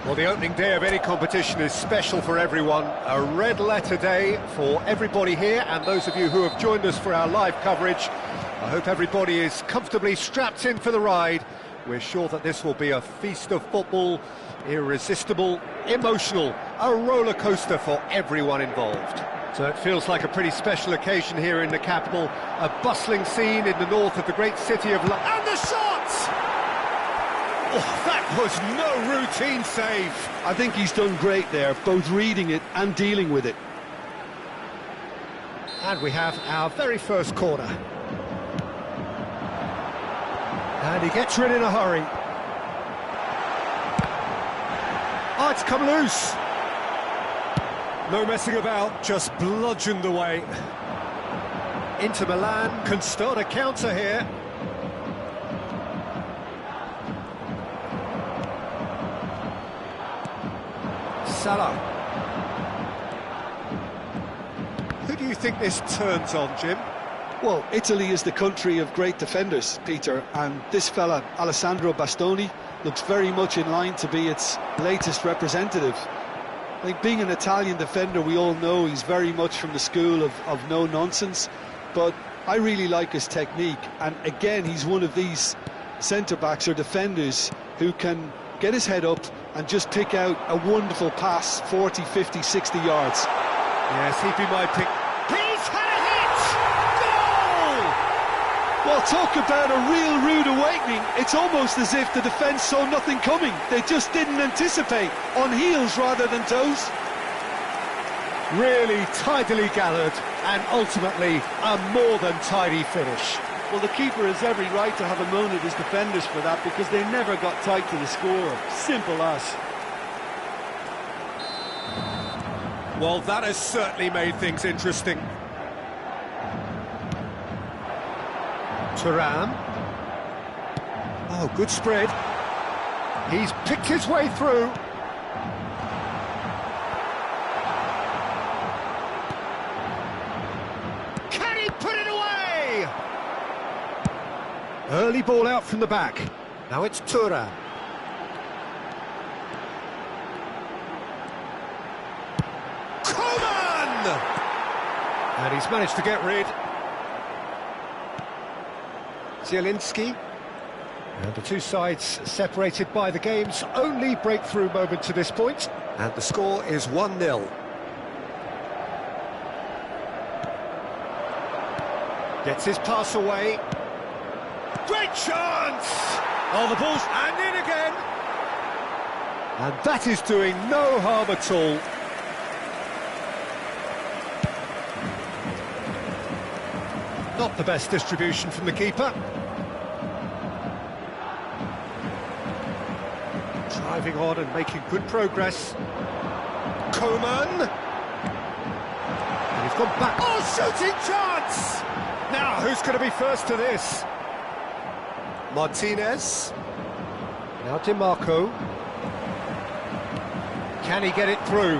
Well, the opening day of any competition is special for everyone. A red letter day for everybody here, and those of you who have joined us for our live coverage. I hope everybody is comfortably strapped in for the ride. We're sure that this will be a feast of football, irresistible, emotional, a roller coaster for everyone involved. So it feels like a pretty special occasion here in the capital, a bustling scene in the north of the great city of London. And the shot! Oh, that was no routine save. I think he's done great there, both reading it and dealing with it. And we have our very first corner. And he gets rid in a hurry. Oh, it's come loose. No messing about, just bludgeoned away. Inter Milan can start a counter here. Salah. Who do you think this turns on, Jim? Well, Italy is the country of great defenders, Peter, and this fella, Alessandro Bastoni, looks very much in line to be its latest representative. Like, being an Italian defender, we all know he's very much from the school of no-nonsense, but I really like his technique, and again, he's one of these centre-backs or defenders who can get his head up and just pick out a wonderful pass, 40, 50, 60 yards. Yes, he'd be my pick. He's had a hit! Goal! Well, talk about a real rude awakening. It's almost as if the defence saw nothing coming. They just didn't anticipate, on heels rather than toes. Really tidily gathered, and ultimately a more than tidy finish. Well, the keeper has every right to have a moan at his defenders for that, because they never got tight to the score. Simple as. Well, that has certainly made things interesting. Thuram. Oh, good spread. He's picked his way through. Can he put it away? Early ball out from the back. Now it's Thuram. Coman! And he's managed to get rid. Zielinski. And the two sides separated by the game's only breakthrough moment to this point. And the score is 1-0. Gets his pass away. Great chance! Oh, the ball's and in again. And that is doing no harm at all. Not the best distribution from the keeper. Driving on and making good progress. Coman. And he's gone back. Oh, shooting chance! Now, who's going to be first to this? Martinez. Now DiMarco. Can he get it through?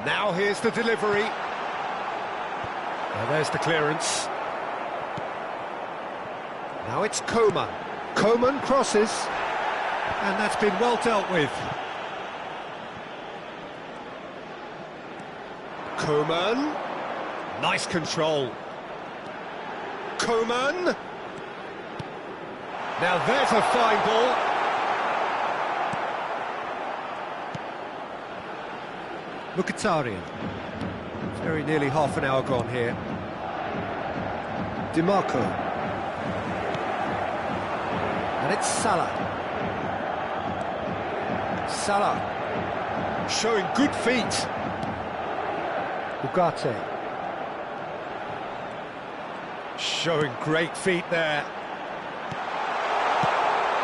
Now here's the delivery. Now there's the clearance. Now it's Coman. Coman crosses. And that's been well dealt with. Coman. Nice control. Coman. Now there's a fine ball. Mkhitaryan. Very nearly half an hour gone here. DiMarco. And it's Salah. Salah. Showing good feet. Ugarte. Showing great feet there.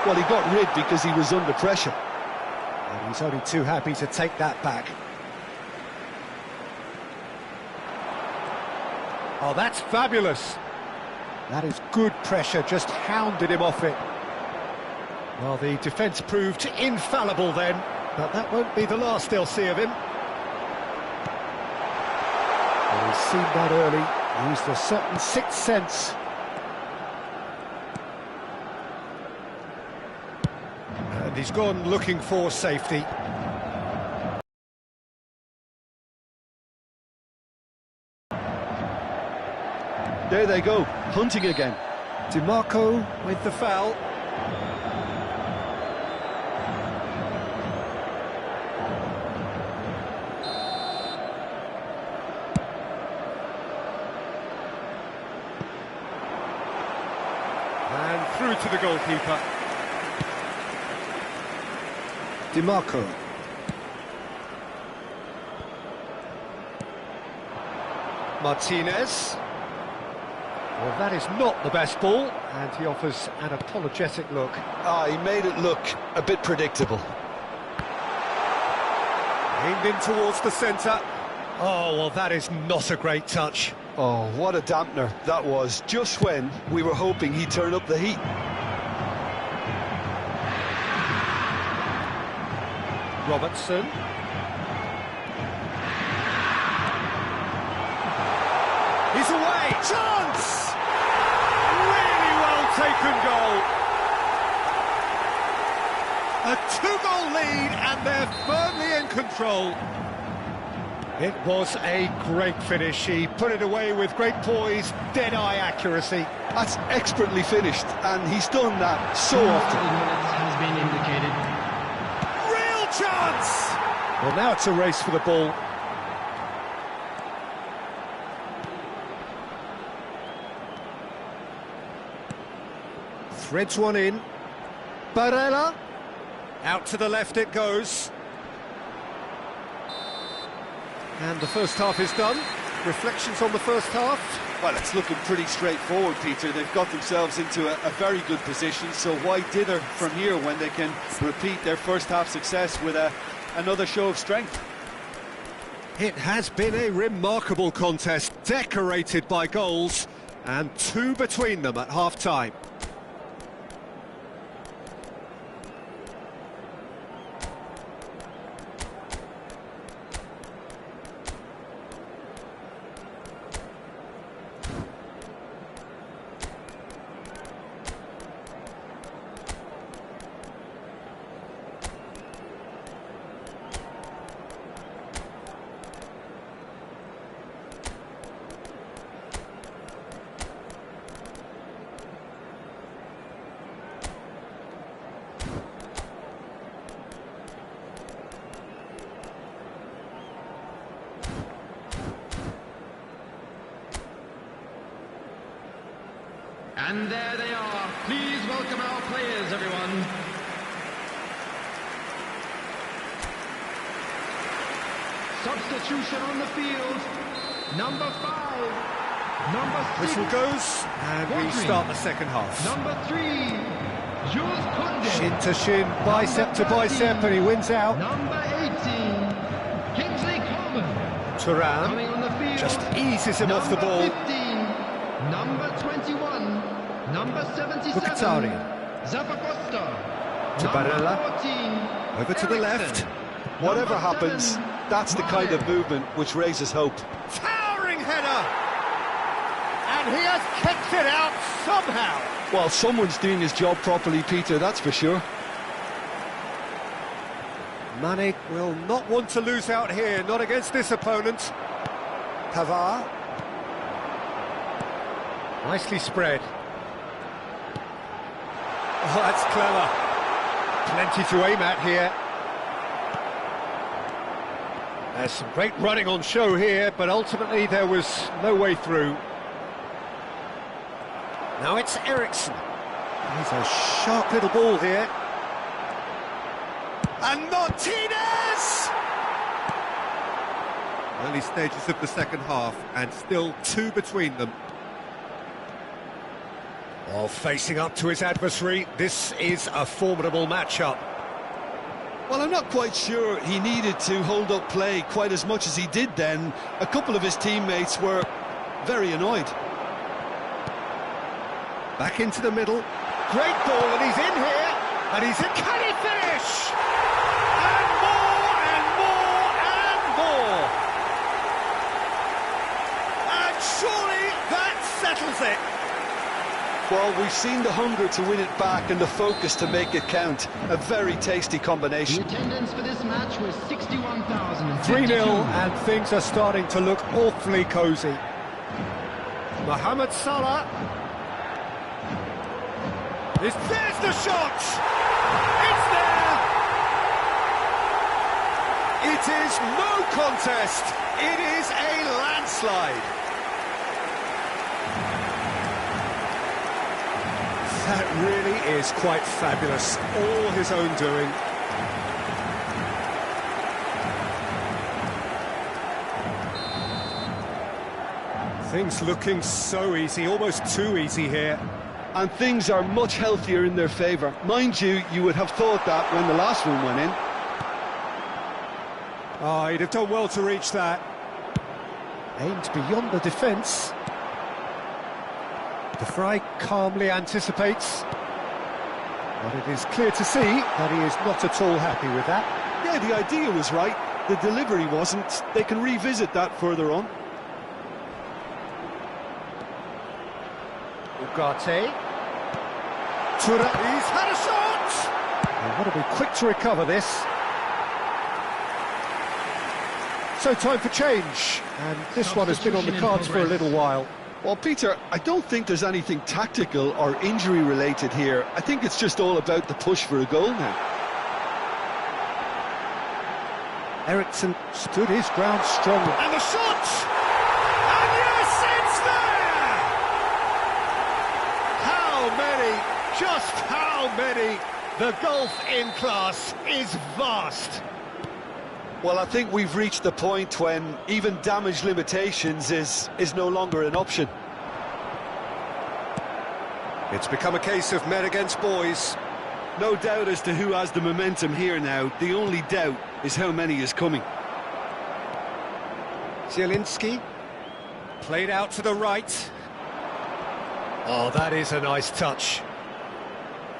Well, he got rid because he was under pressure. And he's only too happy to take that back. Oh, that's fabulous. That is good pressure, just hounded him off it. Well, the defence proved infallible then, but that won't be the last they'll see of him. Well, he's seen that early, used a certain sixth sense. And he's gone looking for safety. There they go, hunting again. DiMarco with the foul. And through to the goalkeeper. DiMarco. Martinez. Well, that is not the best ball, and he offers an apologetic look. He made it look a bit predictable. Aimed in towards the centre. Oh, well, that is not a great touch. Oh, what a dampener that was, just when we were hoping he'd turn up the heat. Robertson. He's away! Chance! Really well taken goal. A two-goal lead, and they're firmly in control. It was a great finish. He put it away with great poise, dead-eye accuracy. That's expertly finished, and he's done that so often. Has been indicated. Real chance! Well, now it's a race for the ball. Threads one in. Barella. Out to the left it goes. And the first half is done. Reflections on the first half? Well, it's looking pretty straightforward, Peter. They've got themselves into a very good position, so why dither from here when they can repeat their first half success with another show of strength? It has been a remarkable contest, decorated by goals, and two between them at half-time. And there they are. Please welcome our players, everyone. Substitution on the field. Number 5. Number 6. Whistle goes, and we start the second half. Number 3. Jules Koundé. Shin to shin, bicep to bicep, and he wins out. Number 18. Kingsley Coman. Coming Thuram on the field. just eases him off the ball. 15. Number 21. Number 77. Mkhitaryan. Zappacosta. To Barella. Number 14. Over to the left. Whatever Number happens, 7, that's the kind of movement which raises hope. Towering header! And he has kicked it out somehow. Well, someone's doing his job properly, Peter, that's for sure. Mane will not want to lose out here, not against this opponent. Pavard. Nicely spread. Oh, that's clever. Plenty to aim at here. There's some great running on show here, but ultimately there was no way through. Now it's Eriksson. He's a sharp little ball here. And Martinez! Early stages of the second half, and still two between them. While facing up to his adversary, this is a formidable matchup. Well, I'm not quite sure he needed to hold up play quite as much as he did then. A couple of his teammates were very annoyed. Back into the middle. Great ball, and he's in here. And he's in. Can he finish? And more, and more, and more. And surely that settles it. Well, Well, we've seen the hunger to win it back and the focus to make it count. A very tasty The combination. attendance for this match was 61,052. 3-0 and things are starting to look awfully cosy. Mohamed Salah. There's the shot! It's there! It is no contest. It is a landslide. That really is quite fabulous. All his own doing. Things looking so easy, almost too easy here. And things are much healthier in their favour. Mind you, you would have thought that when the last one went in. Oh, he'd have done well to reach that. Aimed beyond the defence. De Vrij calmly anticipates. But it is clear to see that he is not at all happy with that. Yeah, the idea was right. The delivery wasn't. They can revisit that further on. Ugarte. He's had a shot! They've got to be quick to recover this. So time for change, and this one has been on the cards for a little while. Well, Peter, I don't think there's anything tactical or injury-related here. I think it's just all about the push for a goal now. Eriksson stood his ground strongly. And the shot! And yes, it's there! How many? Just how many? The gulf in class is vast. Well, I think we've reached the point when even damage limitations is no longer an option. It's become a case of men against boys. No doubt as to who has the momentum here now. The only doubt is how many is coming. Zielinski played out to the right. Oh, that is a nice touch.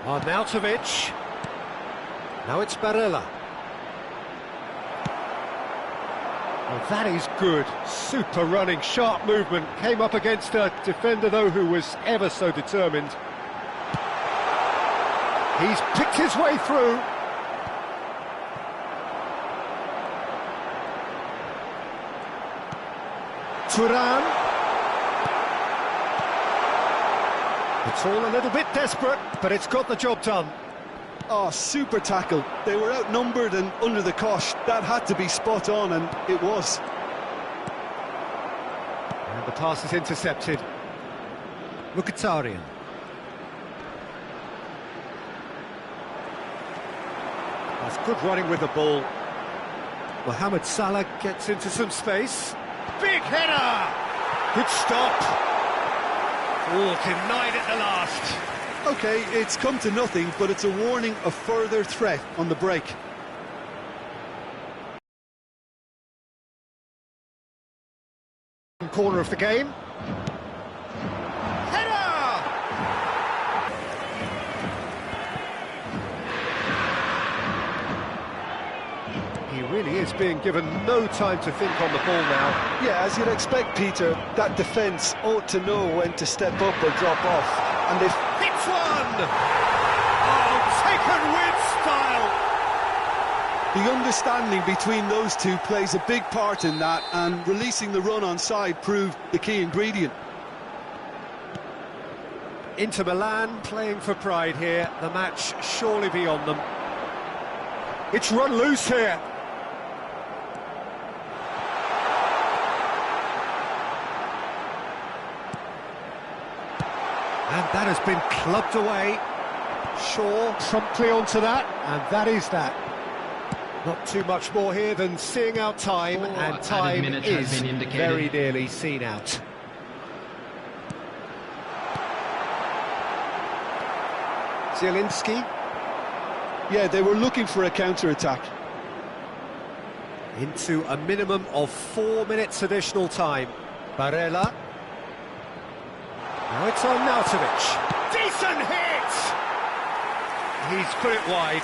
Arnautovic. Now it's Barella. Oh, that is good. Super running, sharp movement. Came up against a defender, though, who was ever so determined. He's picked his way through. Thuram. It's all a little bit desperate, but it's got the job done. Oh, super tackle. They were outnumbered and under the cosh. That had to be spot on, and it was. And the pass is intercepted. Mkhitaryan. That's good running with the ball. Mohamed Salah gets into some space. Big header! Good stop. Oh, denied at the last. Okay, it's come to nothing, but it's a warning of further threat on the break. Corner of the game. Header! He really is being given no time to think on the ball now. Yeah, as you'd expect, Peter, that defence ought to know when to step up or drop off. And they've Hits one! Oh, taken with style! The understanding between those two plays a big part in that, and releasing the run on side proved the key ingredient. Inter Milan playing for pride here. The match surely beyond them. It's run loose here. And that has been clubbed away. Shaw promptly onto that, and that is that. Not too much more here than seeing out time, and time is very nearly seen out. Zielinski. Yeah, they were looking for a counter-attack. Into a minimum of 4 minutes additional time. Barella. Now it's Arnautovic. Decent hit! He's put it wide.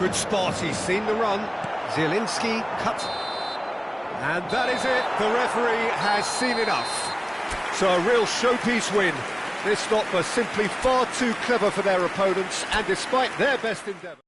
Good spot, he's seen the run. Zielinski cut. And that is it, the referee has seen enough. So a real showpiece win. This lot were simply far too clever for their opponents, and despite their best endeavour.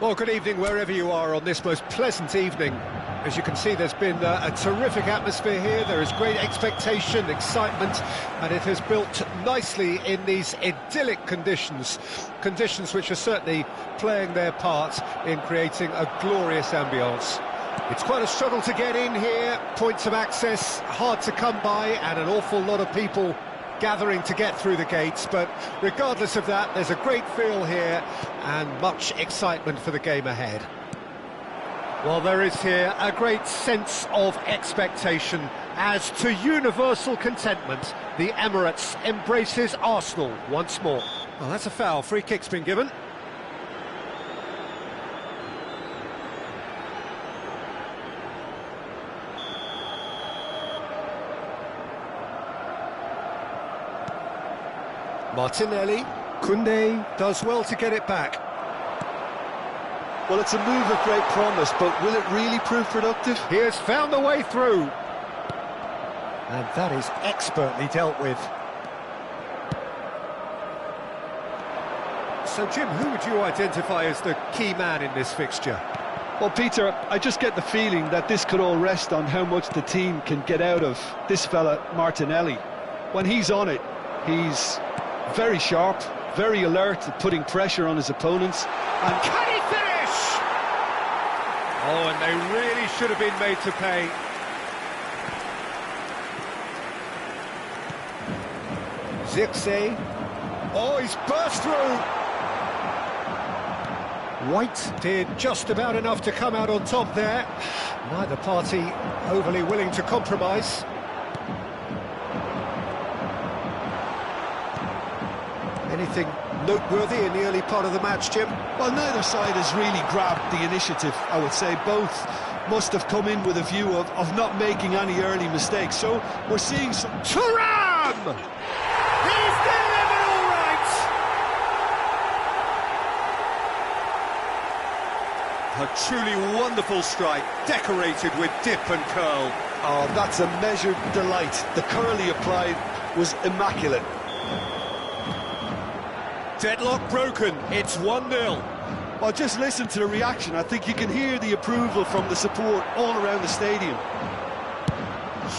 Well, good evening wherever you are on this most pleasant evening. As you can see, there's been a terrific atmosphere here. There is great expectation, excitement, and it has built nicely in these idyllic conditions. Conditions which are certainly playing their part in creating a glorious ambience. It's quite a struggle to get in here, points of access hard to come by, and an awful lot of people gathering to get through the gates, but regardless of that, there's a great feel here and much excitement for the game ahead. Well, there is here a great sense of expectation as, to universal contentment, the Emirates embraces Arsenal once more. Well, that's a foul. Free kick's been given. Martinelli, Koundé does well to get it back. Well, it's a move of great promise, but will it really prove productive? He has found the way through. And that is expertly dealt with. So, Jim, who would you identify as the key man in this fixture? Well, Peter, I just get the feeling that this could all rest on how much the team can get out of this fella, Martinelli. When he's on it, he's very sharp, very alert at putting pressure on his opponents. And can he finish? Oh, and they really should have been made to pay. Zirkzee. Oh, he's burst through. White did just about enough to come out on top there. Neither party overly willing to compromise. Anything noteworthy in the early part of the match, Jim? Well, neither side has really grabbed the initiative, I would say. Both must have come in with a view of not making any early mistakes. So we're seeing some... Thuram! He's delivered all right! A truly wonderful strike, decorated with dip and curl. Oh, that's a measured delight. The curl he applied was immaculate. Deadlock broken, it's 1-0. Well, just listen to the reaction. I think you can hear the approval from the support all around the stadium.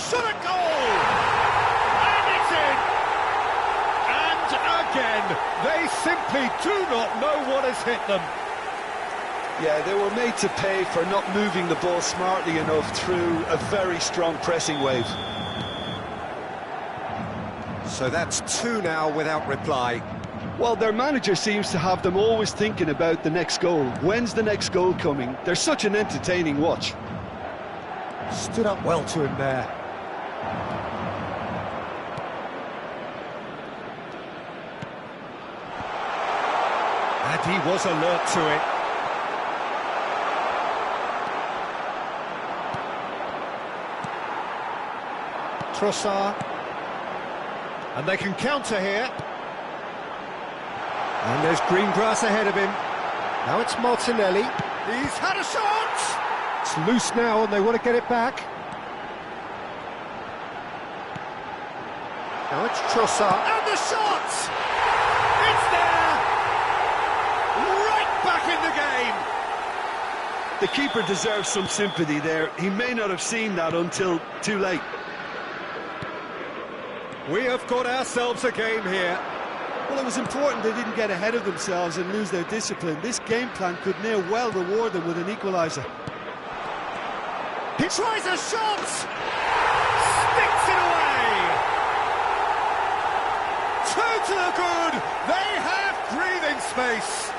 Shot a goal! And it's in! And again, they simply do not know what has hit them. Yeah, they were made to pay for not moving the ball smartly enough through a very strong pressing wave. So that's 2 now without reply. Well, their manager seems to have them always thinking about the next goal. When's the next goal coming? They're such an entertaining watch. Stood up well to him there. And he was alert to it. Trossard. And they can counter here. And there's green grass ahead of him. Now it's Martinelli. He's had a shot! It's loose now and they want to get it back. Now it's Trossard. And the shot! It's there! Right back in the game! The keeper deserves some sympathy there. He may not have seen that until too late. We have got ourselves a game here. Well, it was important they didn't get ahead of themselves and lose their discipline. This game plan could now well reward them with an equaliser. He tries a shot! Sticks it away! Two to the good! They have breathing space!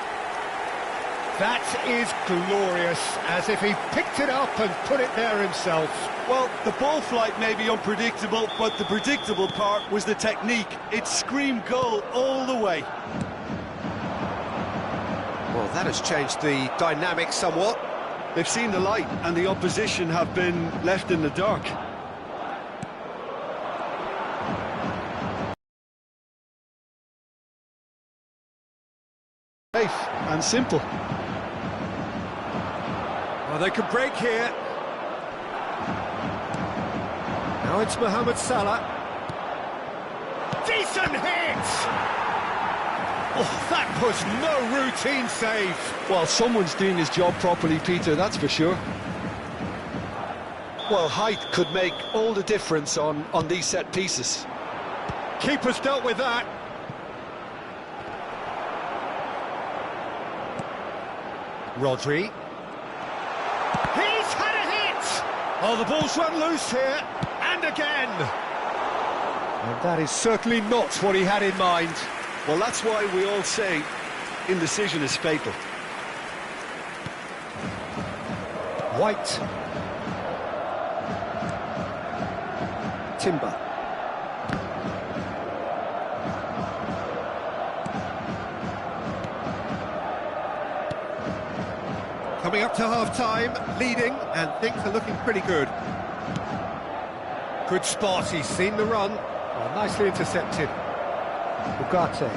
That is glorious, as if he picked it up and put it there himself. Well, the ball flight may be unpredictable, but the predictable part was the technique. It screamed goal all the way. Well, that has changed the dynamic somewhat. They've seen the light, and the opposition have been left in the dark. Safe and simple. Well, they could break here. Now it's Mohamed Salah. Decent hit! Oh, that was no routine save. Well, someone's doing his job properly, Peter, that's for sure. Well, height could make all the difference on these set pieces. Keeper's dealt with that. Rodri. He's had a hit! Oh, the ball's run loose here. And again! And that is certainly not what he had in mind. Well, that's why we all say indecision is fatal. White. Timber. Coming up to half-time, leading, and things are looking pretty good. Good spot, he's seen the run. Oh, nicely intercepted. Ugarte.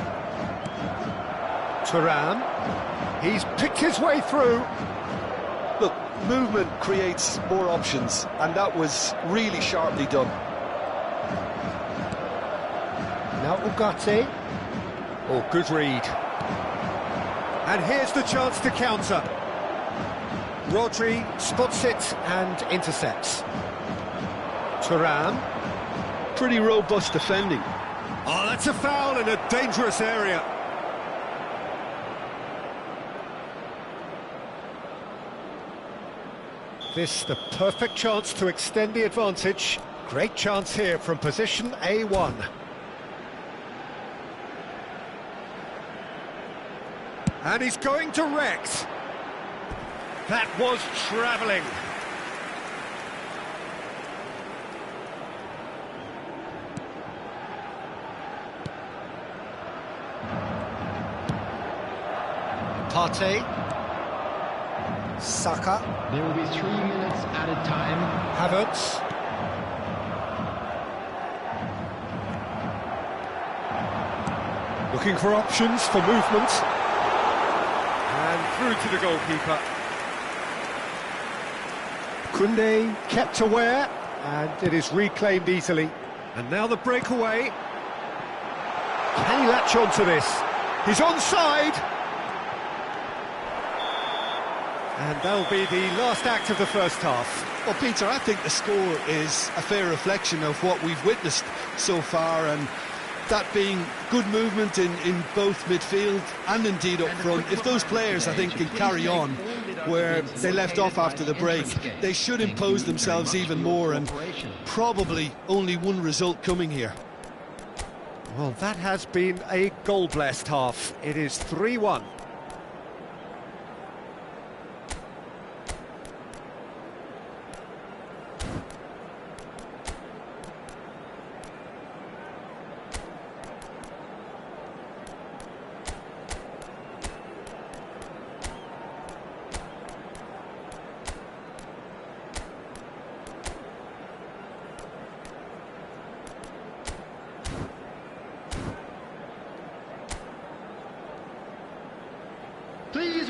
Thuram. He's picked his way through. Look, movement creates more options, and that was really sharply done. Now Ugarte. Oh, good read. And here's the chance to counter. Rodri spots it and intercepts. Thuram. Pretty robust defending. Oh, that's a foul in a dangerous area. This the perfect chance to extend the advantage. Great chance here from position A1. And he's going direct. That was travelling. Partey. Saka. There will be 3 minutes added time. Havertz. Looking for options for movement. And through to the goalkeeper. Koundé kept aware, and it is reclaimed easily. And now the breakaway. Can he latch on to this? He's onside. And that'll be the last act of the first half. Well, Peter, I think the score is a fair reflection of what we've witnessed so far, and that being good movement in both midfield and indeed up front. If those players, I think, can carry on where they left off after the break, they should impose themselves even more, and probably only one result coming here. Well, that has been a goal-blessed half. It is 3-1.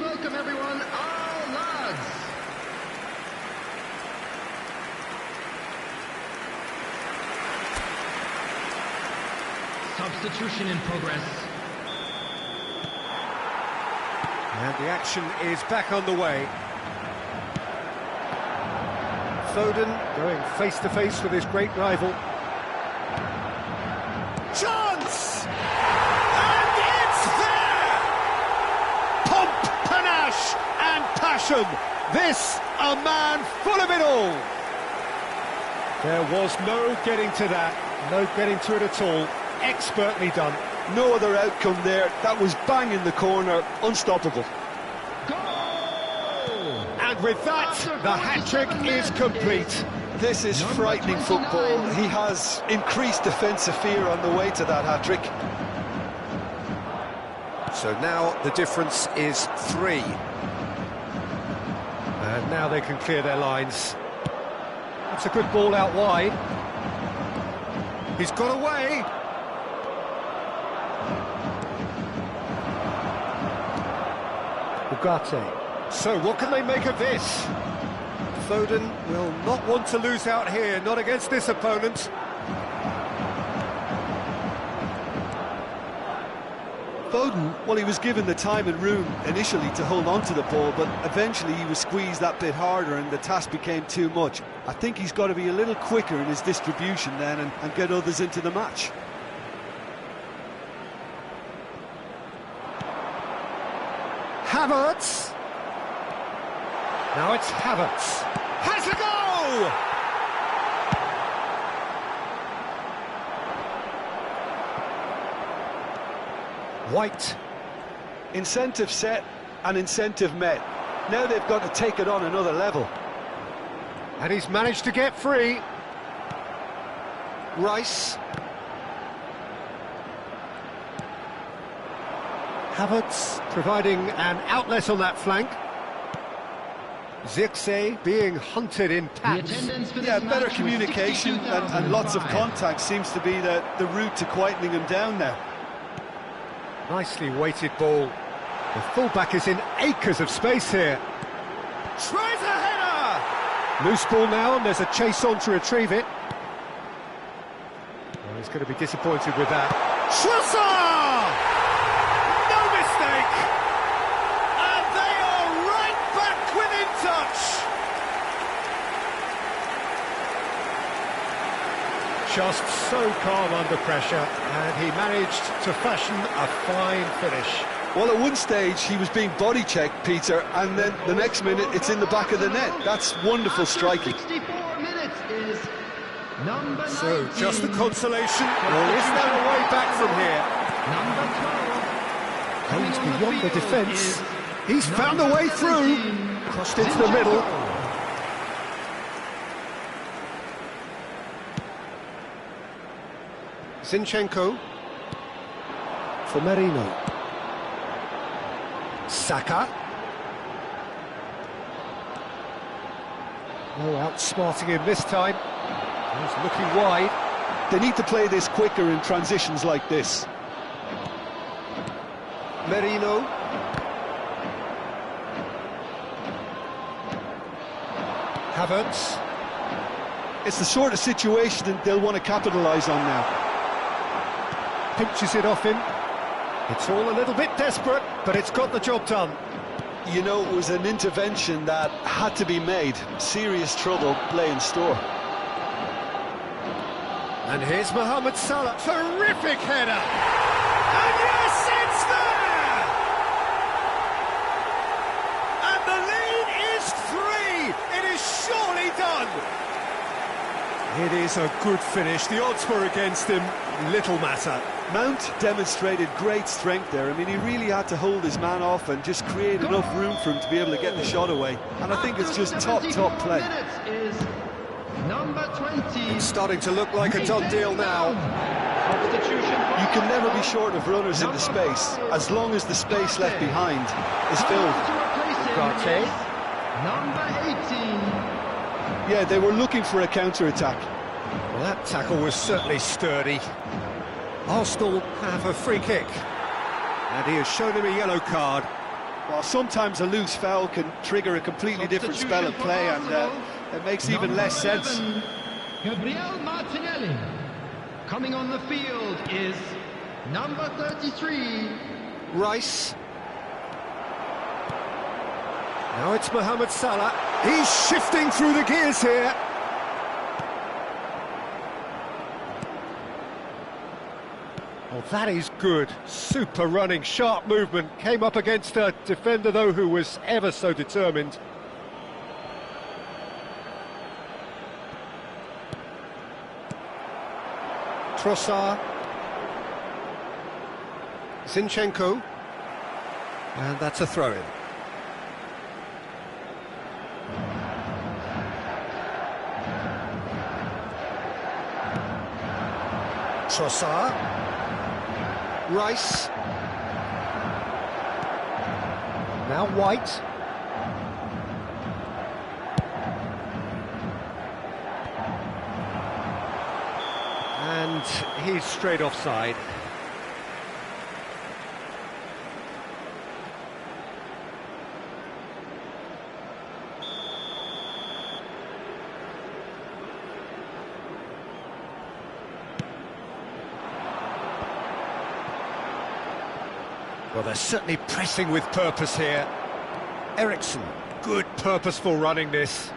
Please welcome everyone, our lads. Substitution in progress. And the action is back on the way. Foden going face-to-face with his great rival. Chance! And it's there! Pomp, panache and passion. This, a man full of it all. There was no getting to that, no getting to it at all. Expertly done. No other outcome there. That was bang in the corner, unstoppable. Goal! And with that, the hat-trick is complete. This is Number frightening 29. football. He has increased defensive fear on the way to that hat-trick. So now the difference is 3. And now they can clear their lines. That's a good ball out wide. He's got away. Ugarte. So what can they make of this? Foden will not want to lose out here, not against this opponent. Foden, well, he was given the time and room initially to hold on to the ball, but eventually he was squeezed that bit harder and the task became too much. I think he's got to be a little quicker in his distribution then and get others into the match. Havertz. Now it's Havertz. Has a go! White. Incentive set and incentive met. Now they've got to take it on another level. And he's managed to get free. Rice. Havertz providing an outlet on that flank. Zirkzee being hunted in The packs. attendance for this Yeah, match better was communication and lots of 62,005. contact seems to be the route to quietening him down now. Nicely weighted ball. The fullback is in acres of space here. Tries a header! Loose ball now, and there's a chase on to retrieve it. Well, he's going to be disappointed with that. Schusser! No mistake! And they are right back within touch! Just so calm under pressure, and he managed to fashion a fine finish. Well, at one stage he was being body checked, Peter, and then the next minute it's in the back of the net. That's wonderful striking. 64 minutes is number 19. So, just the consolation, or is there a way back from here? Number 12. Goes Coming on beyond the field defence. is He's found a way through. 17, Crossed into the middle. Zinchenko. For Merino. Saka. No outsmarting him this time. He's looking wide. They need to play this quicker in transitions like this. Merino. Havertz. It's the sort of situation that they'll want to capitalise on now. Pinches it off him. It's all a little bit desperate, but it's got the job done. You know, it was an intervention that had to be made. Serious trouble lay in store. And here's Mohamed Salah. Terrific header! And yes, it's there! And the lead is 3! It is surely done! It is a good finish. The odds were against him. Little matter. Mount demonstrated great strength there. I mean, he really had to hold his man off and just create enough room for him to be able to get the shot away. And I think it's just top play. Minutes is number 20. It's starting to look like a done deal now. Substitution. You can never be short of runners in the space, as long as the space left behind is filled. Ugarte. Number 18. Yeah, they were looking for a counter-attack. Well, that tackle was certainly sturdy. Arsenal have a free kick. And he has shown him a yellow card. Well, sometimes a loose foul can trigger a completely different spell of play, and it makes even less sense. Gabriel Martinelli. Coming on the field is number 33. Rice. Now it's Mohamed Salah. He's shifting through the gears here. Oh, that is good. Super running, sharp movement. Came up against a defender, though, who was ever so determined. Trossard. Zinchenko. And that's a throw-in. Trossard. Rice. Now White. And he's straight offside. Well, they're certainly pressing with purpose here. Ericsson, good purposeful running this.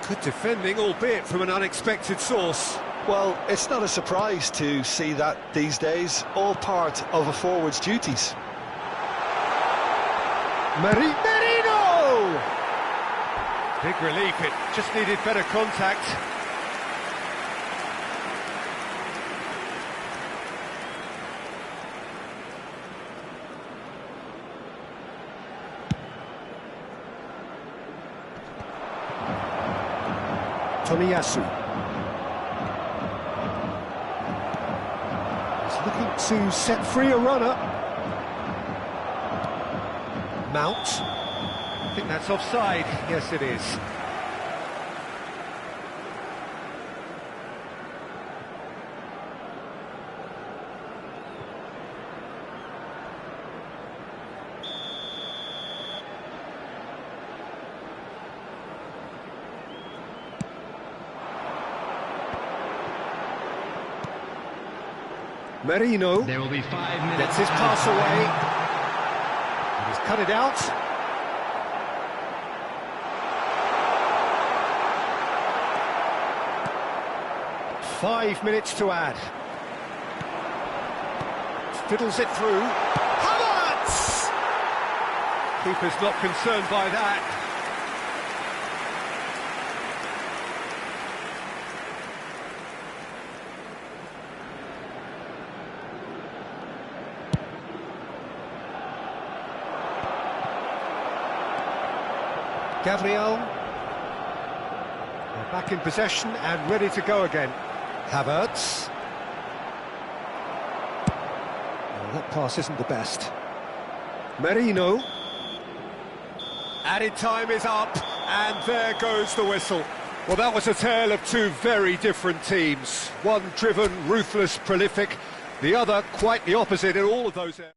Good defending, albeit from an unexpected source. Well, it's not a surprise to see that these days, all part of a forward's duties. Merino! Big relief, it just needed better contact. Tomiyasu. He's looking to set free a runner. Mount. I think that's offside. Yes, it is. Merino. There will be 5 minutes. Gets his pass away. And he's cut it out. Five minutes to add. Fiddles it through. Havertz! Keeper's not concerned by that. Gabriel. They're back in possession and ready to go again. Havertz. Well, that pass isn't the best. Merino. Added time is up, and there goes the whistle. Well, that was a tale of two very different teams. One driven, ruthless, prolific. The other quite the opposite in all of those areas.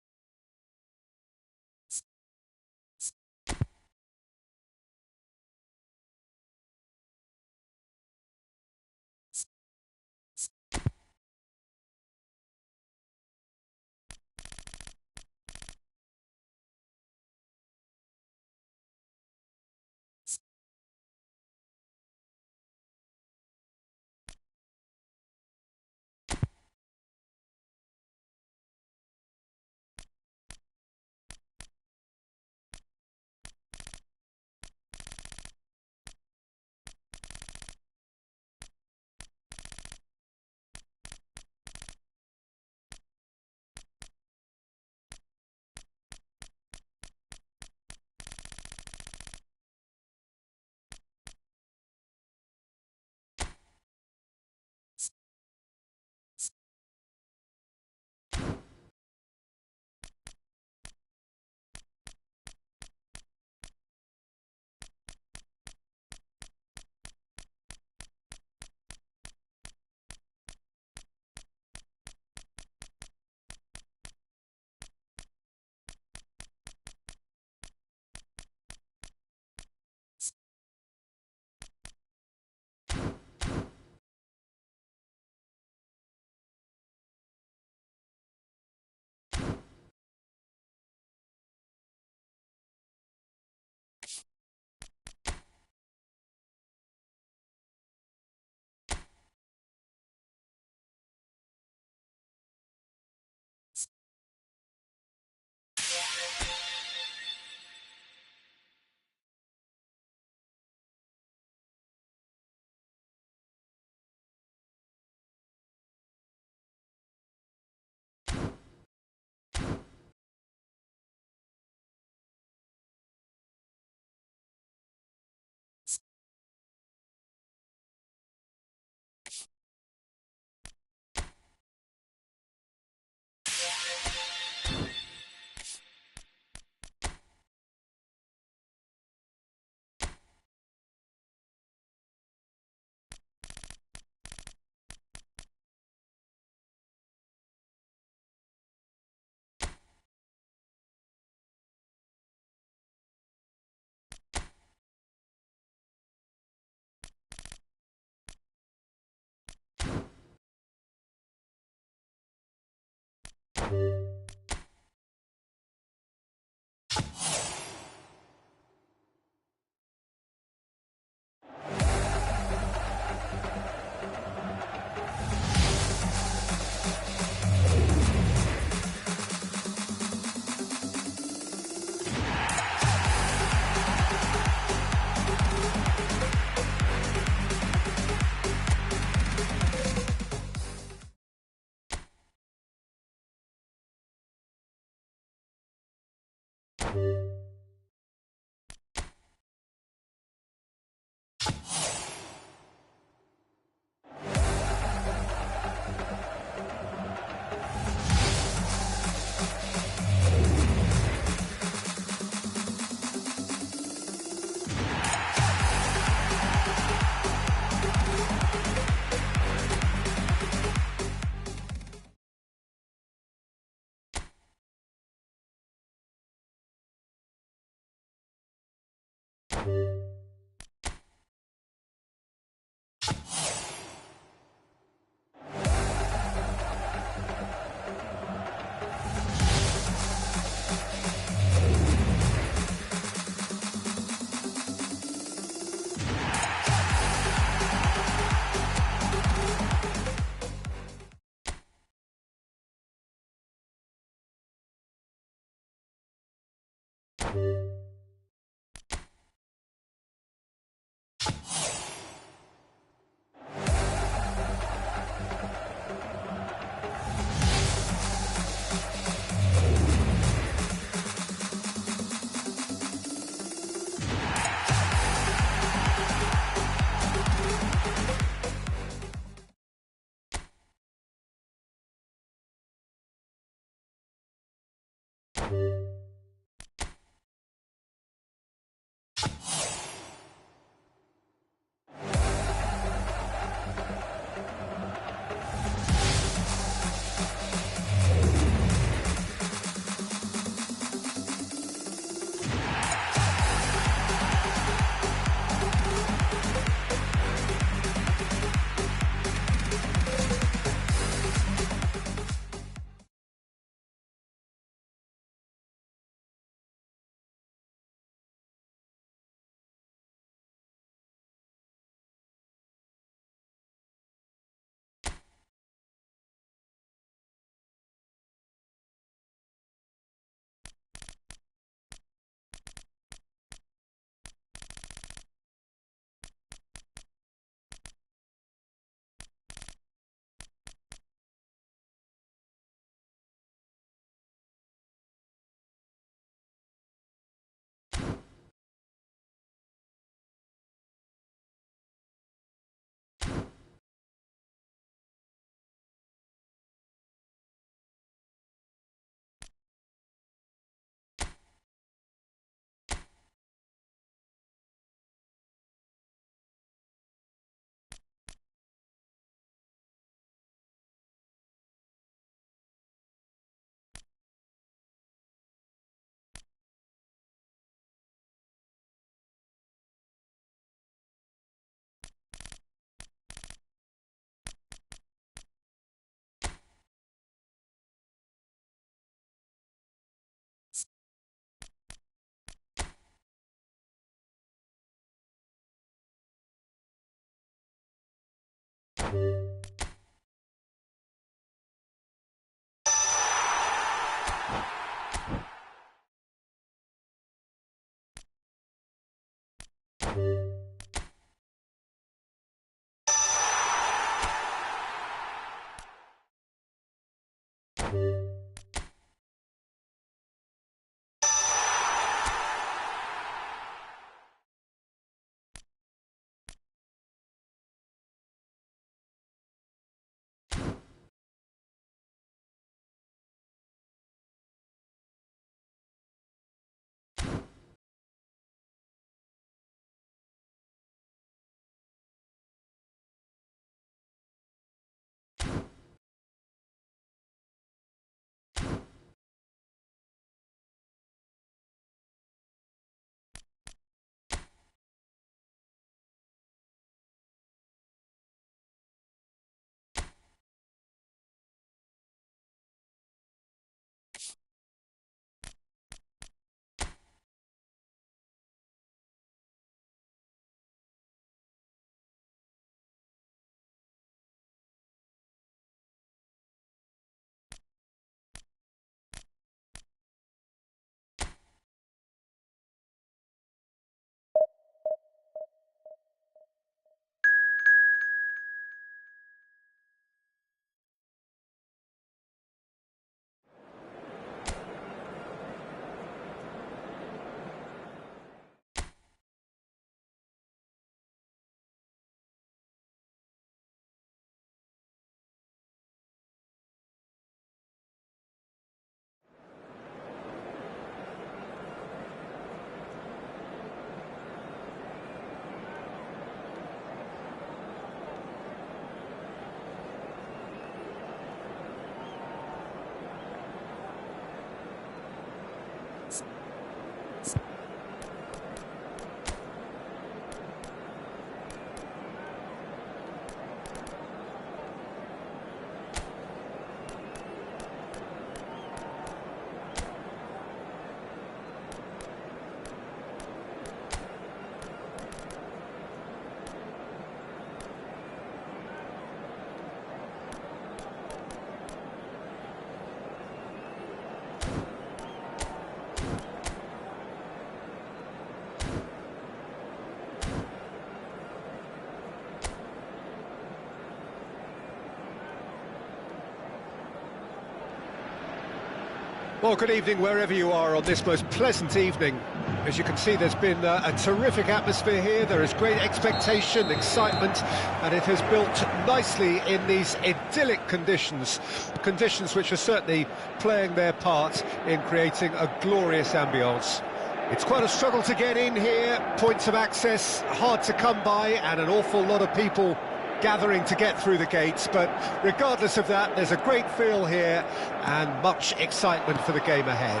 Well, good evening wherever you are on this most pleasant evening. As you can see, there's been a terrific atmosphere here. There is great expectation, excitement, and it has built nicely in these idyllic conditions. Conditions which are certainly playing their part in creating a glorious ambience. It's quite a struggle to get in here, points of access hard to come by, and an awful lot of people gathering to get through the gates, but regardless of that, there's a great feel here and much excitement for the game ahead.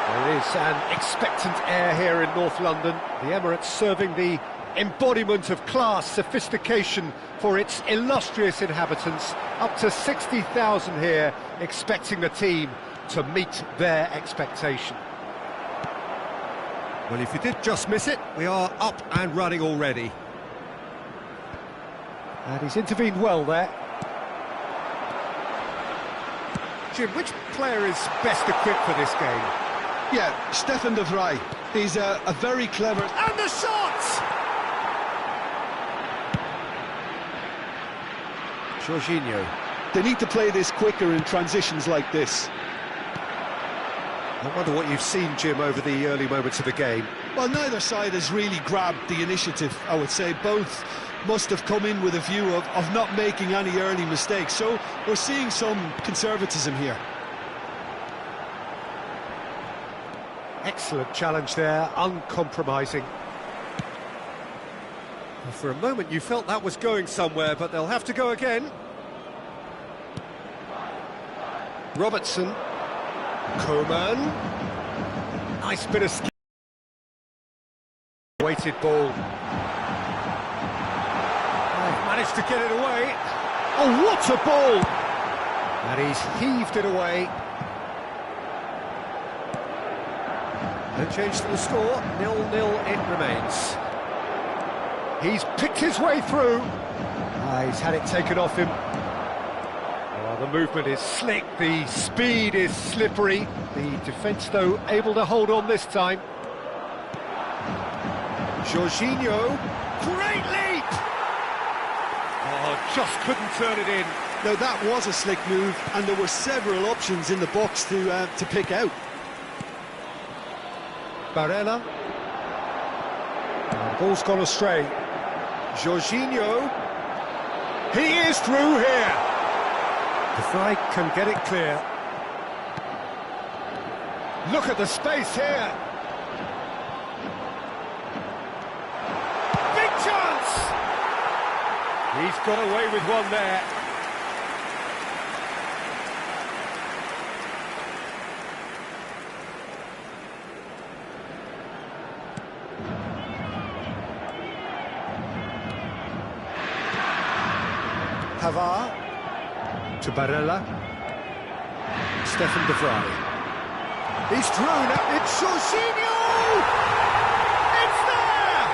There is an expectant air here in North London. The Emirates serving the embodiment of class, sophistication for its illustrious inhabitants. Up to 60,000 here, expecting the team to meet their expectation. Well, if you did just miss it, we are up and running already. And he's intervened well there. Jim, which player is best equipped for this game? Yeah, Stefan de Vrij. He's a very clever... And the shot! Jorginho. They need to play this quicker in transitions like this. I wonder what you've seen, Jim, over the early moments of the game. Well, neither side has really grabbed the initiative, I would say. Both must have come in with a view of not making any early mistakes. So we're seeing some conservatism here. Excellent challenge there, uncompromising. Well, for a moment you felt that was going somewhere, but they'll have to go again. Robertson. Coman. Nice bit of skill. Weighted ball. They've managed to get it away. Oh, what a ball! And he's heaved it away. No change to the score, 0-0 it remains. He's picked his way through. He's had it taken off him. Oh, the movement is slick, the speed is slippery. The defence, though, able to hold on this time. Jorginho, great leap! Oh, just couldn't turn it in. Now, that was a slick move, and there were several options in the box to pick out. Barella. Ball's gone astray. Jorginho. He is through here. De Vrij can get it clear. Look at the space here. Big chance! He's got away with one there. Pavard to Barella. Stefan de Vrij. He's through now. It's Jorginho! It's there!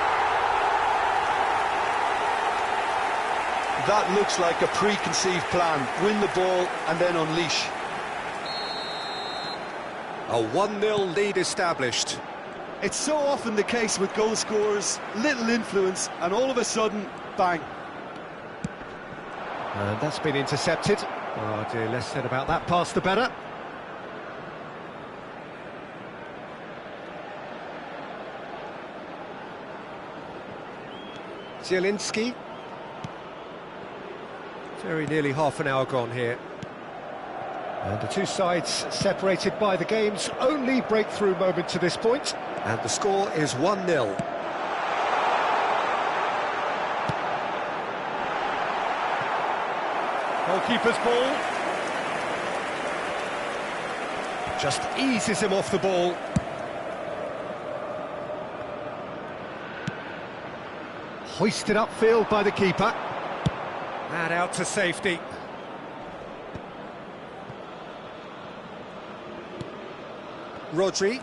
That looks like a preconceived plan. Win the ball and then unleash. A 1-0 lead established. It's so often the case with goal scorers, little influence, and all of a sudden, bang. And that's been intercepted. Oh dear, less said about that pass the better. Zielinski. Very nearly half an hour gone here. And the two sides separated by the game's only breakthrough moment to this point. And the score is 1-0. Goalkeeper's ball. Just eases him off the ball. Hoisted upfield by the keeper. And out to safety. Rodri.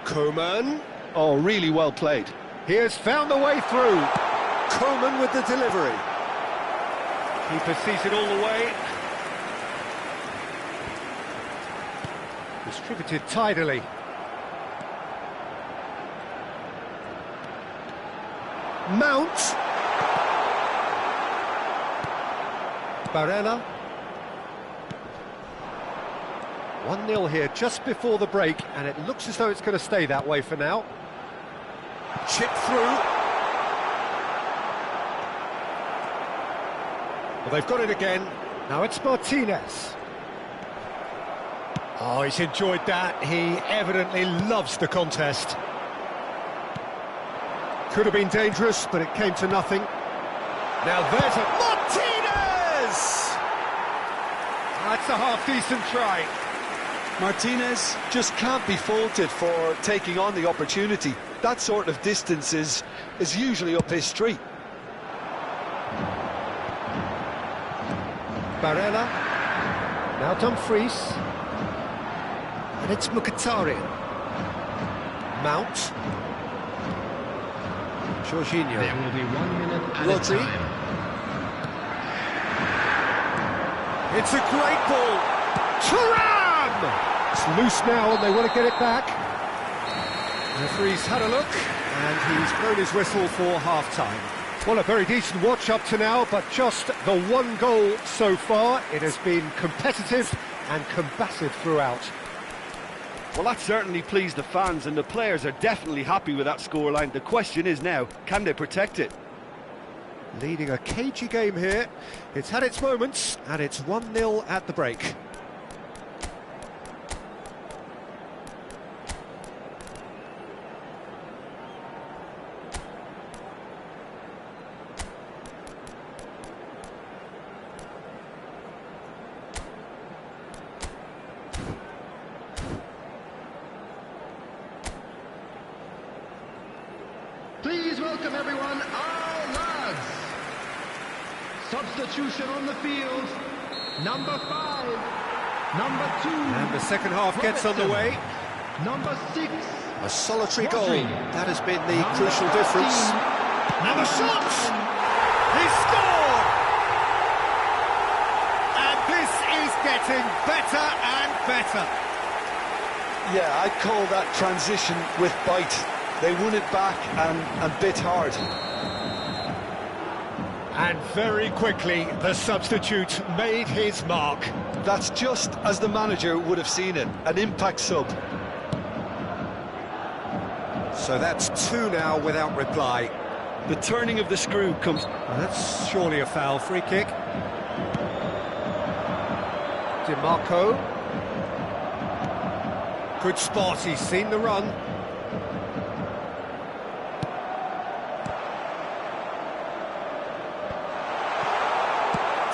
Coman. Oh, really well played. He has found the way through. Coman with the delivery. Keeper sees it all the way. Distributed tidily. Mount. Barella. 1-0 here just before the break, and it looks as though it's going to stay that way for now. Chip through. Well, they've got it again. Now it's Martinez. Oh, he's enjoyed that. He evidently loves the contest. Could have been dangerous, but it came to nothing. Now there's a... Martinez! That's a half-decent try. Martinez just can't be faulted for taking on the opportunity. That sort of distance is usually up his street. Barella. Now Dumfries. And it's Mkhitaryan. Mount. Jorginho. There will be 1 minute at a Rodri. time. It's a great ball. Thuram! It's loose now and they want to get it back. The referee's had a look and he's blown his whistle for half-time. Well, a very decent watch up to now, but just the one goal so far. It has been competitive and combative throughout. Well, that certainly pleased the fans, and the players are definitely happy with that scoreline. The question is now, can they protect it? Leading a cagey game here. It's had its moments, and it's 1-0 at the break. Please welcome everyone, our lads. Substitution on the field. Number 5. Number 2. And the second half gets underway. Number 6. A solitary goal. Rodri. That has been the Number crucial 15. difference. And the shot! He scored! And this is getting better and better. Yeah, I'd call that transition with bite. They won it back and bit hard. And very quickly, the substitute made his mark. That's just as the manager would have seen it, an impact sub. So that's 2 now without reply. The turning of the screw comes... That's surely a foul. Free kick. DiMarco. Good spot, he's seen the run.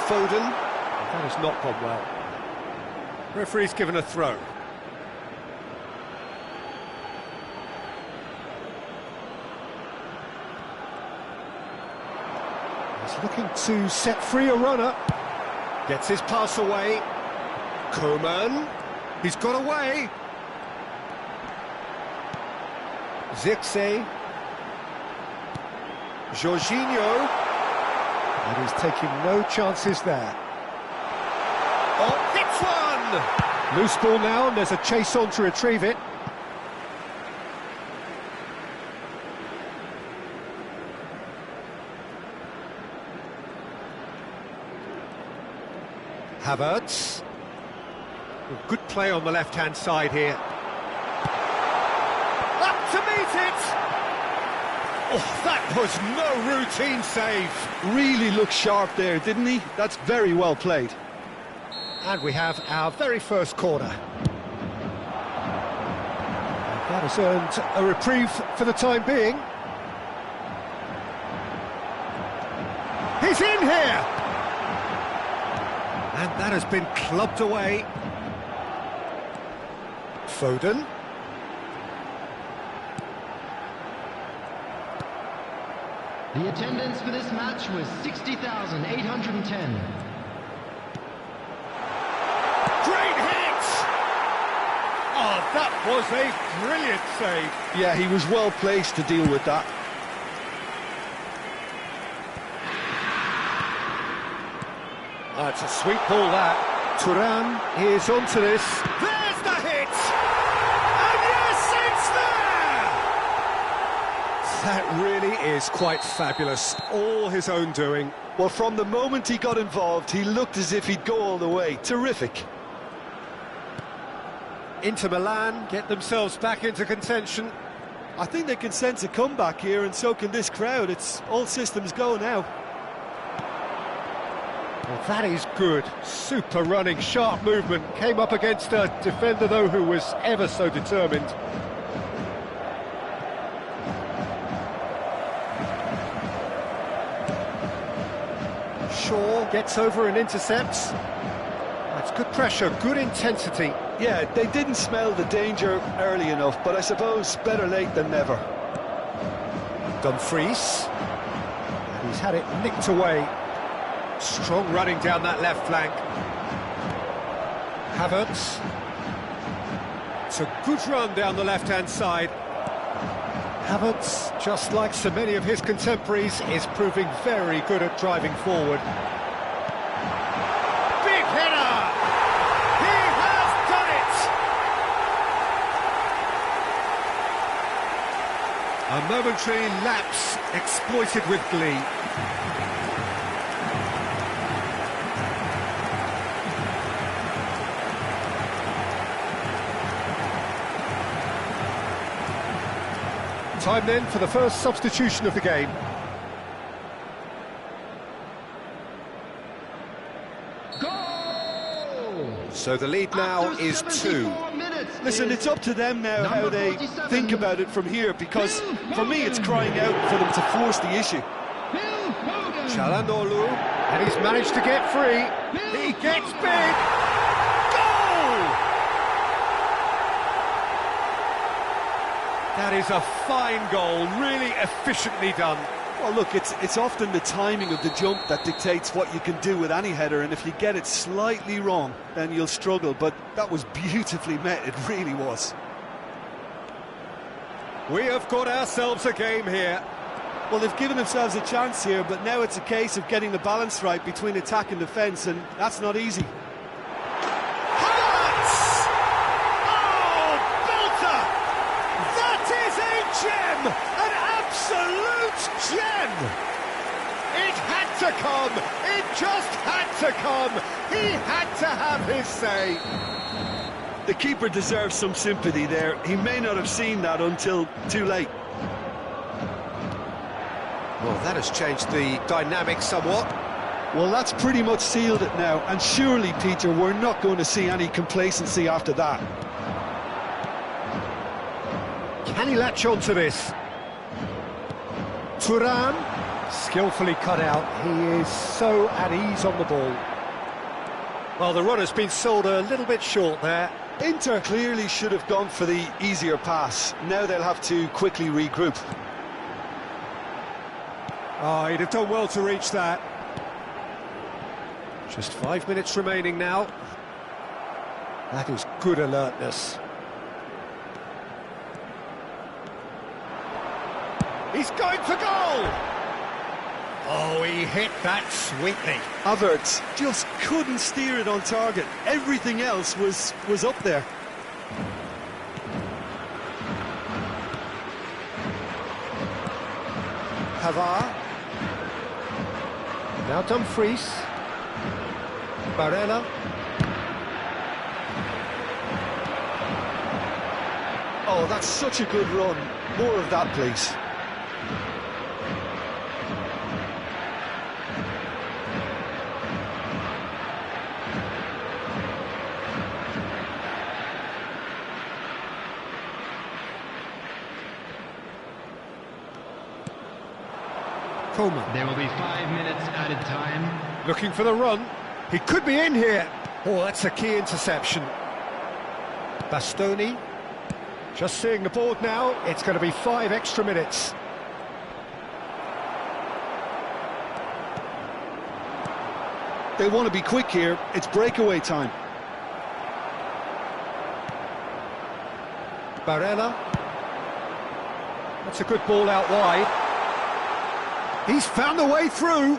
Foden. That has not gone well. Referee's given a throw. He's looking to set free a runner. Gets his pass away. Coman. He's got away. Zirkzee. Jorginho. And he's taking no chances there. Oh, hits one! Loose ball now, and there's a chase on to retrieve it. Havertz. Good play on the left-hand side here. Up to meet it! Oh, that was no routine save. Really looked sharp there, didn't he? That's very well played. And we have our very first corner. That has earned a reprieve for the time being. He's in here! And that has been clubbed away. Foden. The attendance for this match was 60,810. Great hit! Oh, that was a brilliant save. Yeah, he was well placed to deal with that. Oh, it's a sweet ball, that. Thuram is onto this. There's the hit! And yes, it's there! That really is quite fabulous. All his own doing. Well, from the moment he got involved, he looked as if he'd go all the way. Terrific. Inter Milan get themselves back into contention. I think they can sense a comeback here, and so can this crowd. It's all systems go now. Well, that is good. Super running, sharp movement. Came up against a defender, though, who was ever so determined. Shaw gets over and intercepts. That's good pressure, good intensity. Yeah, they didn't smell the danger early enough, but I suppose better late than never. Dumfries. And he's had it nicked away. Strong running down that left flank. Havertz. It's a good run down the left-hand side. Havertz, just like so many of his contemporaries, is proving very good at driving forward. Big header! He has done it! A momentary lapse exploited with glee. Time then for the first substitution of the game. Goal! So the lead now is 2. Listen, it's up to them now how they think about it from here, because for me it's crying out for them to force the issue. Çalhanoğlu, and he's managed to get free. He gets big. Goal! That is a fine goal, really efficiently done. Well, look, it's often the timing of the jump that dictates what you can do with any header, and if you get it slightly wrong, then you'll struggle, but that was beautifully met, it really was. We have got ourselves a game here. Well, they've given themselves a chance here, but now it's a case of getting the balance right between attack and defence, and that's not easy. Gem! An absolute gem! It had to come! It just had to come! He had to have his say! The keeper deserves some sympathy there. He may not have seen that until too late. Well, that has changed the dynamic somewhat. Well, that's pretty much sealed it now, and surely, Peter, we're not going to see any complacency after that. Can he latch on to this? Thuram, skillfully cut out. He is so at ease on the ball. Well, the run has been sold a little bit short there. Inter clearly should have gone for the easier pass. Now they'll have to quickly regroup. Oh, he'd have done well to reach that. Just 5 minutes remaining now. That is good alertness. He's going for goal! Oh, he hit that sweetly. Havertz just couldn't steer it on target. Everything else was up there. Pavard. Now Dumfries. Barella. Oh, that's such a good run. More of that, please. There will be 5 minutes added time. Looking for the run. He could be in here. Oh, that's a key interception. Bastoni. Just seeing the board now. It's going to be 5 extra minutes. They want to be quick here. It's breakaway time. Barella. That's a good ball out wide. He's found a way through.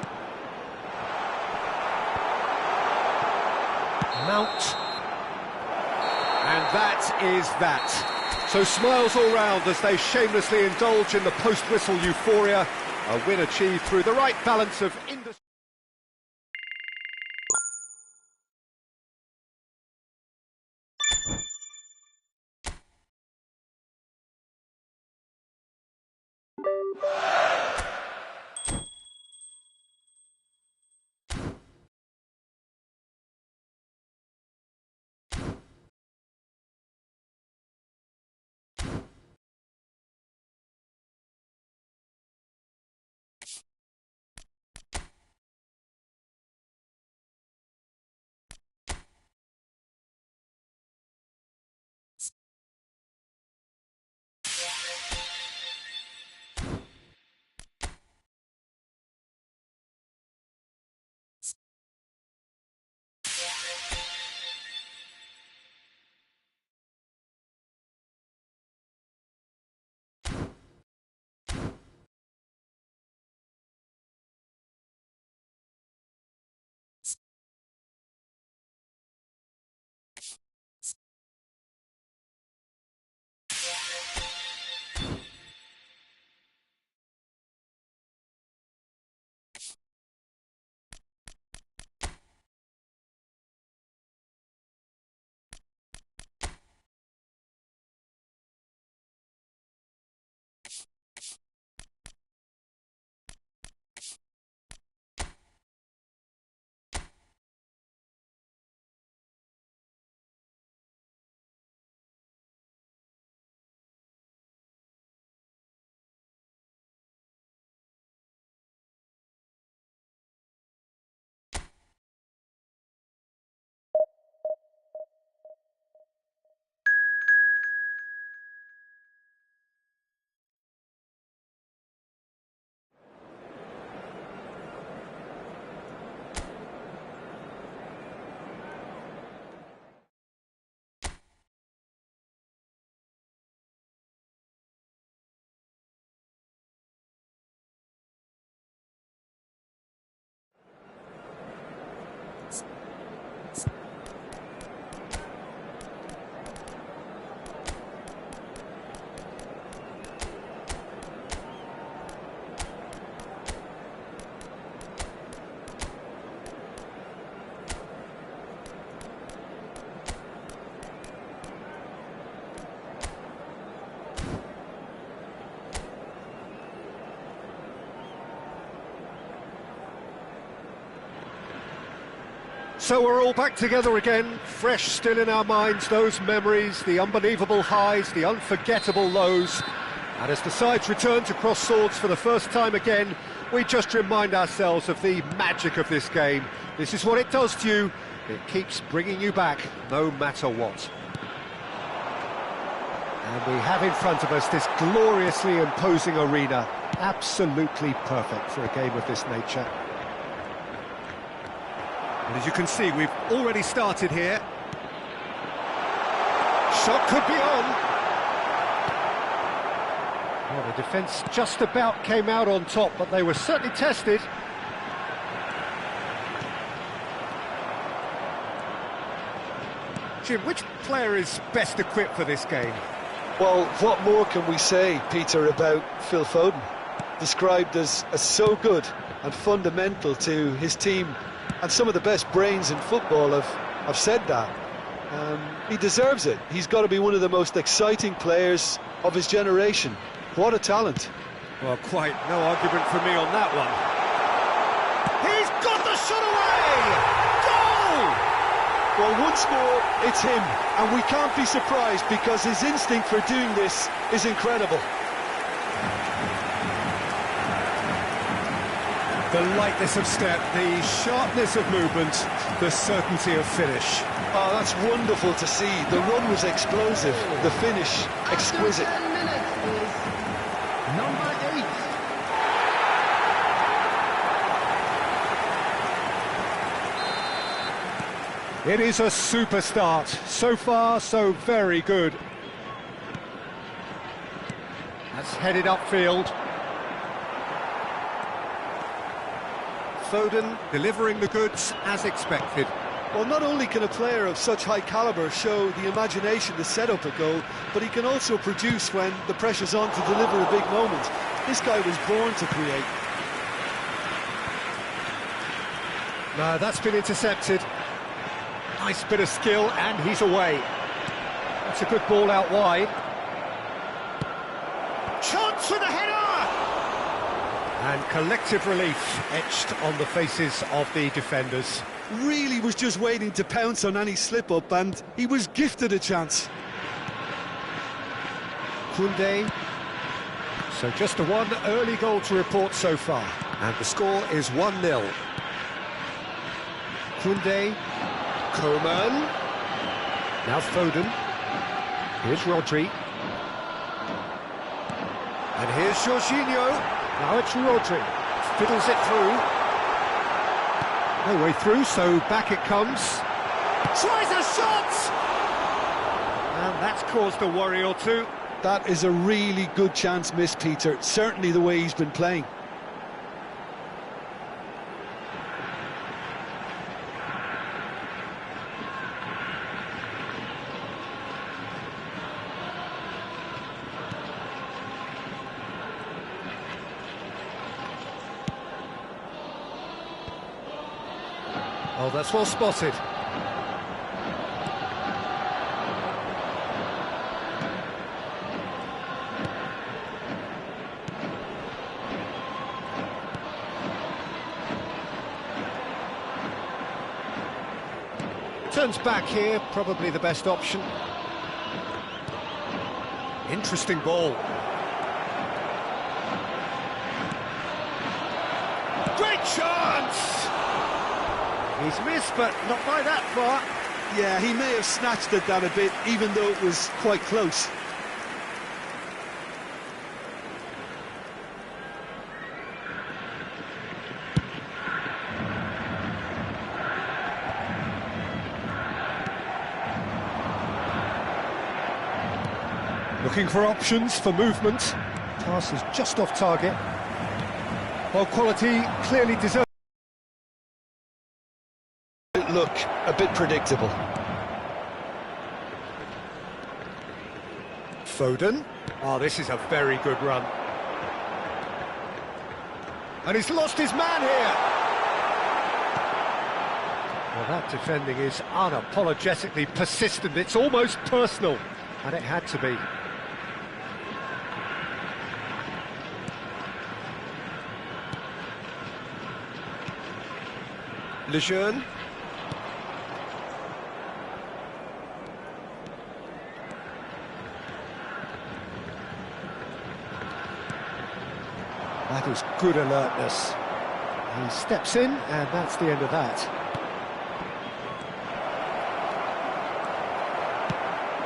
Mount. And that is that. So smiles all round as they shamelessly indulge in the post-whistle euphoria. A win achieved through the right balance of industry. So we're all back together again, fresh still in our minds, those memories, the unbelievable highs, the unforgettable lows. And as the sides return to cross swords for the first time again, we just remind ourselves of the magic of this game. This is what it does to you. It keeps bringing you back, no matter what. And we have in front of us this gloriously imposing arena, absolutely perfect for a game of this nature. And as you can see, we've already started here. Shot could be on. Well, the defence just about came out on top, but they were certainly tested. Jim, which player is best equipped for this game? Well, what more can we say, Peter, about Phil Foden? Described as so good and fundamental to his team, and some of the best brains in football have said that. He deserves it. He's got to be one of the most exciting players of his generation. What a talent. Well, quite no argument for me on that one. He's got the shot away! Goal! Well, once more, it's him, and we can't be surprised because his instinct for doing this is incredible. The lightness of step, the sharpness of movement, the certainty of finish. Oh, that's wonderful to see. The run was explosive, the finish exquisite. After 10 minutes is number 8. It is a super start. So far, so very good. That's headed upfield. Foden delivering the goods as expected. Well, not only can a player of such high calibre show the imagination to set up a goal, but he can also produce when the pressure's on to deliver a big moment. This guy was born to create. No, that's been intercepted. Nice bit of skill, and he's away. That's a good ball out wide. Chance for the header! And collective relief etched on the faces of the defenders. Really was just waiting to pounce on any slip-up, and he was gifted a chance. Koundé. So just the one early goal to report so far. And the score is 1-0. Koundé. Coman. Now Foden. Here's Rodri. And here's Jorginho. Now it's Rodri. Fiddles it through. No way through, so back it comes. Tries a shot! And that's caused a worry or two. That is a really good chance missed, Peter. Certainly the way he's been playing. Oh, that's well spotted. Turns back here, probably the best option. Interesting ball. Great chance! He's missed, but not by that far. Yeah, he may have snatched at that a bit, even though it was quite close. Looking for options for movement. Pass is just off target. Well, quality clearly deserves. Look a bit predictable. Foden. Oh, this is a very good run. And he's lost his man here. Well, that defending is unapologetically persistent. It's almost personal, and it had to be. Lejeune. That is good alertness. He steps in, and that's the end of that.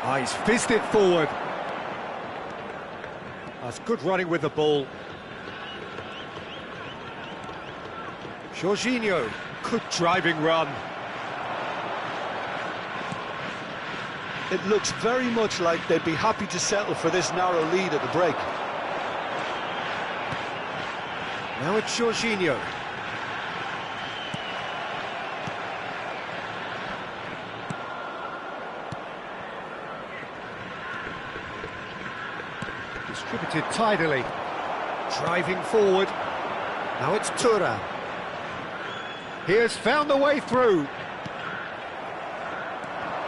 Ah, he's fizzed it forward. That's good running with the ball. Jorginho, good driving run. It looks very much like they'd be happy to settle for this narrow lead at the break. Now it's Jorginho. Distributed tidily. Driving forward. Now it's Thuram. He has found the way through.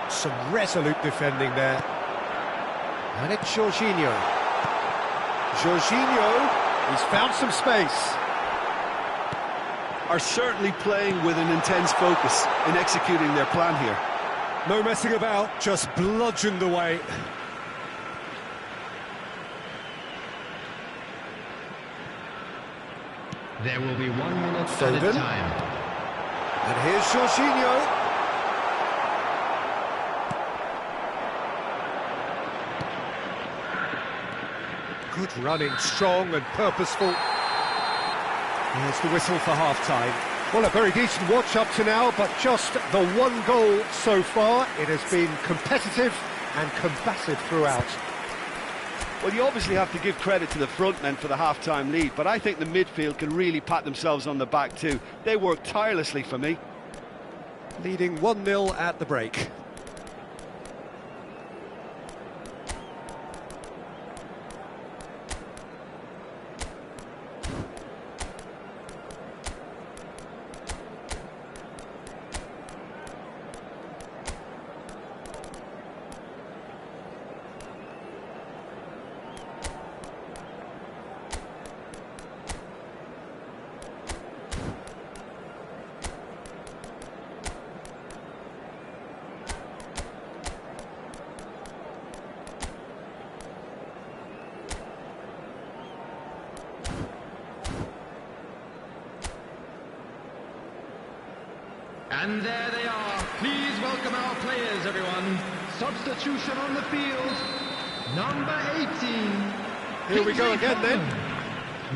Some resolute defending there. And it's Jorginho. Jorginho, he's found some space. Are certainly playing with an intense focus in executing their plan here. No messing about, just bludgeoned away. There will be 1 minute Foden. added time. And here's Jorginho. Good running, strong and purposeful. Here's the whistle for half-time. Well, a very decent watch up to now, but just the one goal so far. It has been competitive and combative throughout. Well, you obviously have to give credit to the front men for the half-time lead, but I think the midfield can really pat themselves on the back too. They work tirelessly for me. Leading 1-0 at the break. And there they are. Please welcome our players, everyone. Substitution on the field. Number 18. Here we go again then.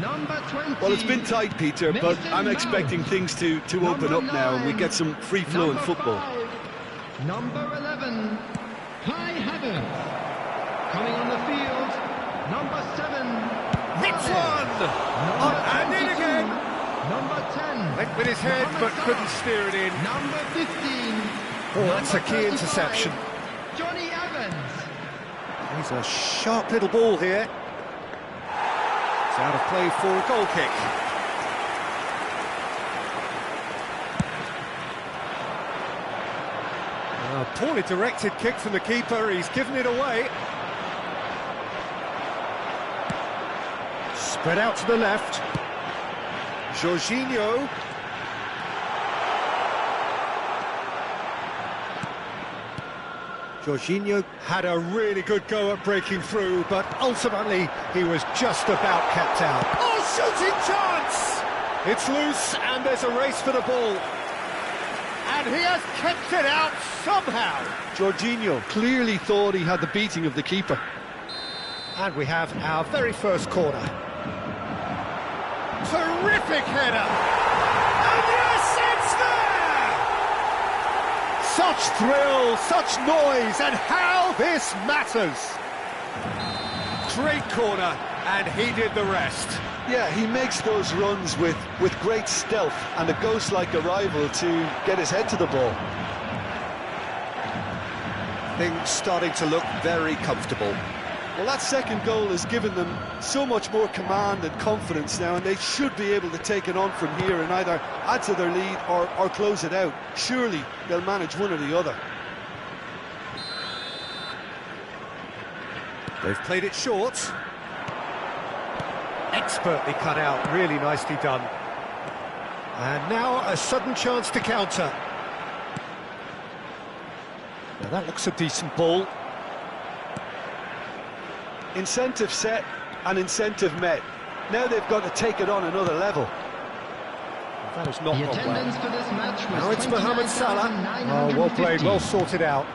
Number 20. Well, it's been tight, Peter, but I'm expecting things to open up now and we get some free-flowing football. 5. Number 11. Kai Havertz. Coming on the field. Number 7. Hits one! And in again! Number 10. Went with his head but couldn't steer it in. Number 15. Oh, that's a key interception. Johnny Evans. He's a sharp little ball here. It's out of play for a goal kick. A poorly directed kick from the keeper, he's given it away. Spread out to the left. Jorginho. Jorginho had a really good go at breaking through, but ultimately he was just about kept out. Oh, shooting chance! It's loose and there's a race for the ball. And he has kept it out somehow. Jorginho clearly thought he had the beating of the keeper. And we have our very first corner. Terrific header! And yes, it's there! Such thrill, such noise, and how this matters! Great corner, and he did the rest. Yeah, he makes those runs with great stealth and a ghost-like arrival to get his head to the ball. Things starting to look very comfortable. Well, that second goal has given them so much more command and confidence now, and they should be able to take it on from here and either add to their lead or close it out. Surely they'll manage one or the other. They've played it short. Expertly cut out, really nicely done. And now a sudden chance to counter. Now that looks a decent ball. Incentive set and incentive met. Now they've got to take it on another level. That has not The gone attendance well. for this match was Now it's Mohamed Salah. Oh, well played, well sorted out.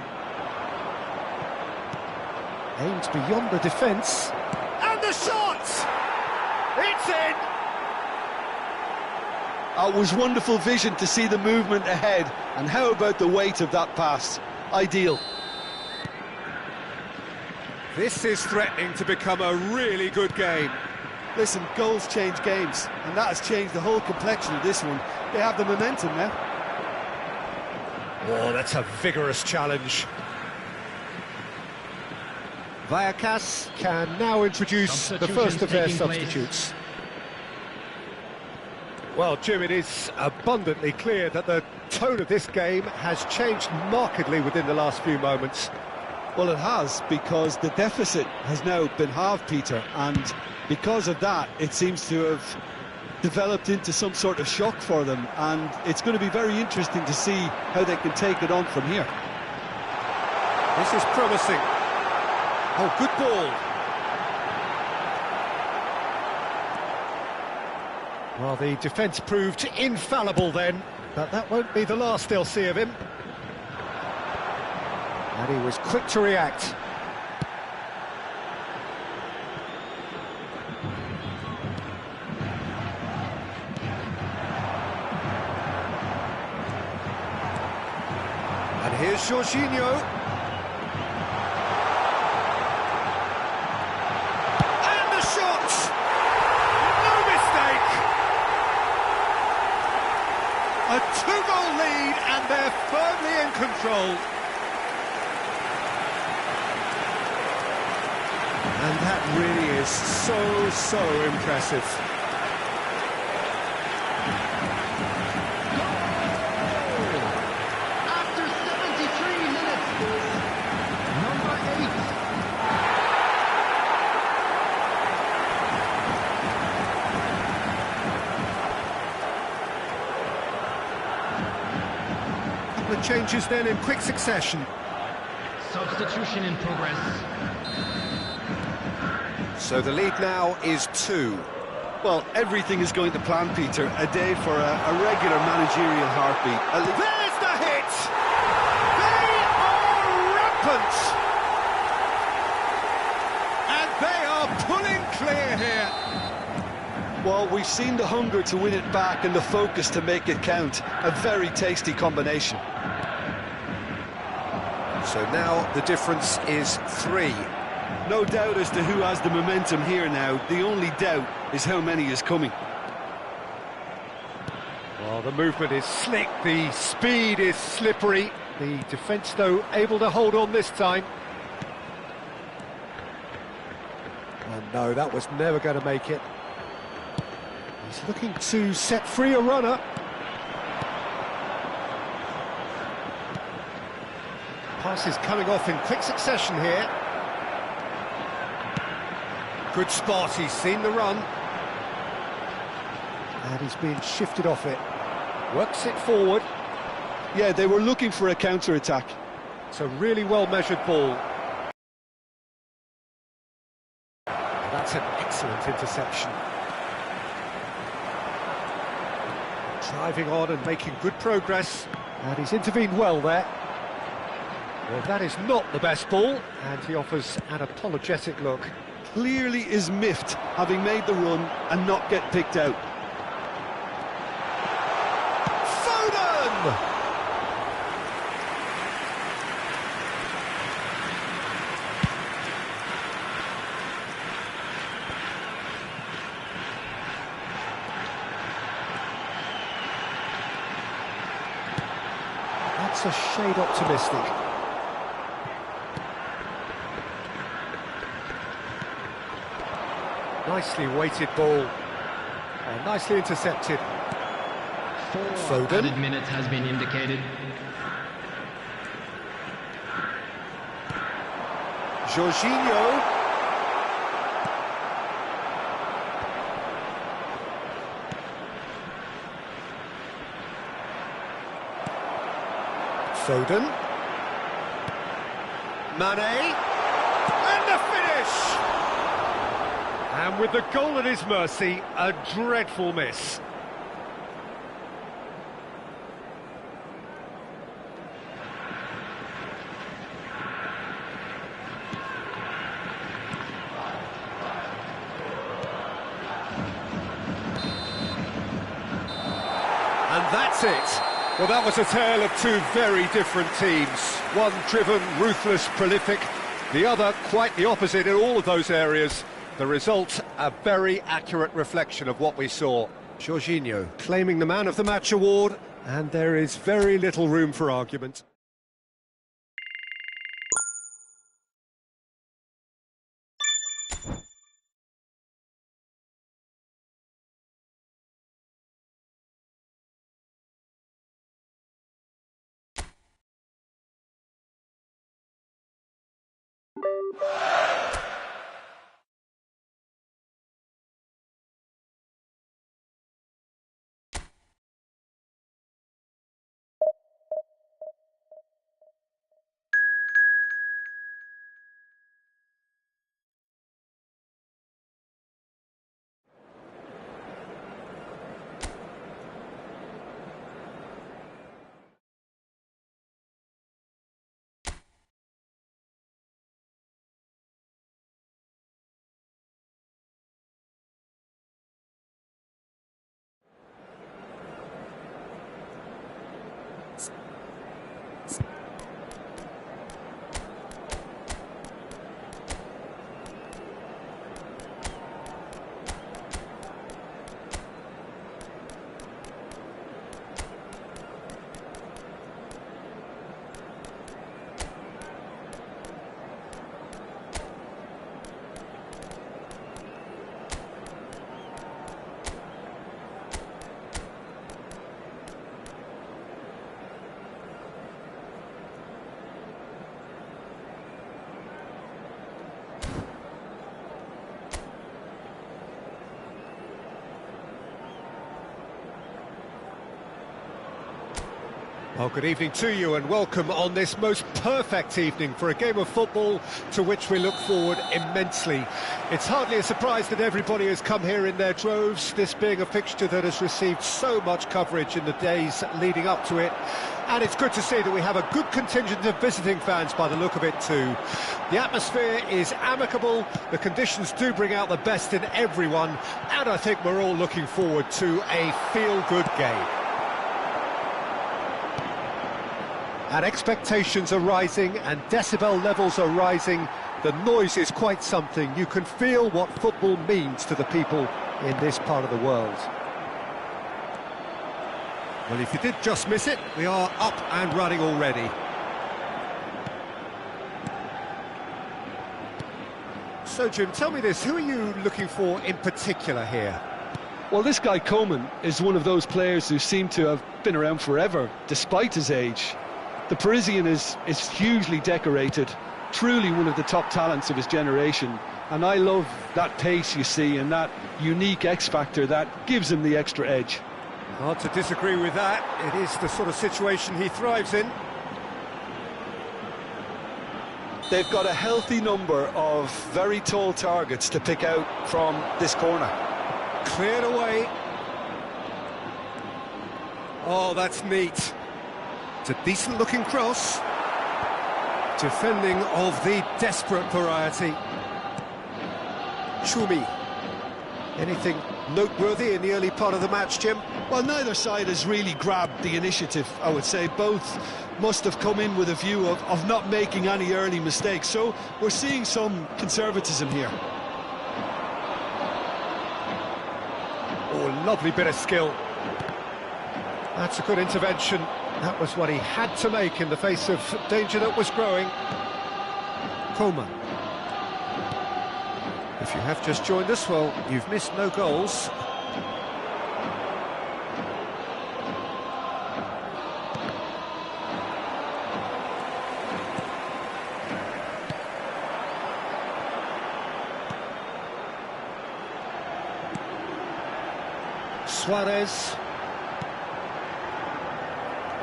Aimed beyond the defence. And the shot! It's in! It was wonderful vision to see the movement ahead, and how about the weight of that pass? Ideal. This is threatening to become a really good game. Listen, goals change games, and that has changed the whole complexion of this one. They have the momentum now. Oh, that's a vigorous challenge. Vallecas can now introduce the first of their substitutes. Well, Jim, it is abundantly clear that the tone of this game has changed markedly within the last few moments. Well, it has, because the deficit has now been halved, Peter, and because of that, it seems to have developed into some sort of shock for them, and it's going to be very interesting to see how they can take it on from here. This is promising. Oh, good ball. Well, the defence proved infallible then, but that won't be the last they'll see of him. And he was quick to react. And here's Jorginho. And the shot! No mistake! A two-goal lead, and they're firmly in control. And that really is so impressive. After 73 minutes, number 8. The changes then in quick succession. Substitution in progress. So the lead now is 2. Well, everything is going to plan, Peter. A day for a regular managerial heartbeat. There's the hit! They are rampant! And they are pulling clear here. Well, we've seen the hunger to win it back and the focus to make it count. A very tasty combination. So now the difference is 3. No doubt as to who has the momentum here now. The only doubt is how many is coming. Well, the movement is slick, the speed is slippery. The defence, though, able to hold on this time. And no, that was never going to make it. He's looking to set free a runner. Pass is coming off in quick succession here. Good spot, he's seen the run. And he's being shifted off it. Works it forward. Yeah, they were looking for a counter-attack. It's a really well-measured ball. That's an excellent interception. Driving on and making good progress. And he's intervened well there. Well, that is not the best ball. And he offers an apologetic look. Clearly is miffed, having made the run and not get picked out. Foden! That's a shade optimistic. Nicely weighted ball. And nicely intercepted. 4 Foden. added minutes has been indicated. Jorginho. Foden. Mane. And the finish! And with the goal at his mercy, a dreadful miss. And that's it. Well, that was a tale of two very different teams. One driven, ruthless, prolific. The other quite the opposite in all of those areas. The result, a very accurate reflection of what we saw. Jorginho claiming the Man of the Match award, and there is very little room for argument. Oh, good evening to you and welcome on this most perfect evening for a game of football to which we look forward immensely. It's hardly a surprise that everybody has come here in their droves, this being a fixture that has received so much coverage in the days leading up to it. And it's good to see that we have a good contingent of visiting fans by the look of it too. The atmosphere is amicable, the conditions do bring out the best in everyone, and I think we're all looking forward to a feel-good game. And expectations are rising and decibel levels are rising. The noise is quite something. You can feel what football means to the people in this part of the world. Well, if you did just miss it, we are up and running already. So, Jim, tell me this, who are you looking for in particular here? Well, this guy Coman is one of those players who seem to have been around forever, despite his age. The Parisian is hugely decorated, truly one of the top talents of his generation, and I love that pace you see and that unique X-factor that gives him the extra edge. Hard to disagree with that. It is the sort of situation he thrives in. They've got a healthy number of very tall targets to pick out from this corner. Cleared away. Oh, that's neat. It's a decent-looking cross. Defending of the desperate variety. Chumi. Anything noteworthy in the early part of the match, Jim? Well, neither side has really grabbed the initiative, I would say. Both must have come in with a view of not making any early mistakes. So we're seeing some conservatism here. Oh, lovely bit of skill. That's a good intervention. That was what he had to make in the face of danger that was growing. Coman. If you have just joined us, well, you've missed no goals. Suarez.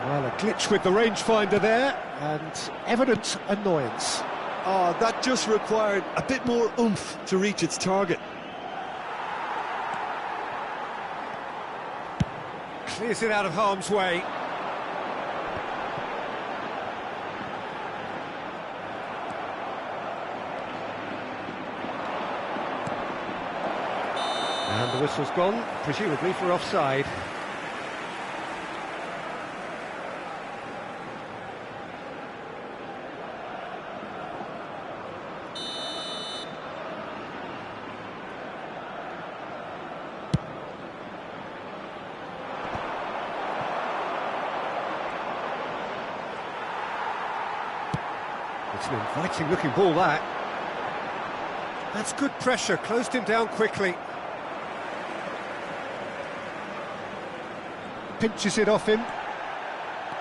Well, a glitch with the rangefinder there, and evident annoyance. Oh, that just required a bit more oomph to reach its target. Clears it out of harm's way. And the whistle's gone, presumably for offside. It's an inviting looking ball, that. That's good pressure, closed him down quickly. Pinches it off him.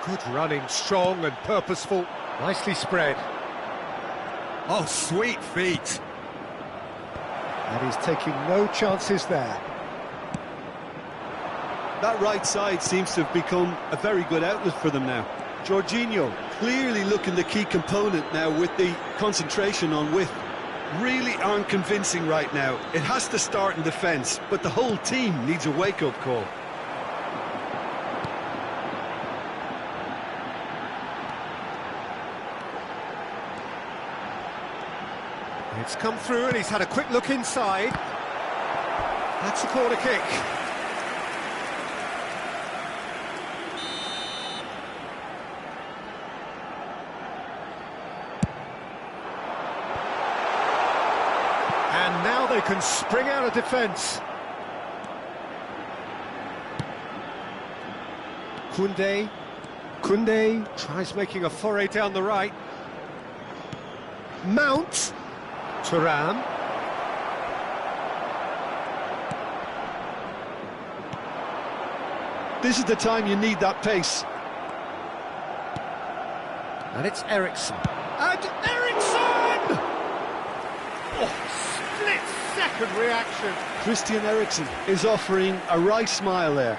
Good running, strong and purposeful. Nicely spread. Oh, sweet feet. And he's taking no chances there. That right side seems to have become a very good outlet for them now. Jorginho clearly looking the key component now with the concentration on width. Really aren't convincing right now. It has to start in defence, but the whole team needs a wake-up call. It's come through and he's had a quick look inside. That's a corner kick. And now they can spring out of defence. Koundé tries making a foray down the right. Mount. Thuram. This is the time you need that pace. And it's Eriksen. And Eriksen! Oh, split-second reaction. Christian Eriksen is offering a wry smile there.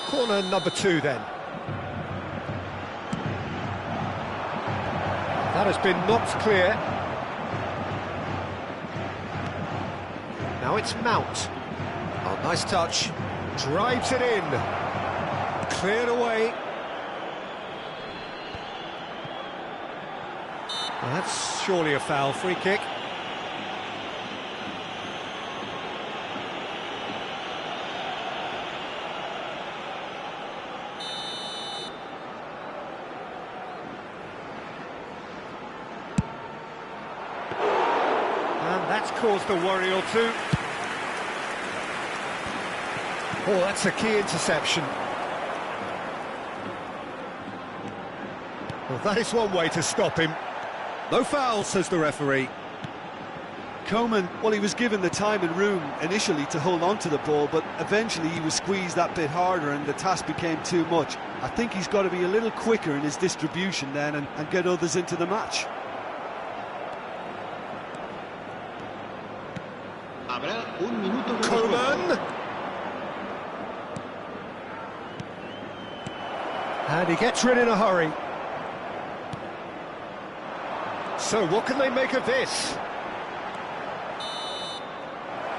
Corner number 2 then. That has been knocked clear. Now it's Mount. Oh, nice touch. Drives it in. Cleared away. Well, that's surely a foul. Free kick. That's caused a worry or two. Oh, that's a key interception. Well, that is one way to stop him. No foul, says the referee. Coman, well, he was given the time and room initially to hold on to the ball, but eventually he was squeezed that bit harder and the task became too much. I think he's got to be a little quicker in his distribution then and get others into the match. Coman! And he gets rid in a hurry. So what can they make of this?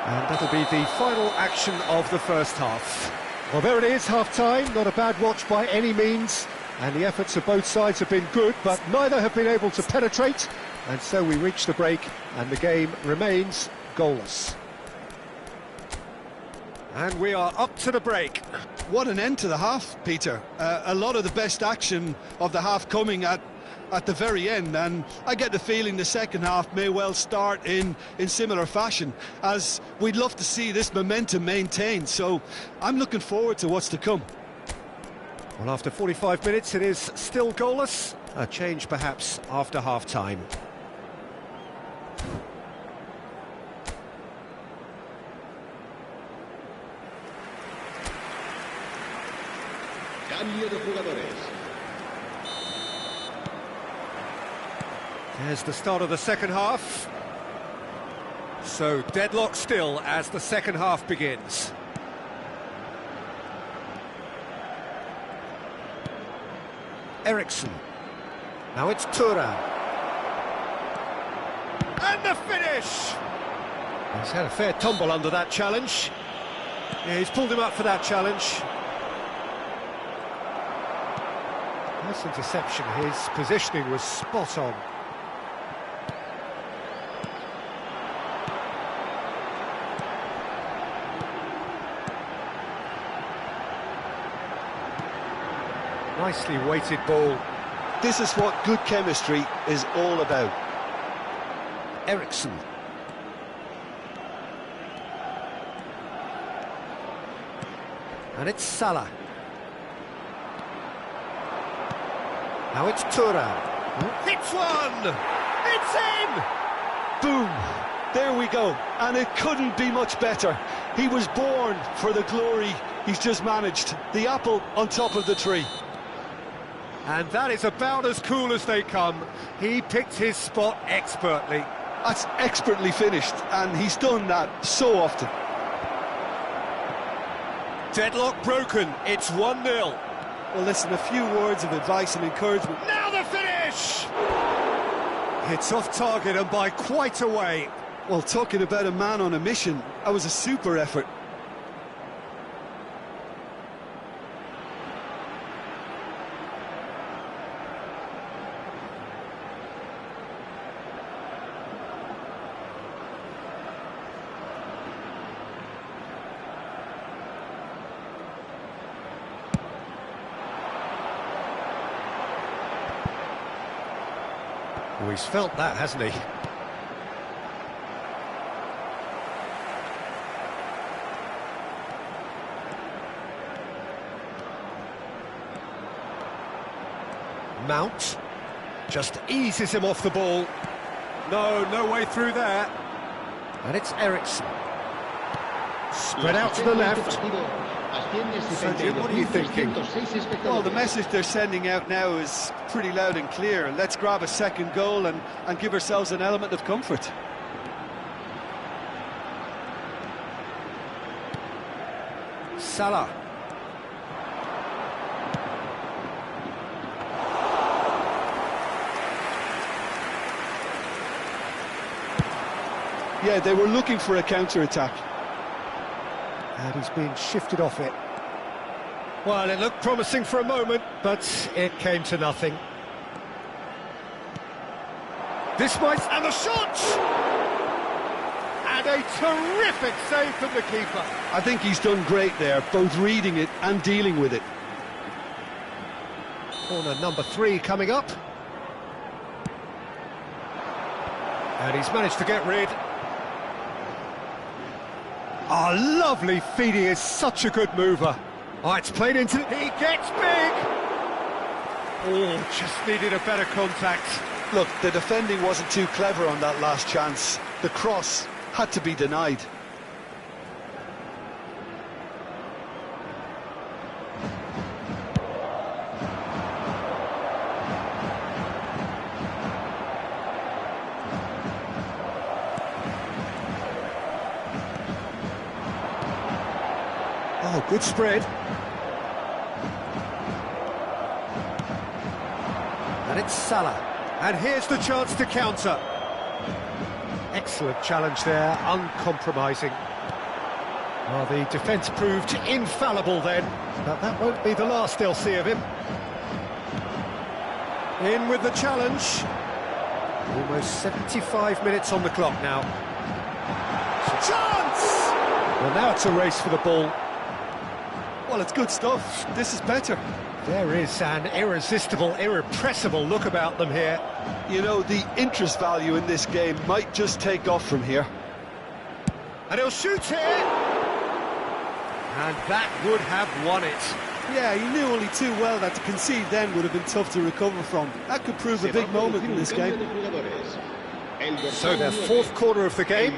And that'll be the final action of the first half. Well, there it is, half-time. Not a bad watch by any means. And the efforts of both sides have been good, but neither have been able to penetrate. And so we reach the break, and the game remains goalless. And we are up to the break. What an end to the half, Peter. A lot of the best action of the half coming at the very end, and I get the feeling the second half may well start in similar fashion, as we'd love to see this momentum maintained. So I'm looking forward to what's to come. Well, after 45 minutes, it is still goalless. A change perhaps after half-time. There's the start of the second half. So deadlock still as the second half begins. Eriksson. Now it's Thuram. And the finish! He's had a fair tumble under that challenge. Yeah, he's pulled him up for that challenge. Nice interception. His positioning was spot on. Nicely weighted ball. This is what good chemistry is all about. Eriksson. And it's Salah. Now it's Thuram. Hits one! It's in! Boom! There we go. And it couldn't be much better. He was born for the glory he's just managed. The apple on top of the tree. And that is about as cool as they come. He picked his spot expertly. That's expertly finished, and he's done that so often. Deadlock broken. It's 1-0. Well, listen, a few words of advice and encouragement. Now the finish! It's off target and by quite a way. Well, talking about a man on a mission, that was a super effort. Oh, he's felt that, hasn't he? Mount just eases him off the ball. No way through there. And it's Eriksson. Spread out to the left. So, Jim, what are you thinking? Well, the message they're sending out now is pretty loud and clear. Let's grab a second goal and give ourselves an element of comfort. Salah. Yeah, they were looking for a counter-attack. And he's been shifted off it. Well, it looked promising for a moment, but it came to nothing. This might... and the shot! And a terrific save from the keeper. I think he's done great there, both reading it and dealing with it. Corner number 3 coming up. And he's managed to get rid. Oh, lovely feed, he is such a good mover. Oh, it's played into... he gets big! Oh, just needed a better contact. Look, the defending wasn't too clever on that last chance. The cross had to be denied. Oh, good spread. And it's Salah. And here's the chance to counter. Excellent challenge there, uncompromising. Well, the defence proved infallible then, but that won't be the last they'll see of him. In with the challenge. Almost 75 minutes on the clock now. Chance! Well, now it's a race for the ball. Well, it's good stuff. This is better. There is an irresistible, irrepressible look about them here. You know, the interest value in this game might just take off from here. And he'll shoot here! And that would have won it. Yeah, he knew only too well that to concede then would have been tough to recover from. That could prove a big moment in this game. So their 4th corner of the game.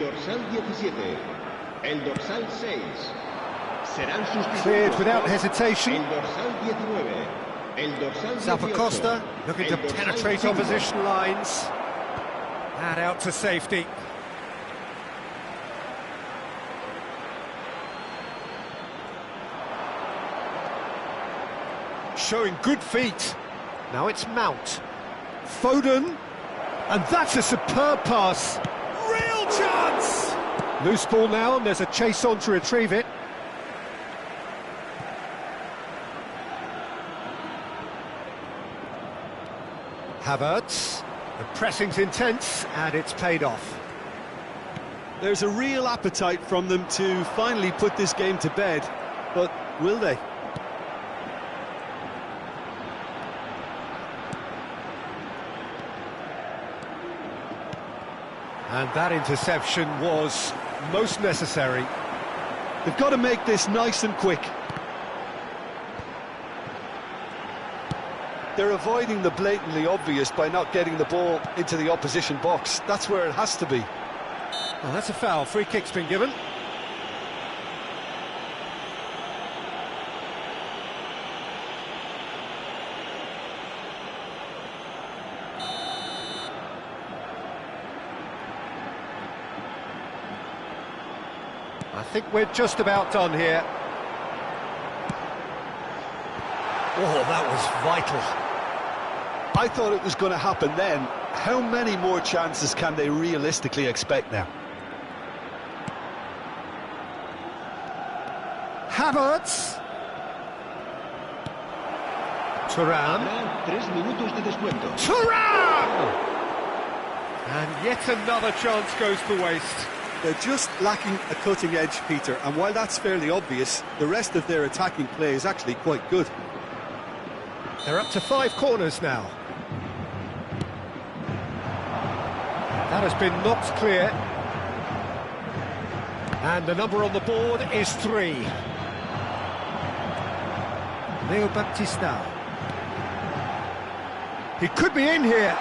Cleared without hesitation. Zappacosta looking to penetrate opposition lines. And out to safety. Showing good feet. Now it's Mount. Foden. And that's a superb pass. Real chance! Loose ball now, and there's a chase on to retrieve it. Havertz. The pressing's intense, and it's paid off. There's a real appetite from them to finally put this game to bed, but will they? And that interception was most necessary. They've got to make this nice and quick. They're avoiding the blatantly obvious by not getting the ball into the opposition box. That's where it has to be. Well, that's a foul. Free kick's been given. I think we're just about done here. Oh, that was vital. I thought it was going to happen then. How many more chances can they realistically expect now? Havertz. Thuram. Thuram! And yet another chance goes to waste. They're just lacking a cutting edge, Peter, and while that's fairly obvious, the rest of their attacking play is actually quite good. They're up to 5 corners now. That has been knocked clear. And the number on the board is 3. Leo Baptista. He could be in here.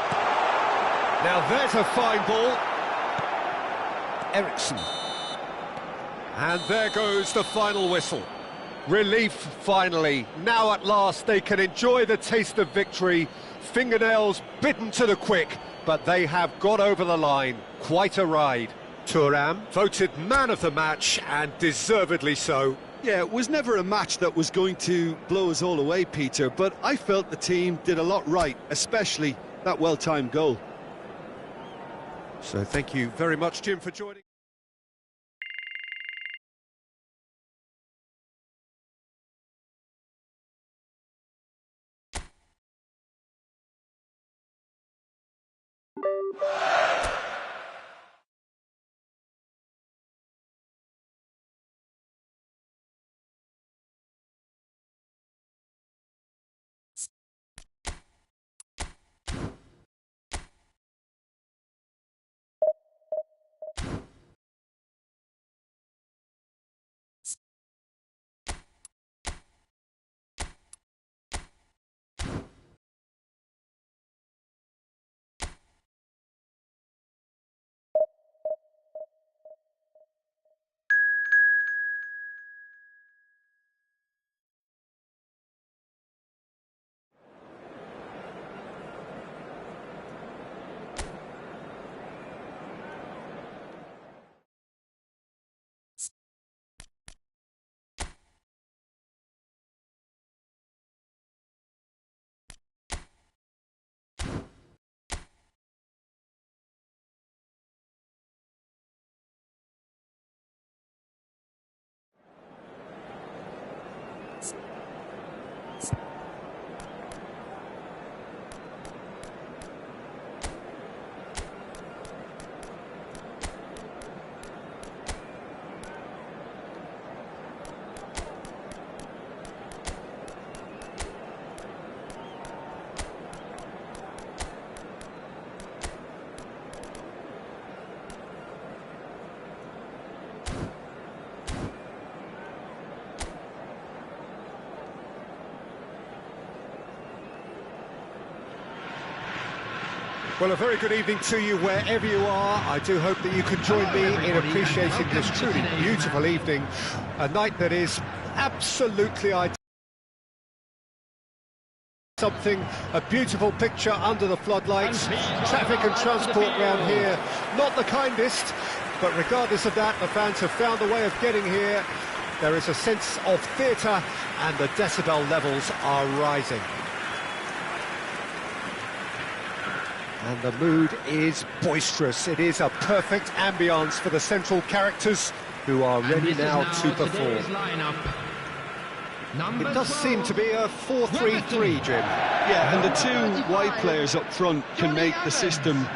Now there's a fine ball. Ericsson. And there goes the final whistle. Relief, finally. Now at last they can enjoy the taste of victory. Fingernails bitten to the quick, but they have got over the line. Quite a ride. Thuram voted man of the match, and deservedly so. Yeah, it was never a match that was going to blow us all away, Peter, but I felt the team did a lot right, especially that well-timed goal. So thank you very much, Jim, for joining. Well, a very good evening to you wherever you are. I do hope that you can join me in appreciating this truly beautiful evening. A night that is absolutely ideal. Something, a beautiful picture under the floodlights. Traffic and transport around here, not the kindest, but regardless of that, the fans have found a way of getting here. There is a sense of theatre and the decibel levels are rising. And the mood is boisterous. It is a perfect ambience for the central characters who are ready now to perform. It does seem to be a 4-3-3, Jim. Yeah, and the two wide players up front can make the system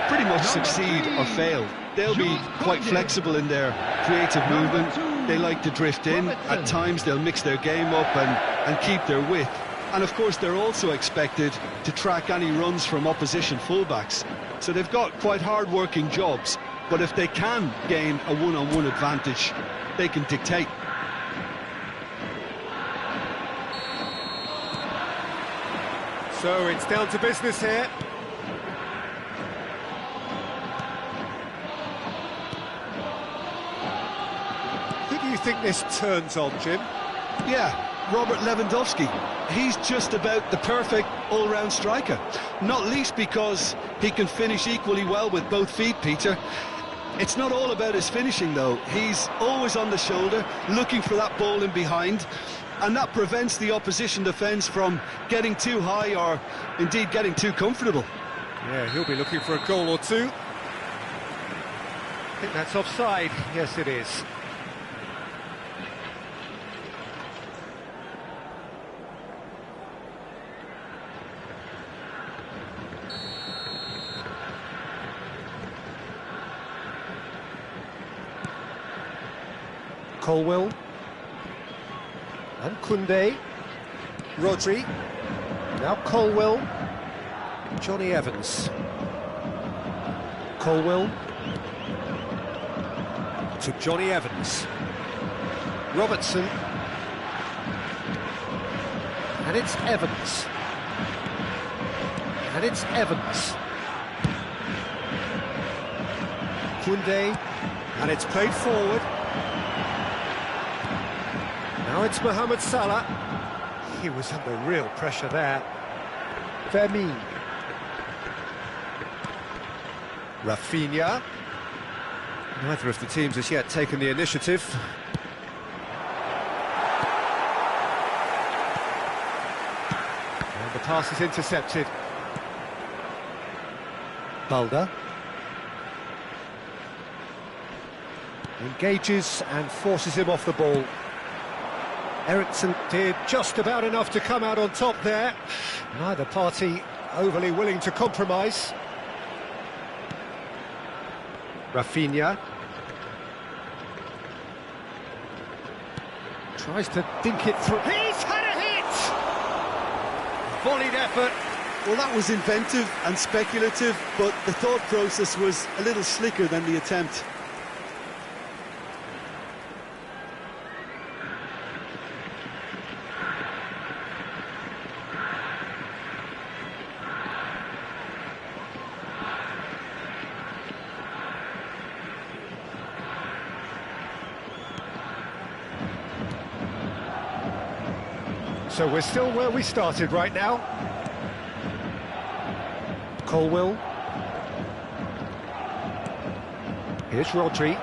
pretty much succeed or fail. They'll be quite flexible in their creative movement. They like to drift in. At times they'll mix their game up and keep their width. And of course they're also expected to track any runs from opposition fullbacks. So they've got quite hard-working jobs, but if they can gain a one-on-one advantage, they can dictate. So it's down to business here. Who do you think this turns on, Jim? Yeah, Robert Lewandowski. He's just about the perfect all-round striker. Not least because he can finish equally well with both feet, Peter. It's not all about his finishing, though. He's always on the shoulder, looking for that ball in behind, and that prevents the opposition defence from getting too high or indeed getting too comfortable. Yeah, he'll be looking for a goal or two. I think that's offside. Yes, it is. Colwill and Koundé, Rodri, now Colwill, Johnny Evans, Colwill to Johnny Evans, Robertson, and it's Evans, and it's Evans, Koundé, and it's played forward. Now it's Mohamed Salah. He was under real pressure there. Vermeer. Rafinha. Neither of the teams has yet taken the initiative. And the pass is intercepted. Balda. Engages and forces him off the ball. Eriksson did just about enough to come out on top there. Neither party overly willing to compromise. Rafinha. Tries to dink it through. He's had a hit! Volleyed effort. Well, that was inventive and speculative, but the thought process was a little slicker than the attempt. So we're still where we started right now. Colwill. Here's Rodri.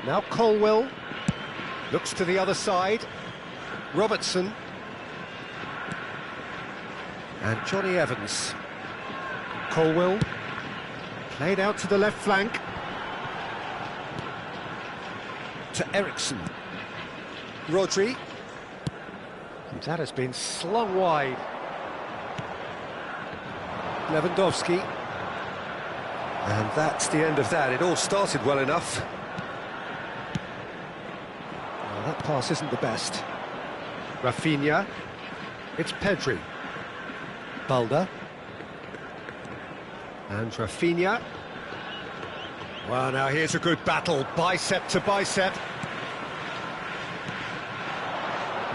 Now Colwill. Looks to the other side. Robertson. And Johnny Evans. Colwill. Played out to the left flank. To Eriksson. Rodri. And that has been slung wide. Lewandowski. And that's the end of that. It all started well enough. Well, that pass isn't the best. Rafinha. It's Pedri. Balda. And Rafinha. Well, now here's a good battle, bicep to bicep.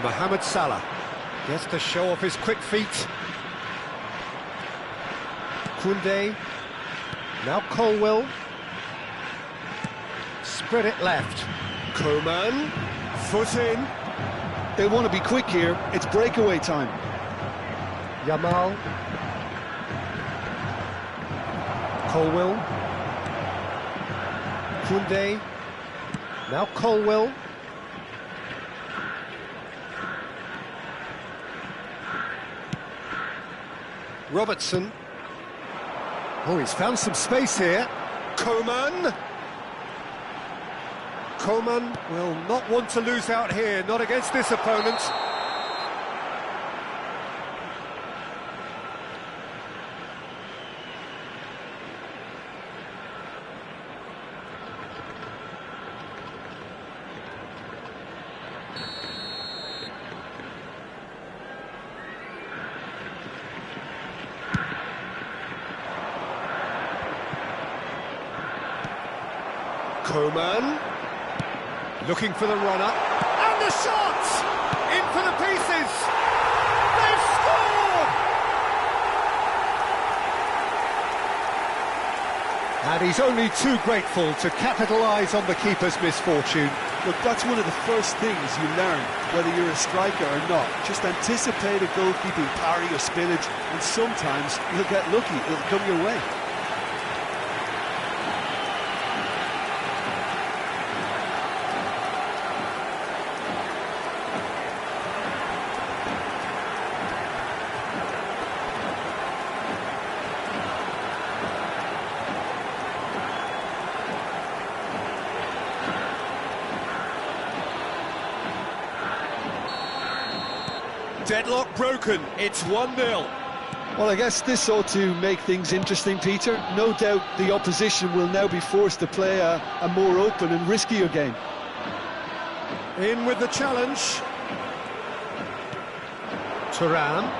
Mohamed Salah. Gets to show off his quick feet. Koundé. Now Colwill. Spread it left. Coman. Foot in. They want to be quick here. It's breakaway time. Yamal. Colwill. Koundé. Now Colwill. Robertson. Oh, he's found some space here. Coman. Coman will not want to lose out here, not against this opponent. Coman, looking for the runner, and the shot! In for the pieces! They've scored! And he's only too grateful to capitalise on the keeper's misfortune. Look, that's one of the first things you learn, whether you're a striker or not. Just anticipate a goalkeeping parry or spillage, and sometimes you'll get lucky, it'll come your way. Deadlock broken, it's 1-0. Well, I guess this ought to make things interesting, Peter. No doubt the opposition will now be forced to play a more open and riskier game. In with the challenge. Thuram.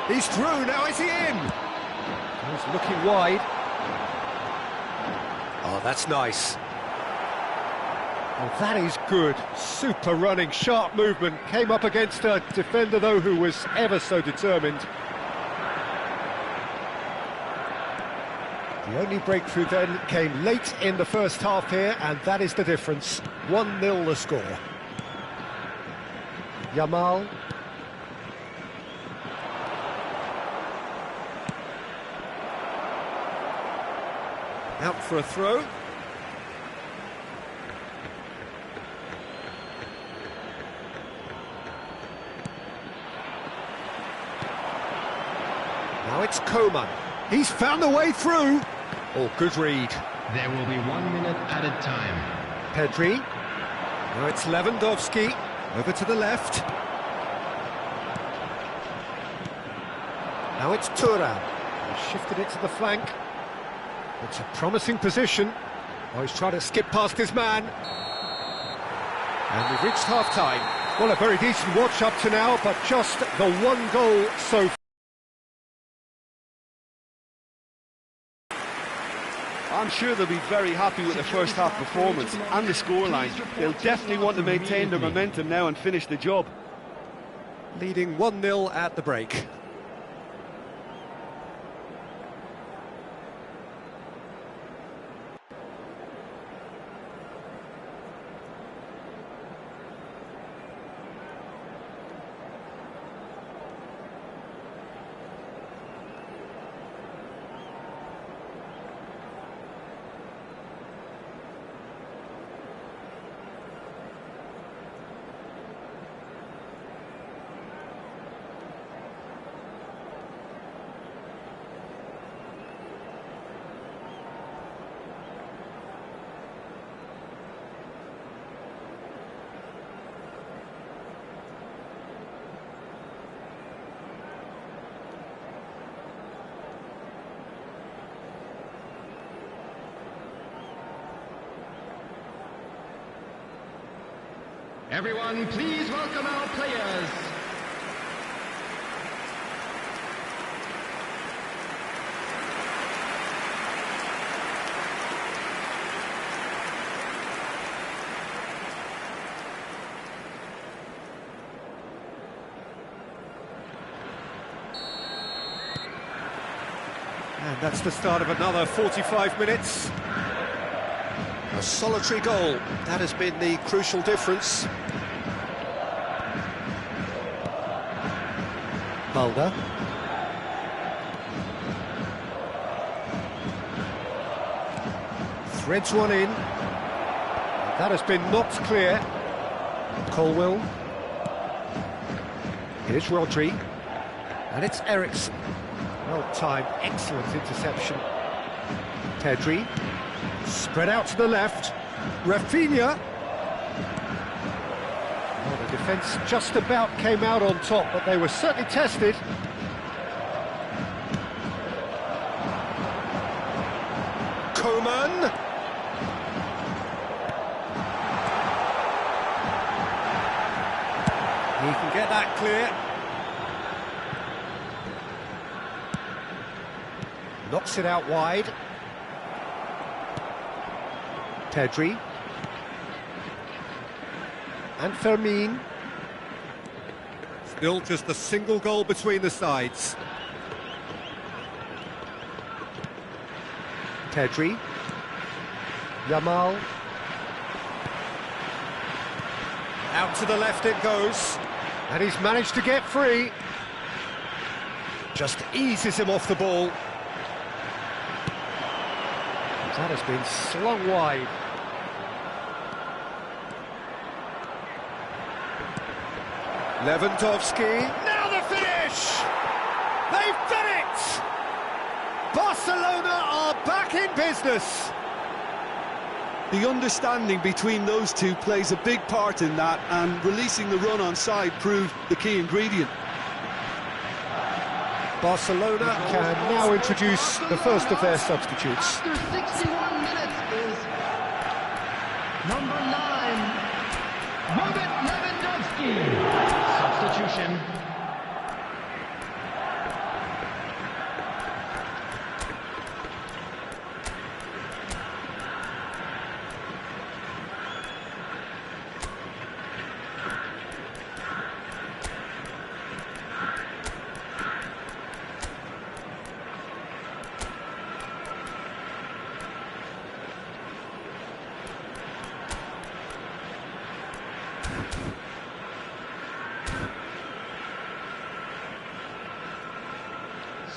He's through, now is he in? He's looking wide. Oh, that's nice. Oh, that is good. Super running, sharp movement. Came up against a defender, though, who was ever so determined. The only breakthrough then came late in the first half here, and that is the difference. 1-0 the score. Yamal. Out for a throw. Now it's Coman. He's found a way through. Oh, good read. There will be 1 minute added time. Pedri. Now it's Lewandowski. Over to the left. Now it's Thuram. He shifted it to the flank. It's a promising position. Oh, he's trying to skip past his man. And we've reached half-time. Well, a very decent watch up to now, but just the one goal so far. I'm sure they'll be very happy with the first half performance and the scoreline. They'll definitely want to maintain their momentum now and finish the job. Leading 1-0 at the break. Everyone, please welcome our players. And that's the start of another 45 minutes. A solitary goal, that has been the crucial difference. Mulder. Threads one in. That has been knocked clear. Colwell. Here's Rodri. And it's Ericsson. Well-timed, excellent interception. Pedri. Spread out to the left. Rafinha. Well, the defence just about came out on top, but they were certainly tested. Coman. He can get that clear. Knocks it out wide. Pedri. And Fermin. Still just a single goal between the sides. Pedri. Yamal. Out to the left it goes. And he's managed to get free. Just eases him off the ball. That has been slung wide. Lewandowski. Now the finish! They've done it! Barcelona are back in business. The understanding between those two plays a big part in that, and releasing the run on side proved the key ingredient. Barcelona can now introduce the first of their substitutes. After 61 minutes is number 9, Robert Lewandowski. Substitution.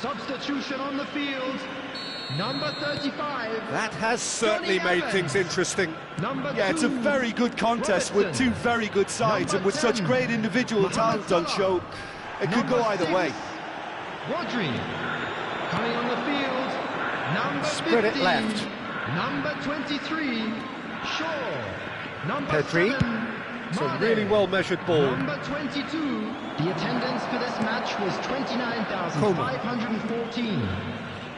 Substitution on the field, number 35. That has certainly made things interesting. Yeah, it's a very good contest with two very good sides, and with such great individual talent on show, it could go either way. Rodri coming on the field, number 15. Spread it left. Number 23, Shaw. Number Pedri. 7, It's a Mane. really well-measured ball. Number 22. The attendance for this match was 29,514.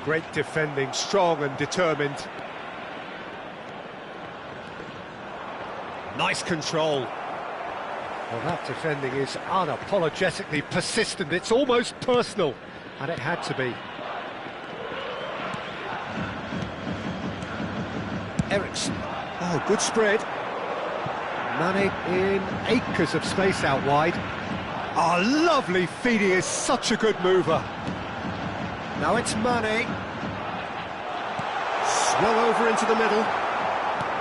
Great defending, strong and determined. Nice control. Well, that defending is unapologetically persistent. It's almost personal, and it had to be. Ericsson. Oh, good spread. Mane in acres of space out wide. Oh, lovely feed. He is such a good mover. Now it's Mane. Swung over into the middle.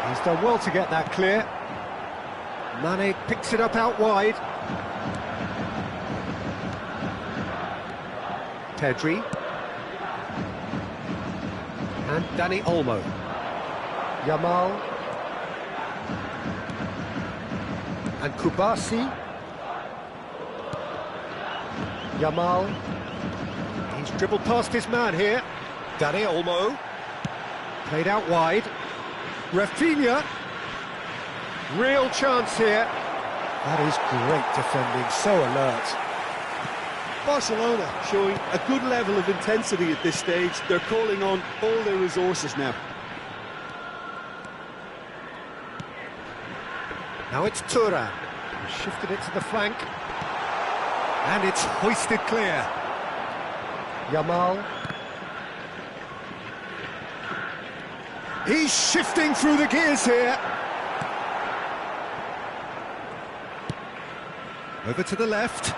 He's done well to get that clear. Mane picks it up out wide. Pedri. And Dani Olmo. Yamal. And Kubasi. Yamal. He's dribbled past his man here. Dani Olmo. Played out wide. Rafinha. Real chance here. That is great defending, so alert. Barcelona showing a good level of intensity at this stage. They're calling on all their resources now. Now it's Thuram. He's shifted it to the flank. And it's hoisted clear. Yamal. He's shifting through the gears here. Over to the left.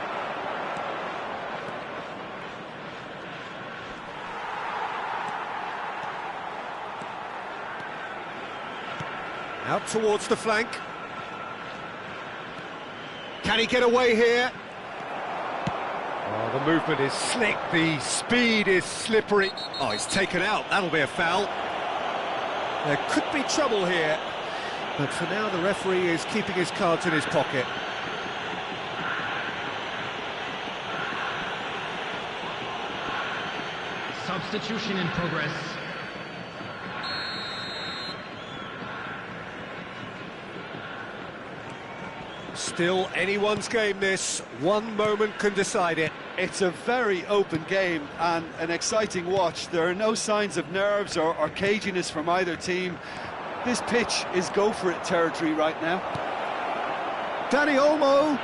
Out towards the flank. Can he get away here? Oh, the movement is slick, the speed is slippery. Oh, he's taken out, that'll be a foul. There could be trouble here, but for now the referee is keeping his cards in his pocket. Substitution in progress. Still anyone's game this, one moment can decide it. It's a very open game and an exciting watch. There are no signs of nerves or caginess from either team. This pitch is go-for-it territory right now. Danny Olmo.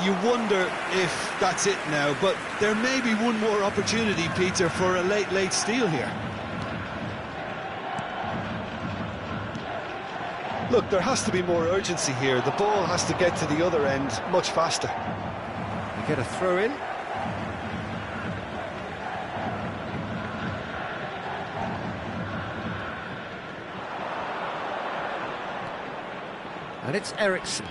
You wonder if that's it now, but there may be one more opportunity, Peter, for a late steal here. Look, there has to be more urgency here. The ball has to get to the other end much faster. You get a throw in. And it's Ericsson.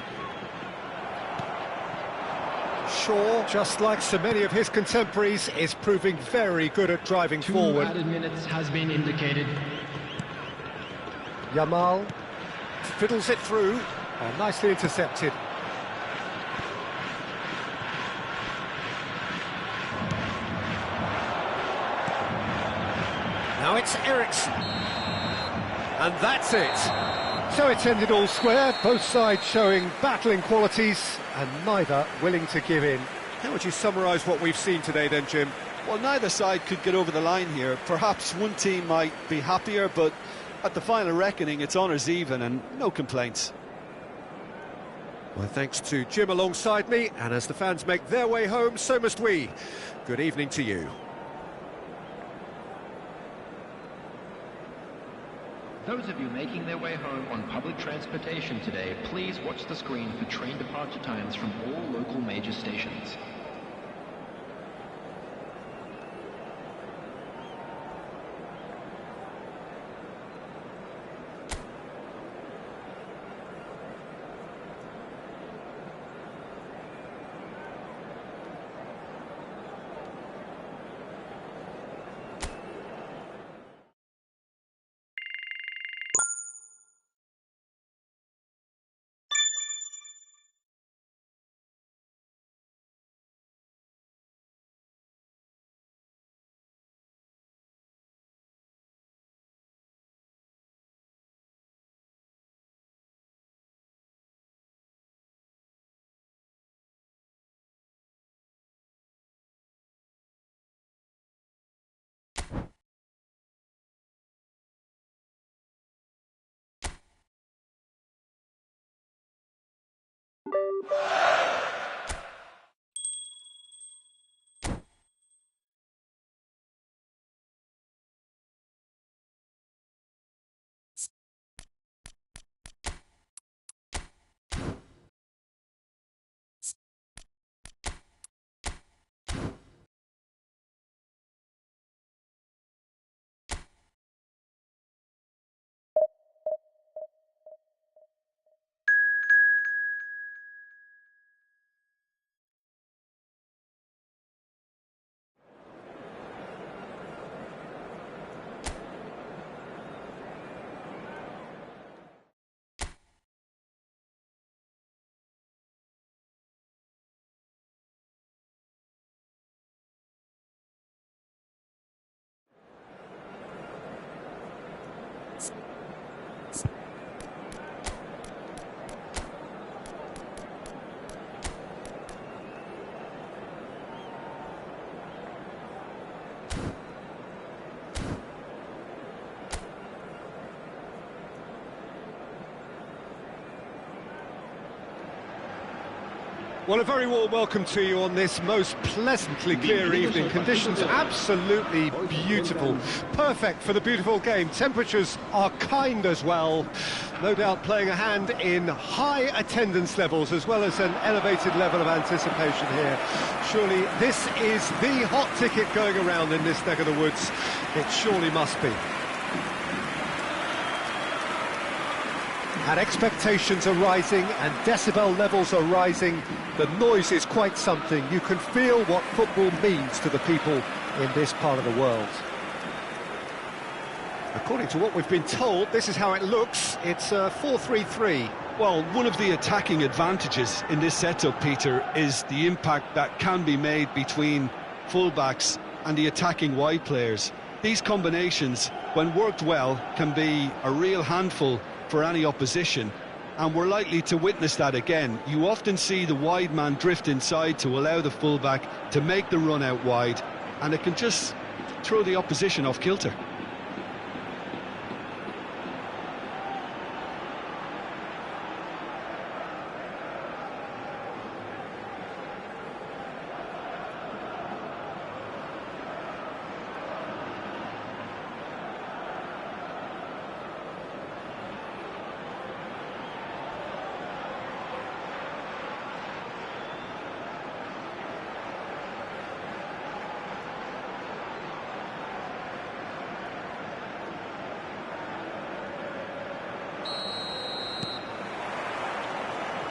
Shaw, just like so many of his contemporaries, is proving very good at driving forward. 2 added minutes has been indicated. Yamal fiddles it through. Oh, nicely intercepted. Now it's Ericsson. And that's it. So it's ended all square, both sides showing battling qualities and neither willing to give in. How would you summarise what we've seen today then, Jim? Well, neither side could get over the line here. Perhaps one team might be happier, but at the final reckoning, it's honours even and no complaints. Well, thanks to Jim alongside me, and as the fans make their way home, so must we. Good evening to you. Those of you making their way home on public transportation today, please watch the screen for train departure times from all local major stations. Well, a very warm welcome to you on this most pleasantly clear evening. Conditions absolutely beautiful. Perfect for the beautiful game. Temperatures are kind as well. No doubt playing a hand in high attendance levels as well as an elevated level of anticipation here. Surely this is the hot ticket going around in this neck of the woods. It surely must be. and expectations are rising and decibel levels are rising. The noise is quite something. You can feel what football means to the people in this part of the world. According to what we've been told, this is how it looks. It's 4-3-3. Well, one of the attacking advantages in this setup, Peter, is the impact that can be made between fullbacks and the attacking wide players. These combinations, when worked well, can be a real handful for any opposition, and we're likely to witness that again. You often see the wide man drift inside to allow the fullback to make the run out wide, and it can just throw the opposition off kilter.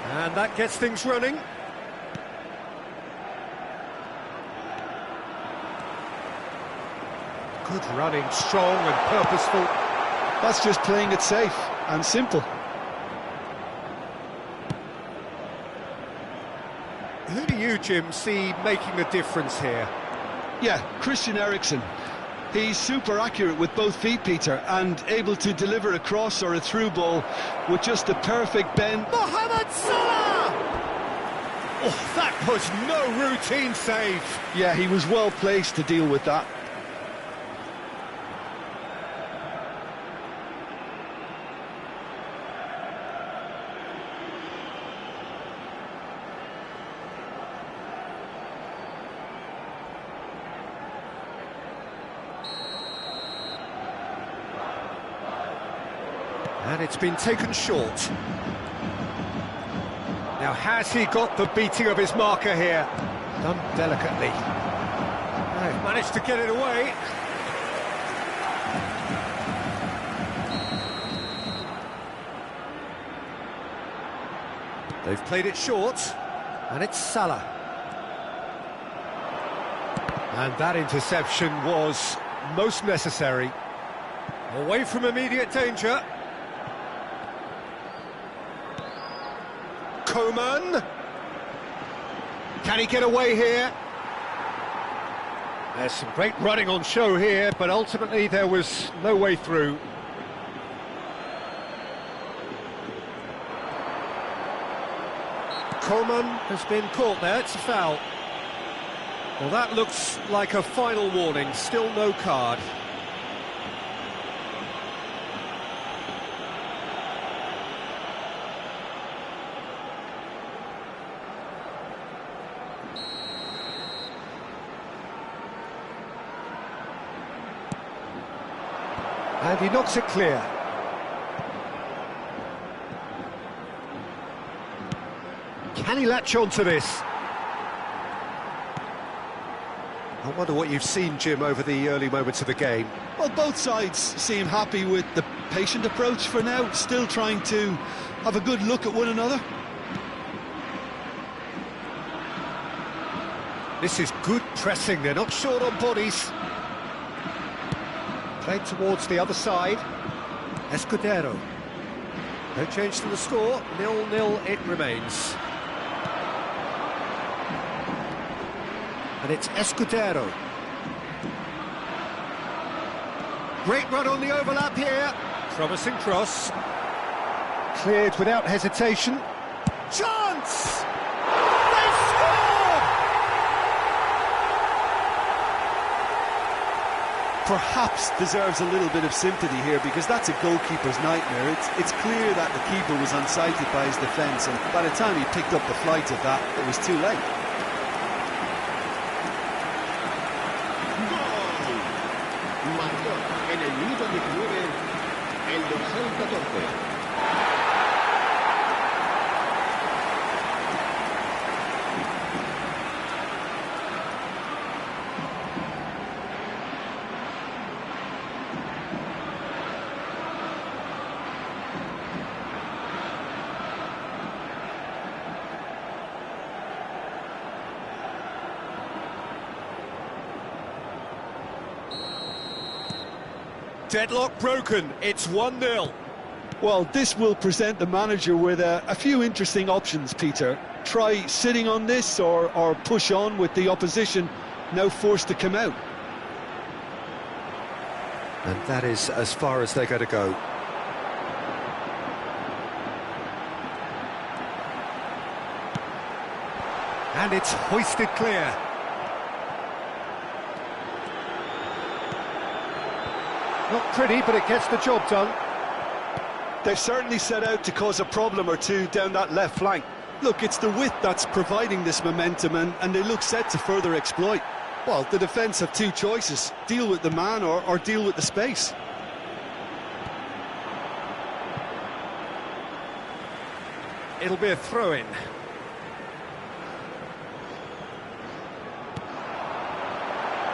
And that gets things running. Good running, strong and purposeful. That's just playing it safe and simple. Who do you, Jim, see making a difference here? Yeah, Christian Eriksen. He's super accurate with both feet, Peter, and able to deliver a cross or a through ball with just the perfect bend. Mohamed Salah! Oh, that was no routine save. Yeah, he was well placed to deal with that. And it's been taken short. Now, has he got the beating of his marker here? Done delicately. They've managed to get it away. They've played it short, and it's Salah. And that interception was most necessary. Away from immediate danger. Coman. Can he get away here? There's some great running on show here, but ultimately there was no way through. Coman has been caught there, it's a foul. Well, that looks like a final warning, still no card. And he knocks it clear. Can he latch on to this? I wonder what you've seen, Jim, over the early moments of the game. Well, both sides seem happy with the patient approach for now, still trying to have a good look at one another. This is good pressing, they're not short on bodies. Played towards the other side. Escudero. No change to the score, 0-0 it remains. And it's Escudero. Great run on the overlap here. Promising cross. Cleared without hesitation. Chance! They've scored! Perhaps deserves a little bit of sympathy here, because that's a goalkeeper's nightmare. It's clear that the keeper was unsighted by his defence, and by the time he picked up the flight of that, it was too late. En el minuto 19, el dorsal 14. Deadlock broken, it's 1-0. Well, this will present the manager with a few interesting options, Peter. Try sitting on this or push on with the opposition now forced to come out. And that is as far as they're going to go. And it's hoisted clear. Not pretty, but it gets the job done. They've certainly set out to cause a problem or two down that left flank. Look, it's the width that's providing this momentum, and they look set to further exploit. Well, the defence have two choices: deal with the man or deal with the space. It'll be a throw-in.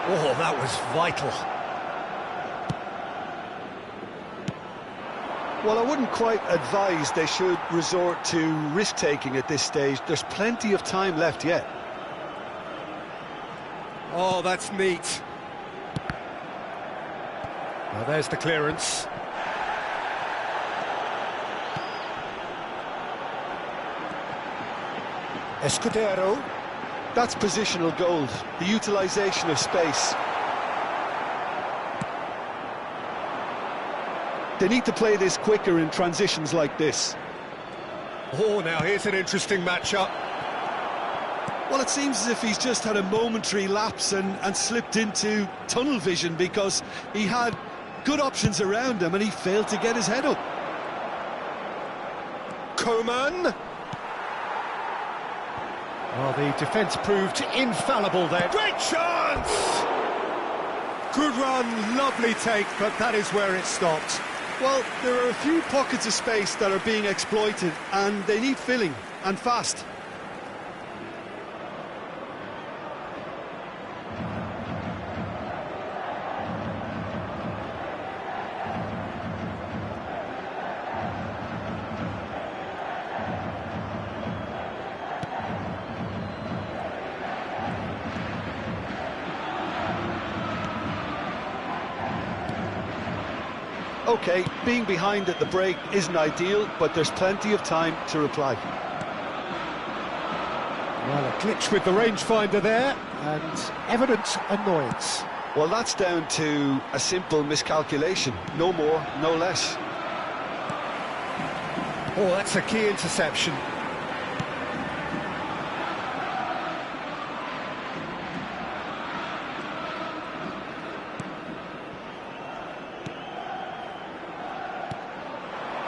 Oh, that was vital. Well, I wouldn't quite advise they should resort to risk-taking at this stage. There's plenty of time left yet. Oh, that's neat. Well, there's the clearance. Escudero. That's positional gold, the utilisation of space. They need to play this quicker in transitions like this. Oh, now here's an interesting matchup. Well, it seems as if he's just had a momentary lapse and slipped into tunnel vision, because he had good options around him and he failed to get his head up. Coman. Well, the defence proved infallible there. Great chance! Good run, lovely take, but that is where it stopped. Well, there are a few pockets of space that are being exploited, and they need filling, and fast. OK, being behind at the break isn't ideal, but there's plenty of time to reply. Well, a glitch with the rangefinder there, and evident annoyance. Well, that's down to a simple miscalculation. No more, no less. Oh, that's a key interception.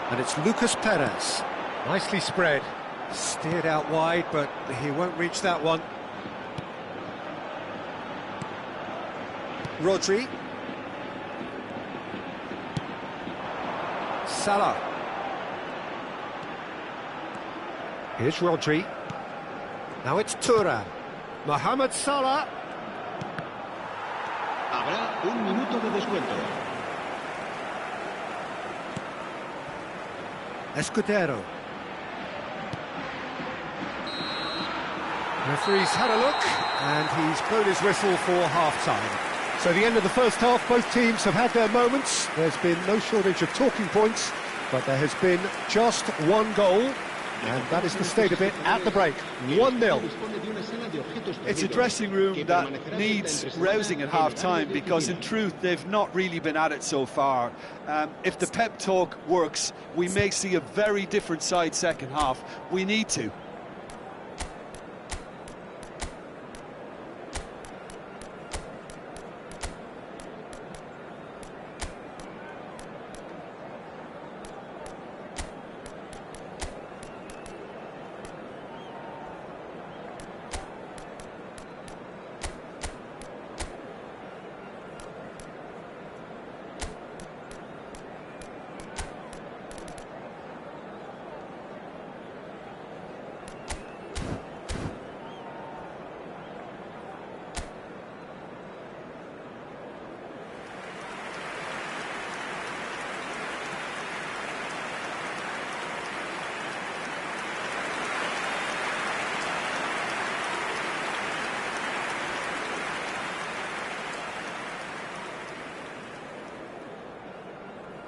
And it's Lucas Perez. Nicely spread. Steered out wide, but he won't reach that one. Rodri. Salah. Here's Rodri. Now it's Thuram. Mohamed Salah. Habrá un minuto de descuento. Escudero. Referee's had a look, and he's blown his whistle for half-time. So the end of the first half, both teams have had their moments. There's been no shortage of talking points, but there has been just one goal, and that is the state of it at the break. 1-0. It's a dressing room that needs rousing at half-time, because in truth they've not really been at it so far. If the pep talk works, we may see a very different side second half. We need to.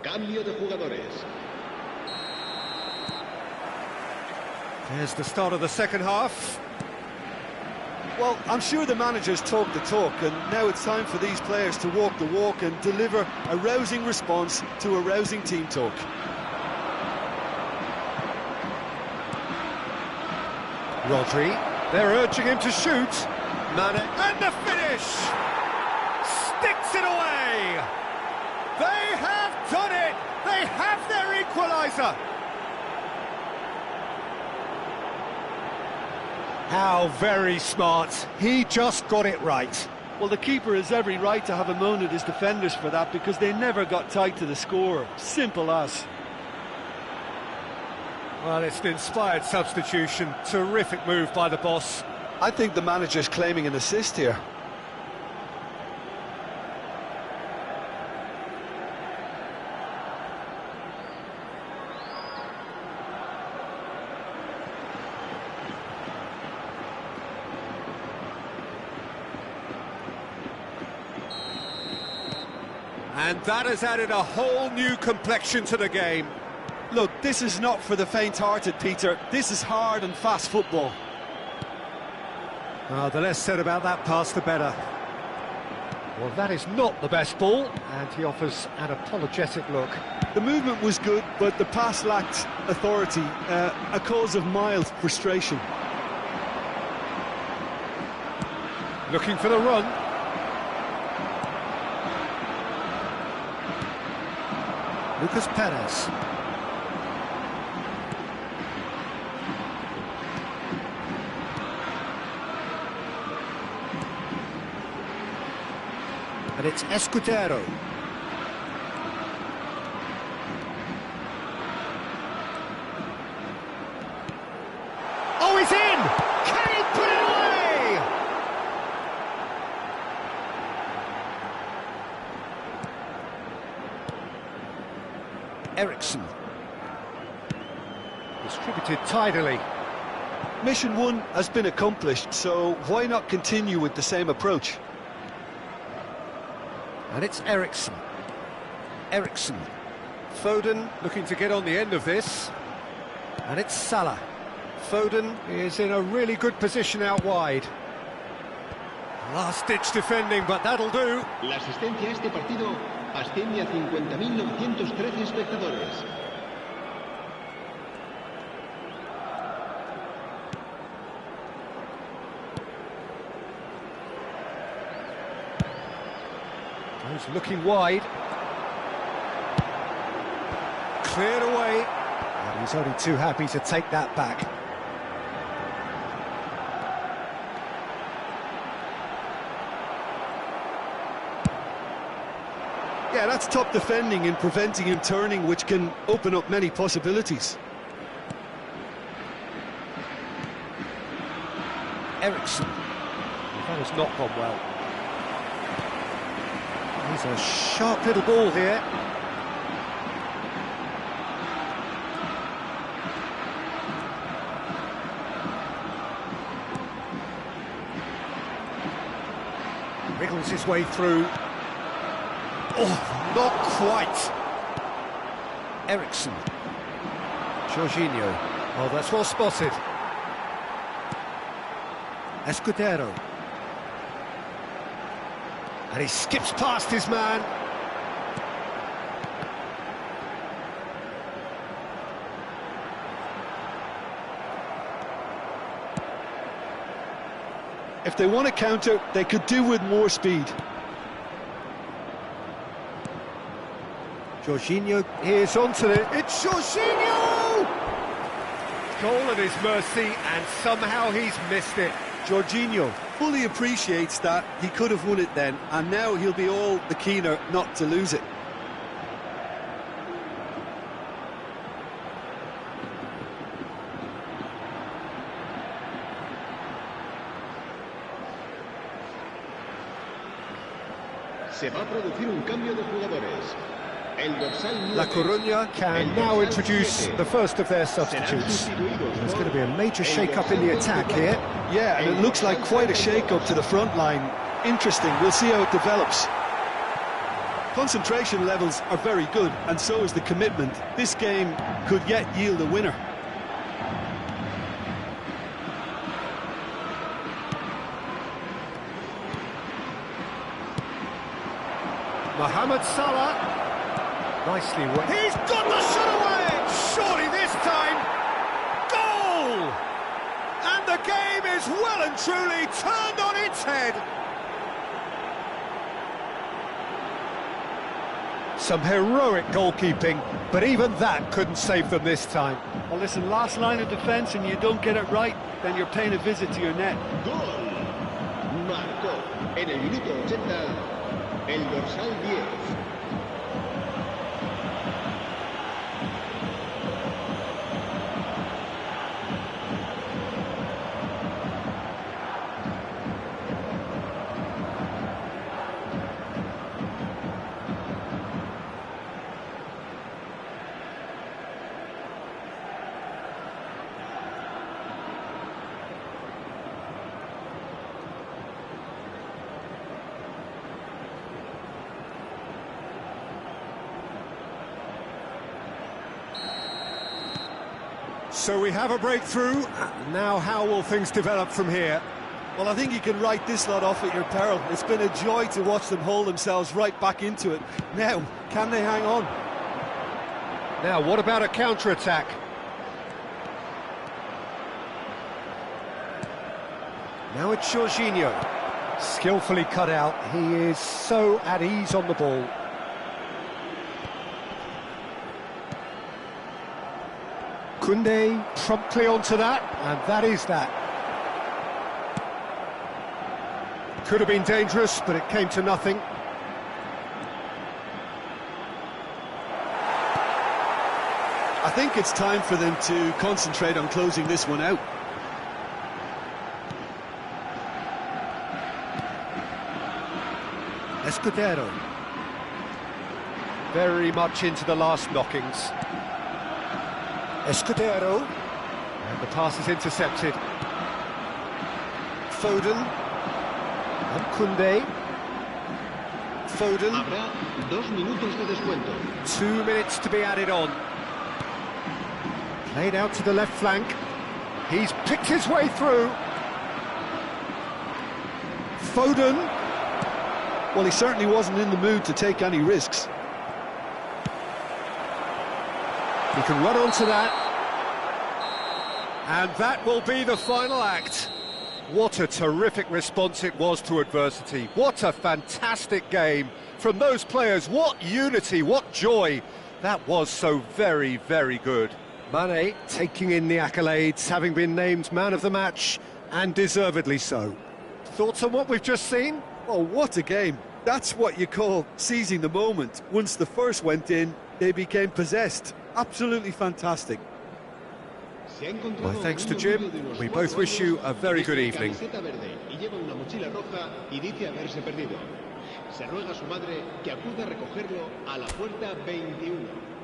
Cambio de jugadores. Here's the start of the second half. Well, I'm sure the managers talk the talk, and now it's time for these players to walk the walk and deliver a rousing response to a rousing team talk. Rodri, they're urging him to shoot. Mane, and the finish! Sticks it away! They have done it! They have their equaliser! How very smart. He just got it right. Well, the keeper has every right to have a moan at his defenders for that, because they never got tight to the score. Simple as. Well, it's an inspired substitution. Terrific move by the boss. I think the manager's claiming an assist here. And that has added a whole new complexion to the game. Look, this is not for the faint-hearted, Peter. This is hard and fast football. Oh, the less said about that pass, the better. Well, that is not the best ball, and he offers an apologetic look. The movement was good, but the pass lacked authority, a cause of mild frustration. Looking for the run. Lucas Perez. And it's Escudero. Oh, he's in! Can he put it away? Ericsson. Distributed tidily. Mission 1 has been accomplished, so why not continue with the same approach? And it's Ericsson. Ericsson. Foden looking to get on the end of this. And it's Salah. Foden is in a really good position out wide. Last-ditch defending, but that'll do. La asistencia a este partido asciende a 50.913 espectadores. He's looking wide. Cleared away. And he's only too happy to take that back. Yeah, that's top defending and preventing him turning, which can open up many possibilities. Ericsson. That has not gone well. He's a sharp little ball here. Wriggles his way through. Oh, not quite. Ericsson. Jorginho. Oh, that's well spotted. Escudero. And he skips past his man. If they want to counter, they could do with more speed. Jorginho here's onto it. It's Jorginho! Goal at his mercy, and somehow he's missed it. Jorginho fully appreciates that he could have won it then, and now he'll be all the keener not to lose it. Se va a producir un cambio de jugadores. La Coruña can now introduce the first of their substitutes. There's going to be a major shake-up in the attack here. Yeah, and it looks like quite a shake-up to the front line. Interesting, we'll see how it develops. Concentration levels are very good, and so is the commitment. This game could yet yield a winner. Mohamed Salah. Nicely worked. He's got the shot away! Surely this time, goal! And the game is well and truly turned on its head. Some heroic goalkeeping, but even that couldn't save them this time. Well, listen, last line of defence and you don't get it right, then you're paying a visit to your net. Gol. Marcó en el minuto 80 el dorsal 10. So we have a breakthrough. Now how will things develop from here? Well, I think you can write this lot off at your peril. It's been a joy to watch them hold themselves right back into it. Now, can they hang on? Now, what about a counter-attack? Now it's Jorginho. Skillfully cut out. He is so at ease on the ball. Koundé promptly onto that, and that is that. Could have been dangerous, but it came to nothing. I think it's time for them to concentrate on closing this one out. Escudero. Very much into the last knockings. Escudero. And the pass is intercepted. Foden. And Koundé. Foden. Habrá 2 minutos de descuento. 2 minutes to be added on. Played out to the left flank. He's picked his way through. Foden. Well, he certainly wasn't in the mood to take any risks. He can run onto that. And that will be the final act. What a terrific response it was to adversity. What a fantastic game from those players. What unity, what joy. That was so very, very good. Mane taking in the accolades, having been named man of the match, and deservedly so. Thoughts on what we've just seen? Oh, what a game. That's what you call seizing the moment. Once the first went in, they became possessed. Absolutely fantastic. My thanks to Jim. We both wish you a very good evening. Camiseta verde y lleva una mochila roja y dice haberse perdido. Se ruega a su madre que acuda a recogerlo a la puerta 21.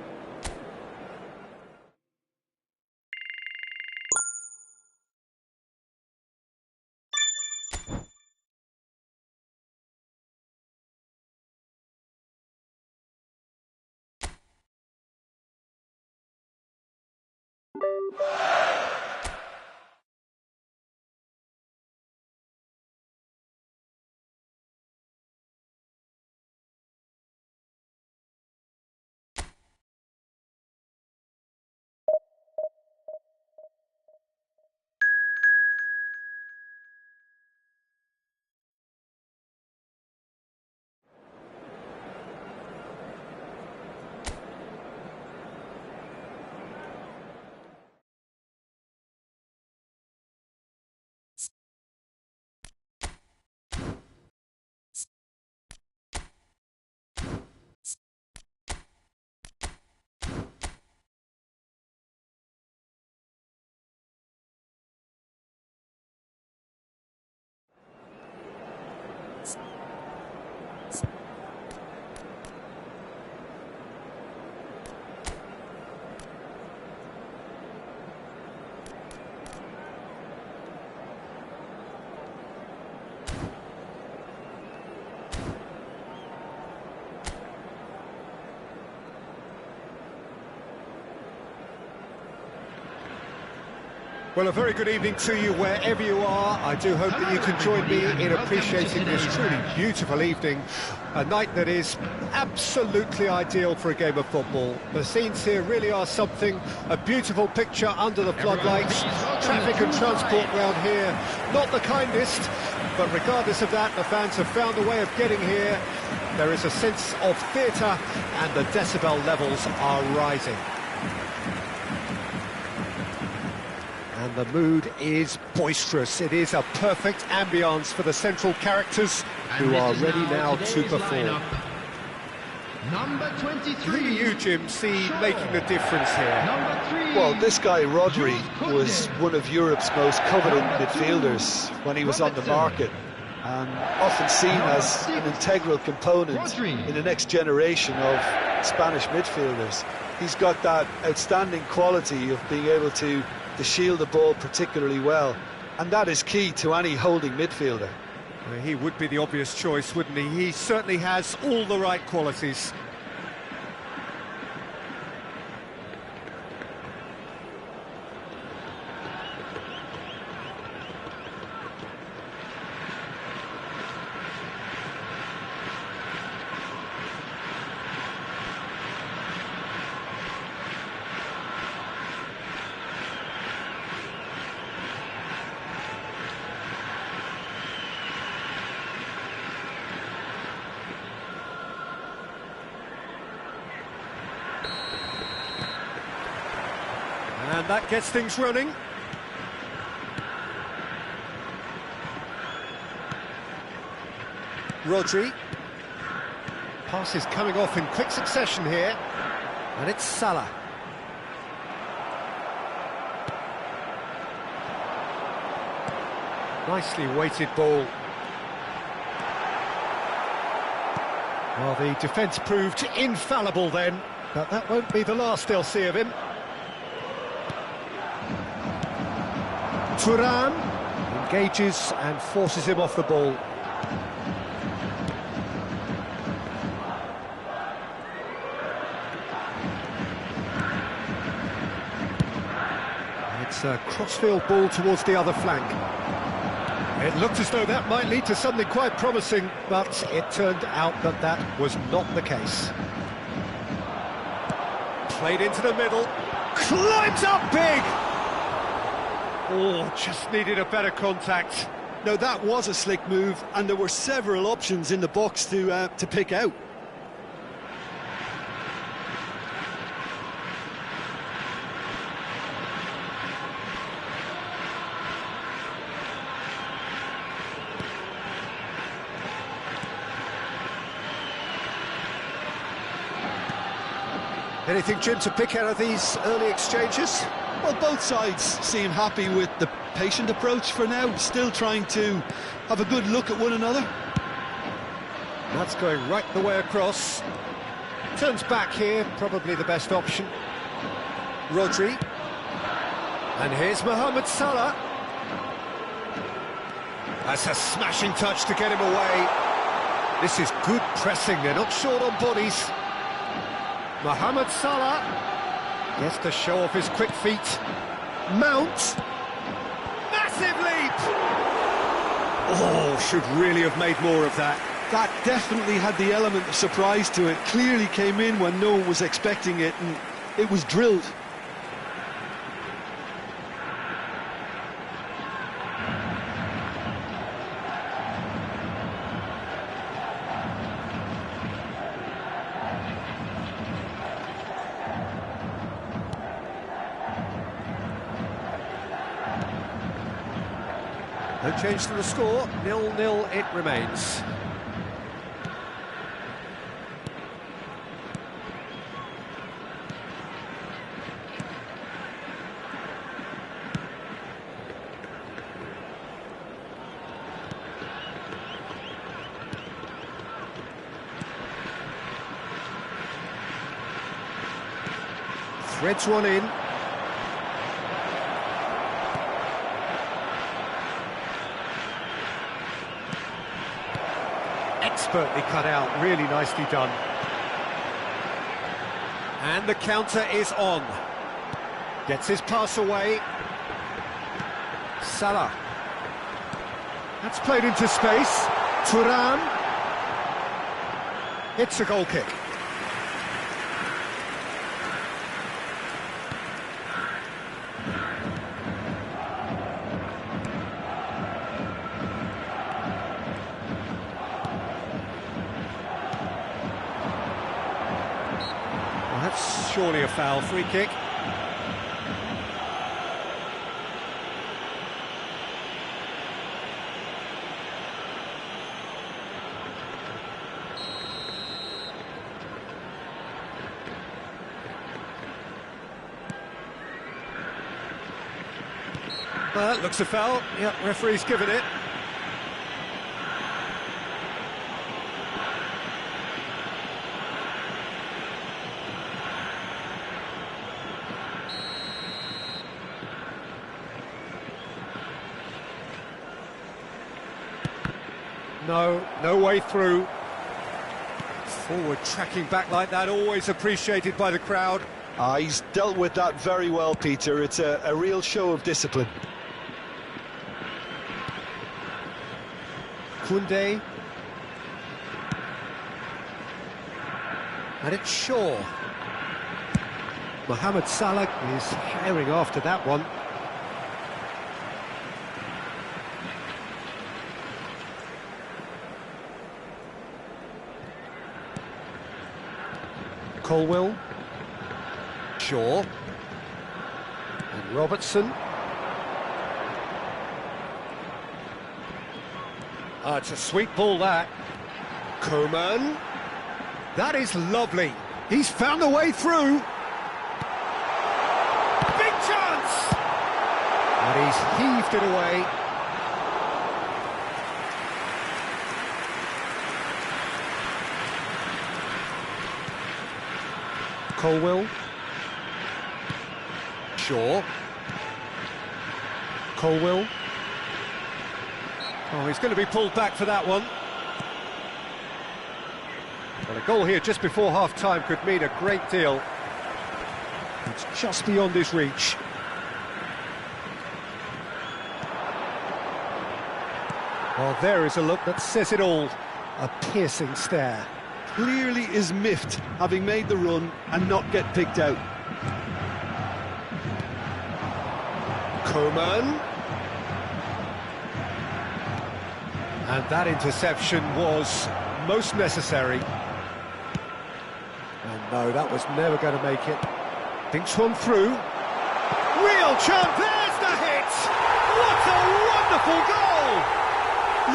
Well, a very good evening to you wherever you are. I do hope that you can join me in appreciating this truly beautiful evening. A night that is absolutely ideal for a game of football. The scenes here really are something. A beautiful picture under the floodlights. Traffic and transport round here, not the kindest. But regardless of that, the fans have found a way of getting here. There is a sense of theatre and the decibel levels are rising. And the mood is boisterous. It is a perfect ambience for the central characters who are ready now to perform. Number 23. Who do you, Jim, see making the difference here? Number 3. Well, this guy, Rodri, was one of Europe's most coveted midfielders when he was on the market, and often seen as an integral component in the next generation of Spanish midfielders. He's got that outstanding quality of being able to shield the ball particularly well, and that is key to any holding midfielder. Well, he would be the obvious choice, wouldn't he? He certainly has all the right qualities. And that gets things running. Rodri. Passes coming off in quick succession here. And it's Salah. Nicely weighted ball. Well, the defence proved infallible then, but that won't be the last they'll see of him. Thuram engages and forces him off the ball. It's a crossfield ball towards the other flank. It looked as though that might lead to something quite promising, but it turned out that that was not the case. Played into the middle, climbs up big! Oh, just needed a better contact. No, that was a slick move, and there were several options in the box to pick out. Anything, Jim, to pick out of these early exchanges? Well, both sides seem happy with the patient approach for now, still trying to have a good look at one another. That's going right the way across. Turns back here, probably the best option. Rodri. And here's Mohamed Salah. That's a smashing touch to get him away. This is good pressing, they're not short on bodies. Mohamed Salah gets to show off his quick feet. Mount. Massive leap! Oh, should really have made more of that. That definitely had the element of surprise to it. Clearly came in when no one was expecting it, and it was drilled. No change to the score, 0-0 it remains. Threads one in. Expertly cut out, really nicely done. And the counter is on. Gets his pass away. Salah. That's played into space. Thuram. It's a goal kick. Well, that's surely a foul. Free kick. Looks a foul. Yep, referee's given it. No way through. Forward tracking back like that, always appreciated by the crowd. He's dealt with that very well, Peter. It's a real show of discipline. Koundé. And it's Shaw. Mohamed Salah is herring after that one. Colwill. Shaw. And Robertson. It's a sweet ball, that. Coman. That is lovely. He's found a way through. Big chance! And he's heaved it away. Colwill. Shaw. Colwill. Oh, he's going to be pulled back for that one. Well, a goal here just before half-time could mean a great deal. It's just beyond his reach. Well, there is a look that says it all. A piercing stare. Clearly is miffed, having made the run and not get picked out. Coman. And that interception was most necessary. And no, that was never going to make it. Thinks one through. Real chance, there's the hit! What a wonderful goal!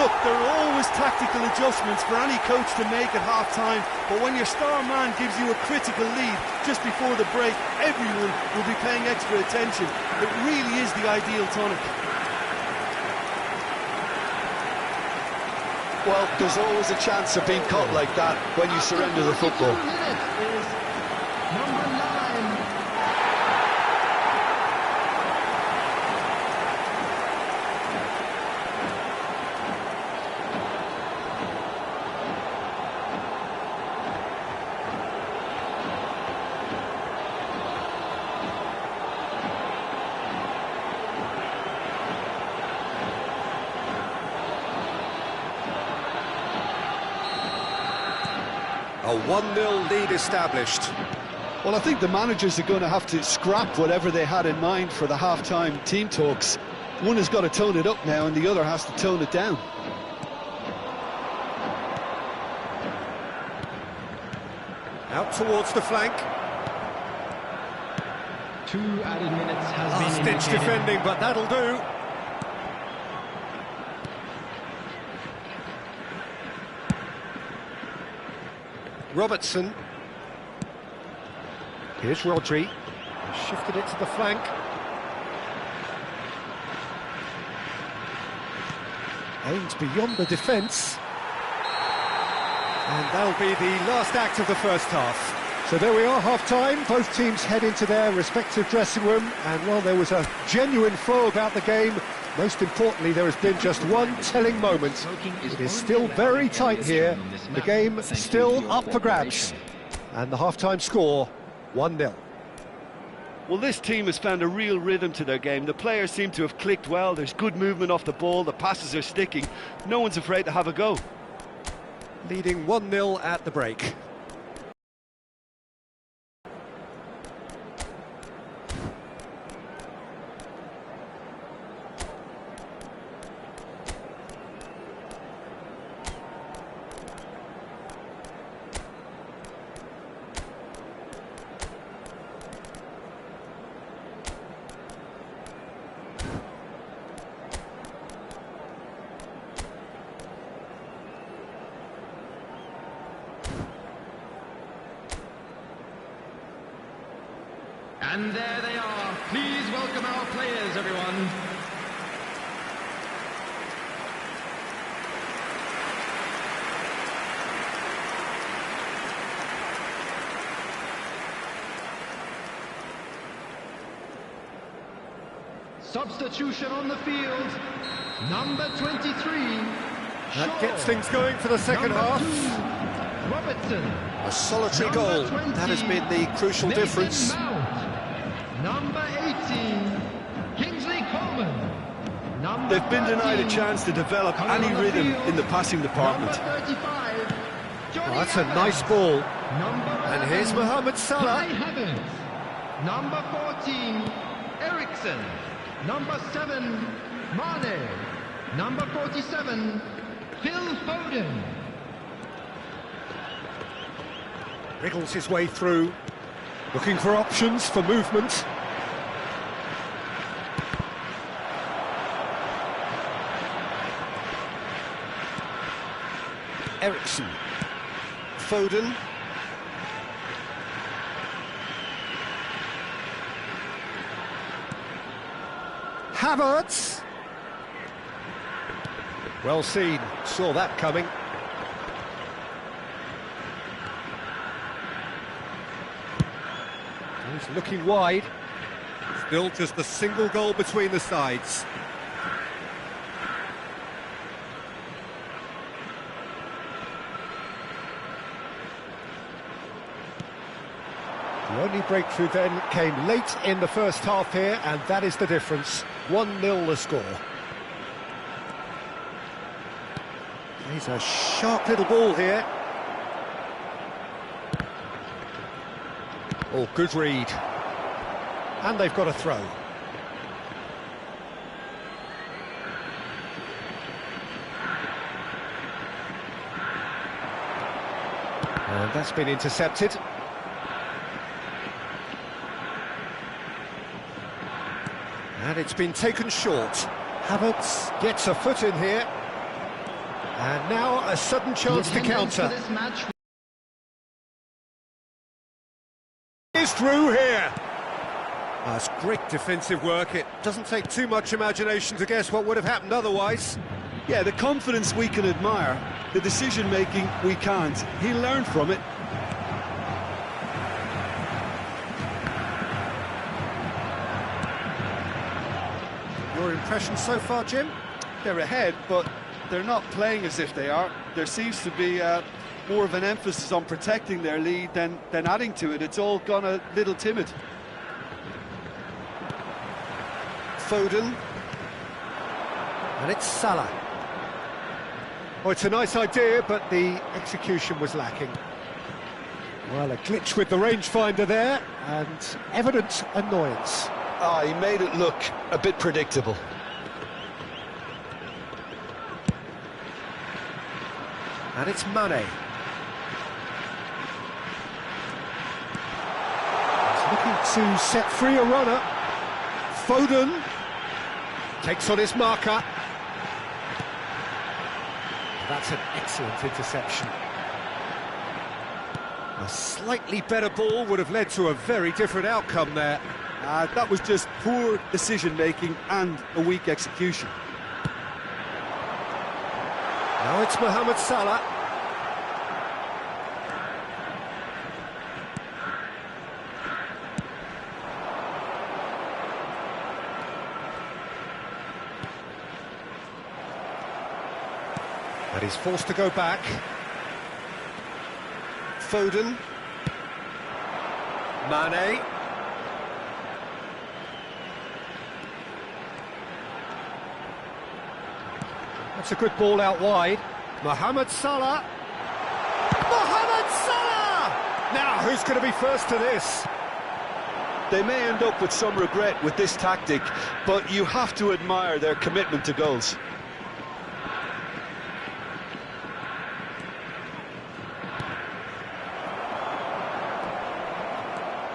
Look, there are always tactical adjustments for any coach to make at half-time, but when your star man gives you a critical lead just before the break, everyone will be paying extra attention. It really is the ideal tonic. Well, there's always a chance of being caught like that when you surrender the football. Number 9. A 1-0 lead established. Well, I think the managers are going to have to scrap whatever they had in mind for the half-time team talks. One has got to tone it up now and the other has to tone it down. Out towards the flank. 2 added minutes has been Stitch indicated. defending, but that'll do. Robertson. Here's Rodri. Shifted it to the flank. Aims beyond the defence. And that'll be the last act of the first half. So there we are, half-time. Both teams head into their respective dressing room. And while there was a genuine flow about the game, most importantly, there has been just one telling moment. It is still very tight here. The game still up for grabs. And the half-time score, 1-0. Well, this team has found a real rhythm to their game. The players seem to have clicked well. There's good movement off the ball. The passes are sticking. No one's afraid to have a go. Leading 1-0 at the break. And there they are. Please welcome our players, everyone. Substitution on the field. Number 23. That gets things going for the second half. Robertson. A solitary goal. That has been the crucial difference. Number 18, Kingsley Coleman. They've been denied a chance to develop any rhythm in the passing department. Number 35, That's a nice ball. And here's Mohamed Salah. Number 14, Ericsson. Number 7, Mane. Number 47, Phil Foden. Wriggles his way through, looking for options for movement. Ericsson. Foden. Havertz. Well seen, saw that coming. He's looking wide. Still just a single goal between the sides. The only breakthrough then came late in the first half here, and that is the difference. 1-0 the score. He's a sharp little ball here. Oh, good read. And they've got a throw. And that's been intercepted. And it's been taken short. Havertz gets a foot in here. And now a sudden chance to counter. Is through here. That's great defensive work. It doesn't take too much imagination to guess what would have happened otherwise. Yeah, the confidence we can admire, the decision-making we can't. He learned from it. Your impression so far, Jim? They're ahead, but they're not playing as if they are. There seems to be more of an emphasis on protecting their lead than adding to it. It's all gone a little timid. Foden. And it's Salah. Oh, it's a nice idea, but the execution was lacking. Well, a glitch with the rangefinder there, and evident annoyance. He made it look a bit predictable. And it's Mane. He's looking to set free a runner. Foden takes on his marker. That's an excellent interception. A slightly better ball would have led to a very different outcome there. That was just poor decision-making and a weak execution. Now it's Mohamed Salah. And he's forced to go back. Foden. Mane. That's a good ball out wide. Mohamed Salah. Mohamed Salah! Now, who's going to be first to this? They may end up with some regret with this tactic, but you have to admire their commitment to goals.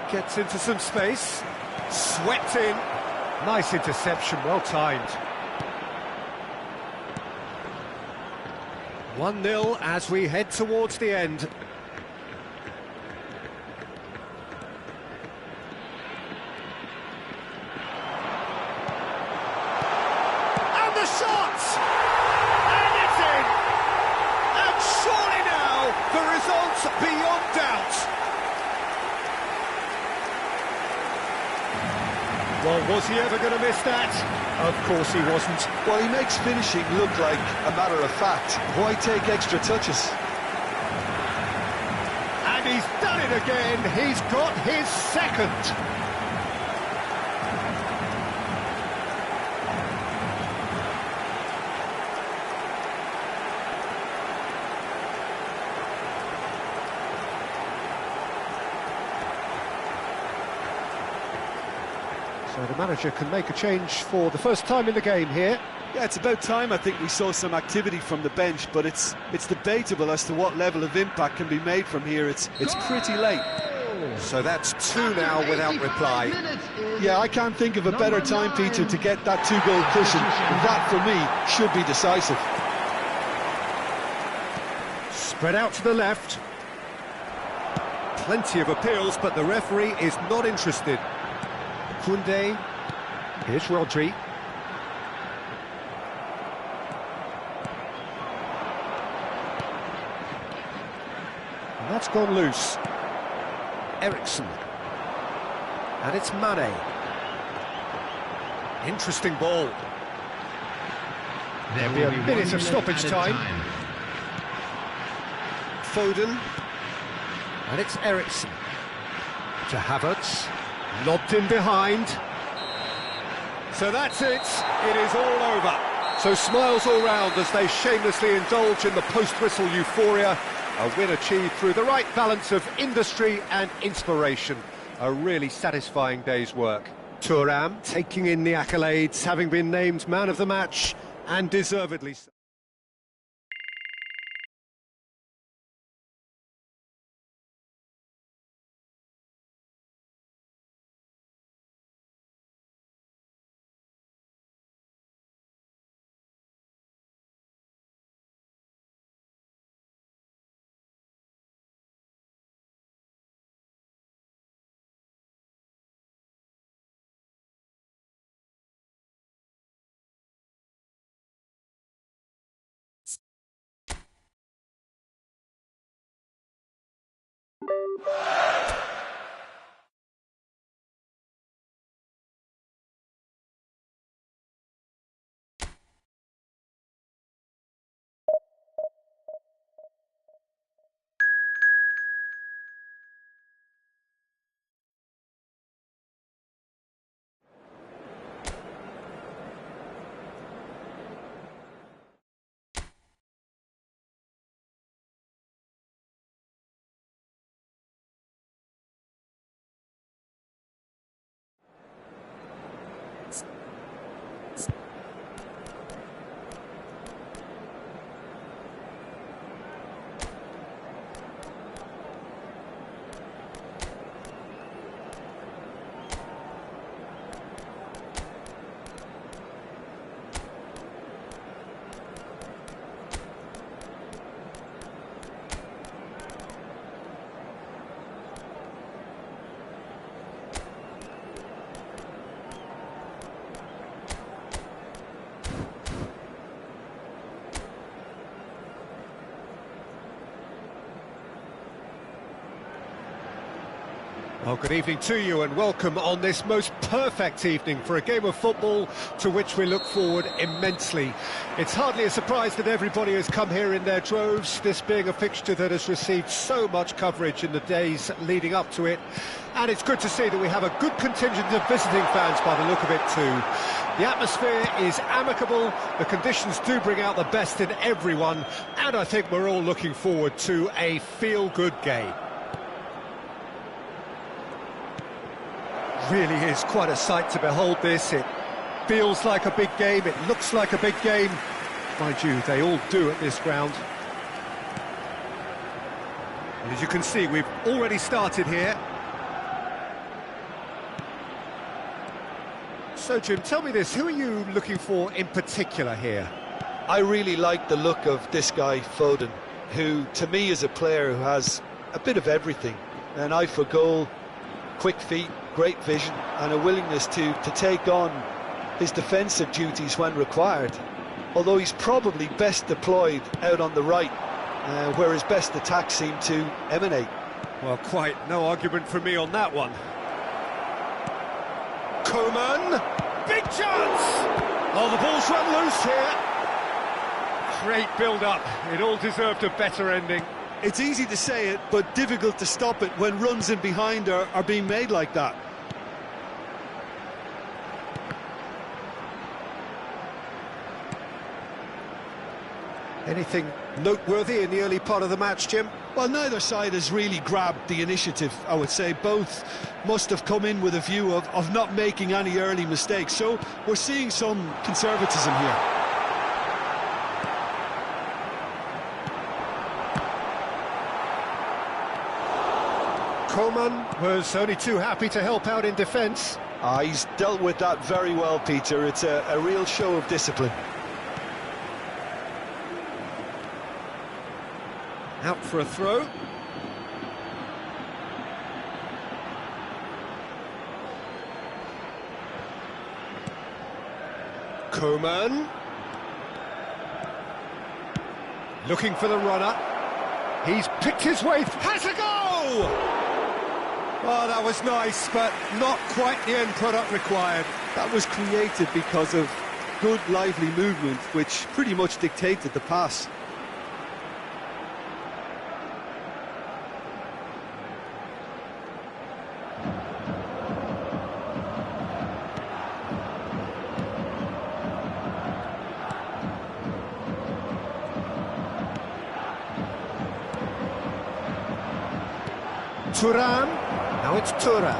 Gets into some space. Swept in. Nice interception, well timed. 1-0 as we head towards the end. And the shot! And it's in! And surely now, the result's beyond doubt. Well, was he ever going to miss that? Of course he wasn't. Well, he makes finishing look like a matter of fact. Why take extra touches? And he's done it again. He's got his second. So the manager can make a change for the first time in the game here. Yeah, it's about time I think we saw some activity from the bench, but it's debatable as to what level of impact can be made from here. It's pretty late. So that's 2 now without reply. Yeah, I can't think of a better time, Peter, to get that 2-goal cushion. That, for me, should be decisive. Spread out to the left. Plenty of appeals, but the referee is not interested. Koundé, here's Rodri. And that's gone loose. Ericsson. And it's Mane. Interesting ball. There Be will a be minute 1 of stoppage time. Foden. And it's Ericsson. To Havertz. Lobbed in behind. So that's it. It is all over. So smiles all round as they shamelessly indulge in the post-whistle euphoria. A win achieved through the right balance of industry and inspiration. A really satisfying day's work. Thuram taking in the accolades, having been named man of the match, and deservedly so. Well, good evening to you and welcome on this most perfect evening for a game of football to which we look forward immensely. It's hardly a surprise that everybody has come here in their droves, this being a fixture that has received so much coverage in the days leading up to it. And it's good to see that we have a good contingent of visiting fans by the look of it too. The atmosphere is amicable, the conditions do bring out the best in everyone, and I think we're all looking forward to a feel-good game. Really is quite a sight to behold this. It feels like a big game, it looks like a big game. Mind you, they all do at this ground. And as you can see, we've already started here. So Jim, tell me this, who are you looking for in particular here? I really like the look of this guy, Foden, who to me is a player who has a bit of everything. An eye for goal, quick feet, great vision and a willingness to take on his defensive duties when required. Although he's probably best deployed out on the right, where his best attacks seem to emanate. Well, quite no argument from me on that one. Coman, big chance! Oh, the ball's run loose here. Great build-up, it all deserved a better ending. It's easy to say it, but difficult to stop it when runs in behind are being made like that. Anything noteworthy in the early part of the match, Jim? Well, neither side has really grabbed the initiative, I would say. Both must have come in with a view of not making any early mistakes. So we're seeing some conservatism here. Coman was only too happy to help out in defence. He's dealt with that very well, Peter. It's a real show of discipline. Out for a throw. Coman. Looking for the runner. He's picked his way. Has a goal! Oh, that was nice, but not quite the end product required. That was created because of good, lively movement, which pretty much dictated the pass. Thuram, now it's Thuram.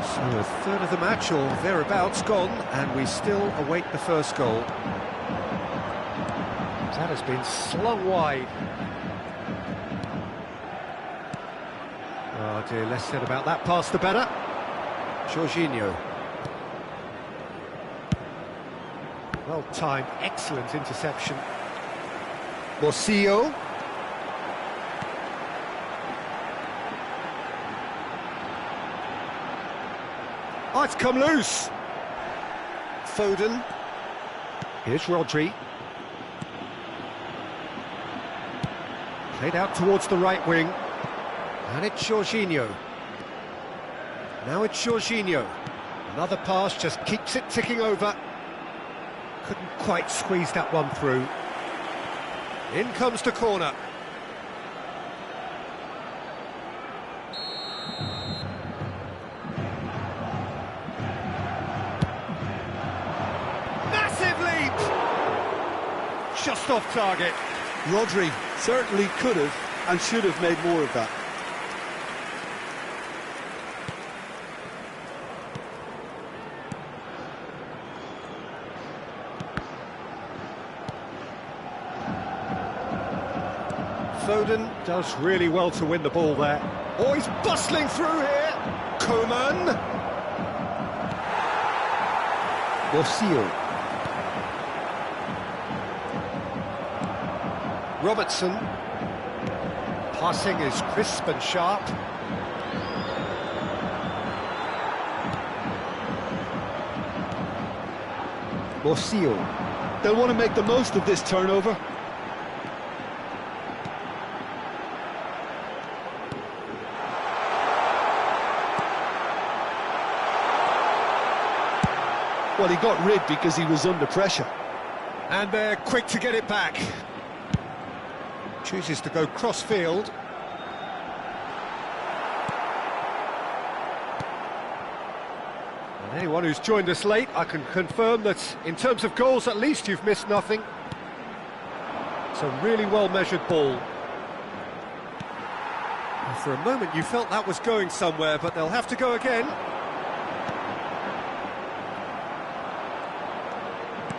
So a third of the match or thereabouts gone, and we still await the first goal. That has been slung wide. Oh dear, less said about that pass the better. Jorginho. Well timed, excellent interception. Morcillo. Oh, it's come loose. Foden. Here's Rodri. Played out towards the right wing. And it's Jorginho. Now it's Jorginho. Another pass, just keeps it ticking over. Couldn't quite squeeze that one through. In comes the corner. Just off target. Rodri certainly could have and should have made more of that. Foden does really well to win the ball there. Oh, he's bustling through here. Coman. Morcillo. Robertson. Passing is crisp and sharp. Morcillo. They'll want to make the most of this turnover. Well, he got rid because he was under pressure. And they're quick to get it back. Chooses to go cross-field. And anyone who's joined us late, I can confirm that in terms of goals, at least you've missed nothing. It's a really well-measured ball. And for a moment you felt that was going somewhere, but they'll have to go again.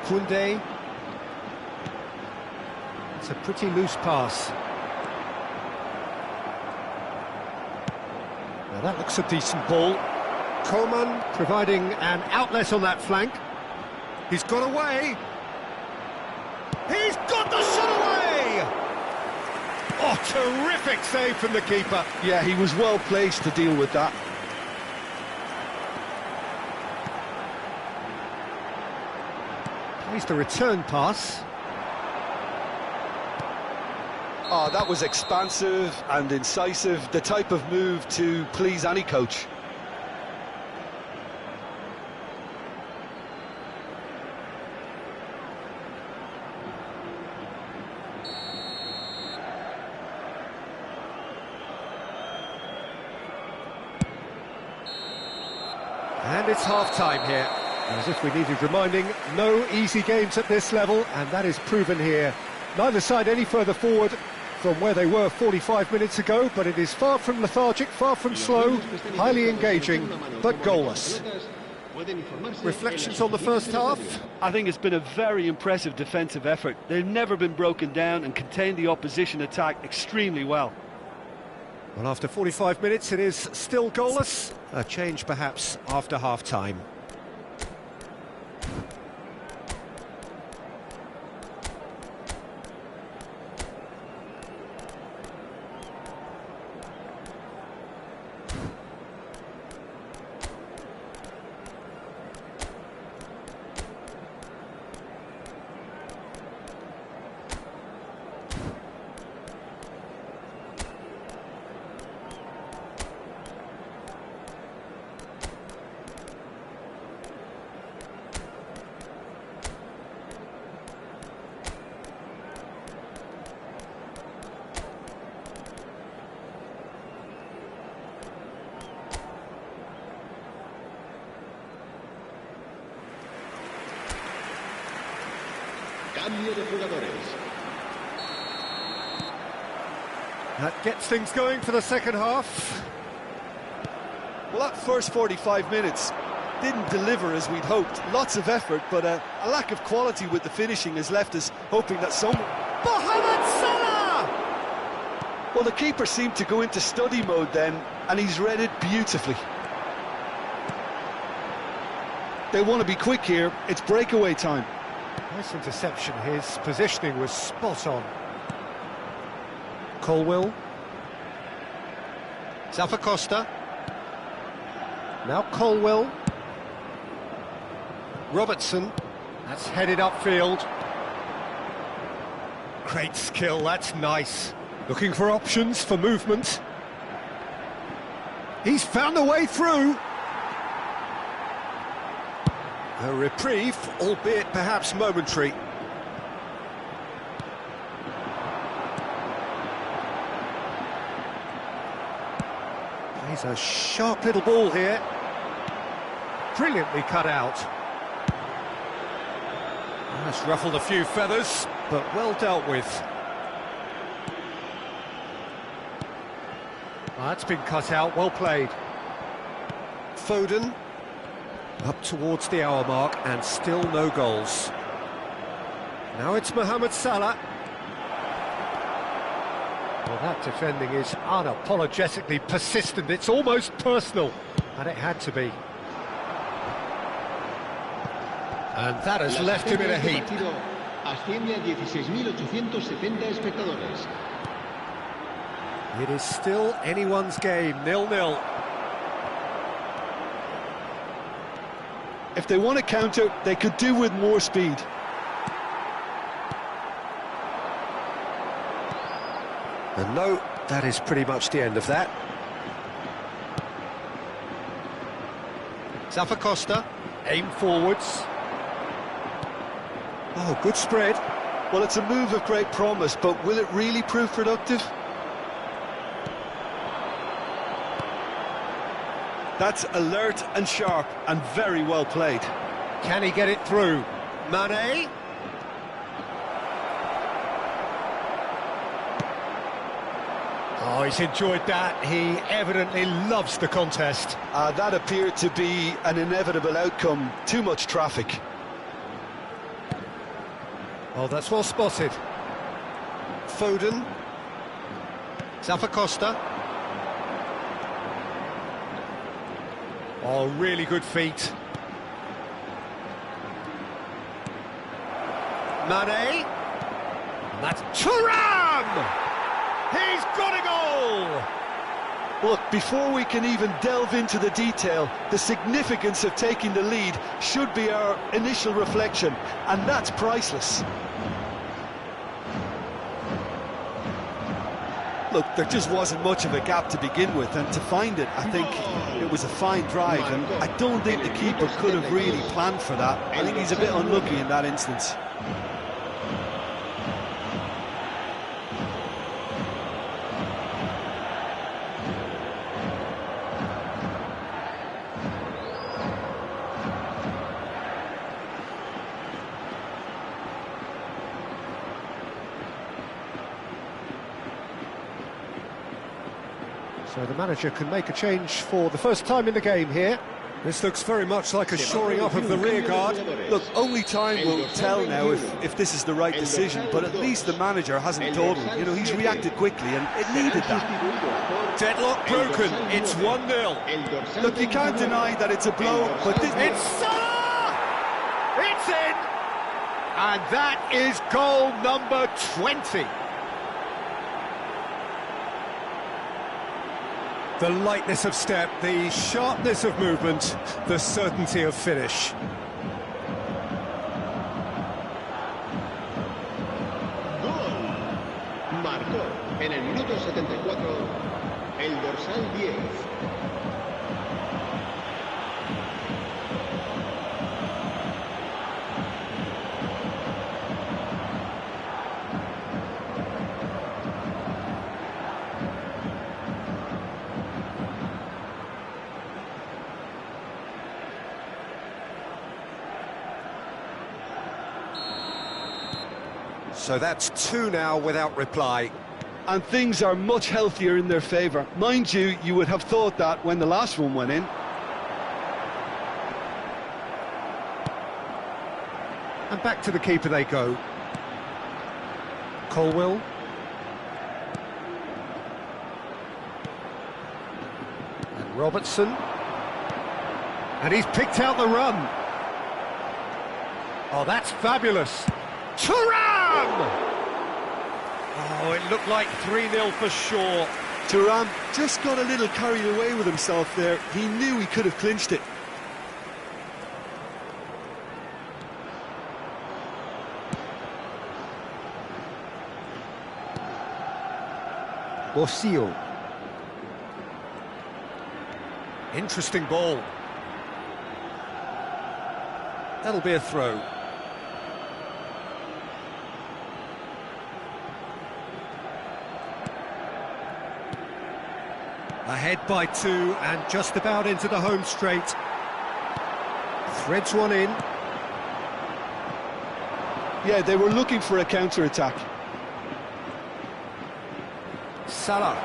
Koundé. It's a pretty loose pass. Now that looks a decent ball. Coman providing an outlet on that flank. He's got away. He's got the shot away! Oh, terrific save from the keeper. Yeah, he was well placed to deal with that. Plays the return pass. Oh, that was expansive and incisive, the type of move to please any coach. And it's half-time here. As if we needed reminding, no easy games at this level, and that is proven here. Neither side any further forward from where they were 45 minutes ago, but it is far from lethargic, far from slow, highly engaging, but goalless. Reflections on the first half? I think it's been a very impressive defensive effort. They've never been broken down and contained the opposition attack extremely well. Well, after 45 minutes, it is still goalless. A change, perhaps, after half-time. Cambio de jugadores. That gets things going for the second half. Well, that first 45 minutes didn't deliver as we'd hoped. Lots of effort, but a lack of quality with the finishing has left us hoping that some... Mohamed Salah! Well, the keeper seemed to go into study mode then, and he's read it beautifully. They want to be quick here. It's breakaway time. Nice interception. His positioning was spot on. Colwill. Zappacosta. Now Colwill. Robertson. That's headed upfield. Great skill, that's nice. Looking for options for movement. He's found a way through. A reprieve, albeit perhaps momentary. Plays a sharp little ball here. Brilliantly cut out. That's ruffled a few feathers, but well dealt with. That's been cut out, well played. Foden. Up towards the hour mark, and still no goals. Now it's Mohamed Salah. Well, that defending is unapologetically persistent. It's almost personal, and it had to be. And that has left him in a heap. Asciende a 16.870 espectadores. It is still anyone's game, 0-0. If they want to counter, they could do with more speed. And no, that is pretty much the end of that. Zappacosta, aim forwards. Oh, good spread. Well, it's a move of great promise, but will it really prove productive? That's alert and sharp and very well played. Can he get it through? Mane? Oh, he's enjoyed that. He evidently loves the contest. That appeared to be an inevitable outcome. Too much traffic. Oh, that's well spotted. Foden. Zappacosta. Oh, really good feet. Mane. That's Thuram! He's got a goal! Look, before we can even delve into the detail, the significance of taking the lead should be our initial reflection, and that's priceless. Look, there just wasn't much of a gap to begin with, and to find it, I think it was a fine drive, and I don't think the keeper could have really planned for that. I think he's a bit unlucky in that instance. So the manager can make a change for the first time in the game here. This looks very much like a shoring up of the rear guard. Look, only time will tell now if this is the right decision, but at least the manager hasn't dawdled. You know, he's reacted quickly, and it needed that. Deadlock broken, it's 1-0. Look, you can't deny that it's a blow, but this... It's Salah! It's in! And that is goal number 20. The lightness of step, the sharpness of movement, the certainty of finish. Gol. Marcó en el minuto 74 el dorsal 10. So that's 2 now without reply. And things are much healthier in their favour. Mind you, you would have thought that when the last one went in. And back to the keeper they go. Colwill. And Robertson. And he's picked out the run. Oh, that's fabulous. Thuram! Oh, it looked like 3-0 for sure. Thuram just got a little carried away with himself there. He knew he could have clinched it. Borsillo. Interesting ball. That'll be a throw. Ahead by 2 and just about into the home straight. Threads one in. Yeah, they were looking for a counter-attack. Salah.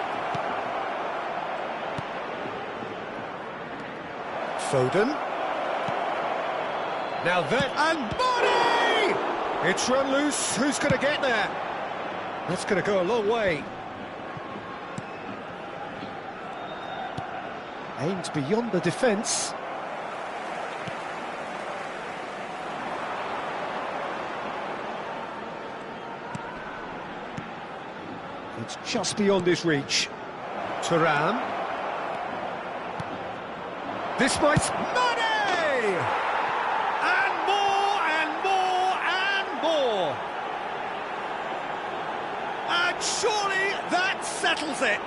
Foden. Now then, and Mane! It's run loose. Who's going to get there? That's going to go a long way. Aimed beyond the defence. It's just beyond his reach. Thuram. This might... Mane! And more, and more, and more! And surely that settles it!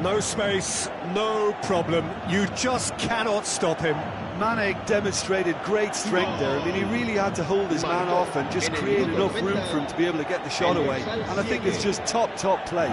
No space, no problem. You just cannot stop him. Mane demonstrated great strength there. I mean, he really had to hold his man off and just create enough room for him to be able to get the shot away. And I think it's just top play.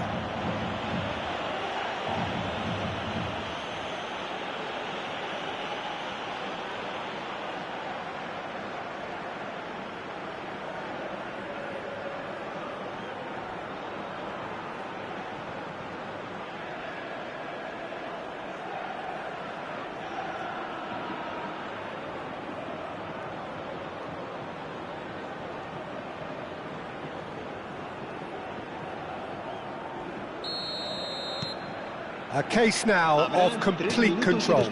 A case now of complete control.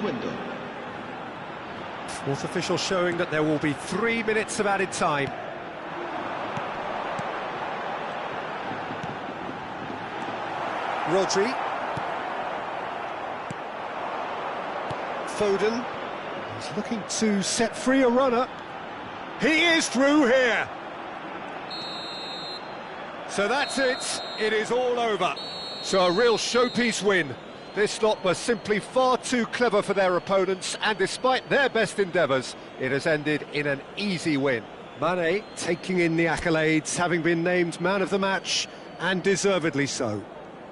Fourth official showing that there will be 3 minutes of added time. Rodri. Foden. He's looking to set free a runner. He is through here. So that's it. It is all over. So a real showpiece win. This lot were simply far too clever for their opponents, and despite their best endeavours, it has ended in an easy win. Mane taking in the accolades, having been named man of the match, and deservedly so.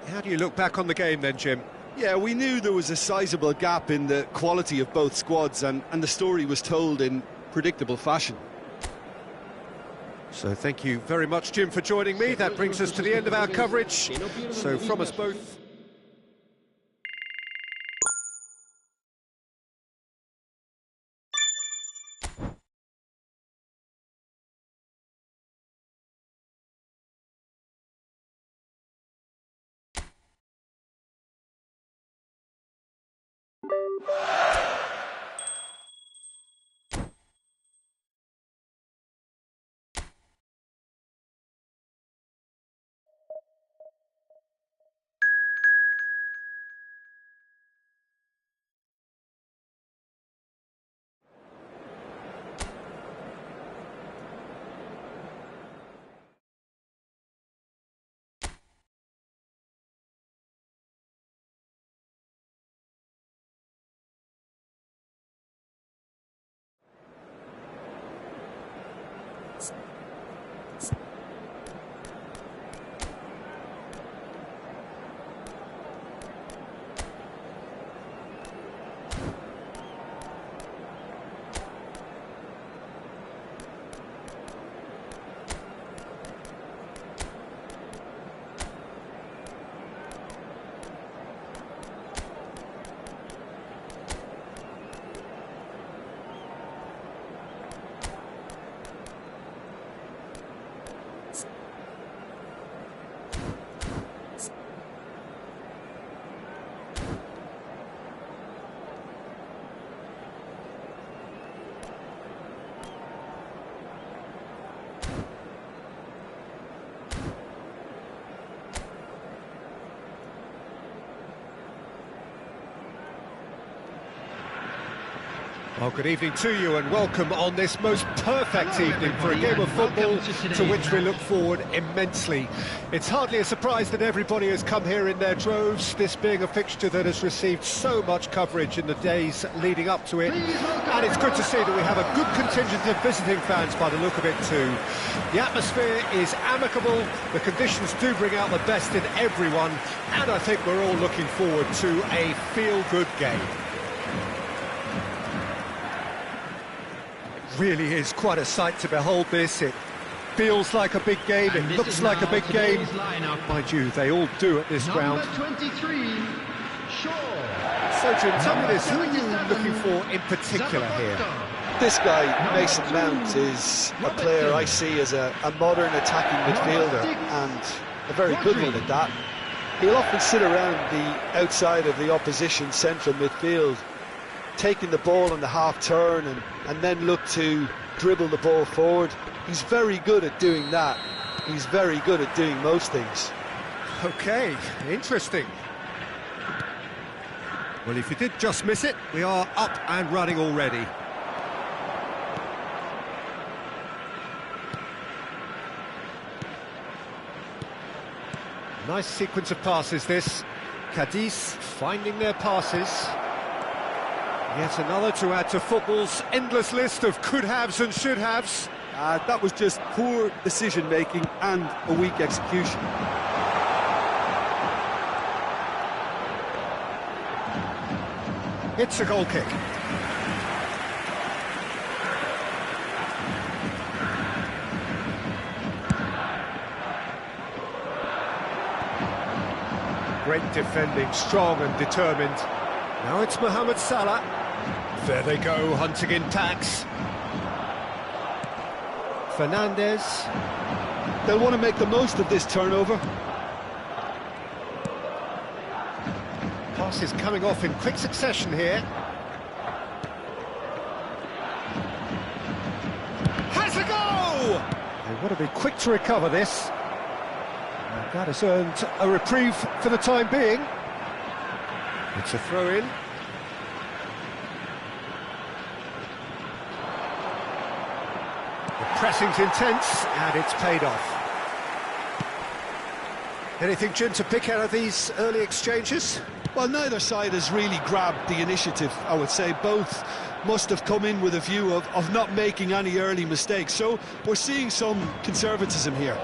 How do you look back on the game then, Jim? Yeah, we knew there was a sizable gap in the quality of both squads, and the story was told in predictable fashion. So thank you very much, Jim, for joining me. That brings us to the end of our coverage. So from us both... Well, good evening to you and welcome on this most perfect evening for a game of football to which we look forward immensely. It's hardly a surprise that everybody has come here in their droves, this being a fixture that has received so much coverage in the days leading up to it. And it's good to see that we have a good contingent of visiting fans by the look of it too. The atmosphere is amicable, the conditions do bring out the best in everyone, and I think we're all looking forward to a feel-good game. Really is quite a sight to behold this. It feels like a big game, it looks like a big game. Mind you, they all do at this ground. So Jim, tell me this, who are you looking for in particular here? This guy, Mason Mount, is a player I see as a modern attacking midfielder, and a very good one at that. He'll often sit around the outside of the opposition central midfield, taking the ball on the half turn and then look to dribble the ball forward. He's very good at doing that. He's very good at doing most things. Okay, interesting. Well, if you did just miss it, we are up and running already. Nice sequence of passes this. Cadiz finding their passes. Yet another to add to football's endless list of could-haves and should-haves. That was just poor decision-making and a weak execution. It's a goal kick. Great defending, strong and determined. Now it's Mohamed Salah. There they go, hunting in packs. Fernandez. They'll want to make the most of this turnover. Pass is coming off in quick succession here. Has a go! They want to be quick to recover this. And that has earned a reprieve for the time being. It's a throw-in. The pressing's intense, and it's paid off. Anything, Jim, to pick out of these early exchanges? Well, neither side has really grabbed the initiative, I would say. Both must have come in with a view of not making any early mistakes. So we're seeing some conservatism here.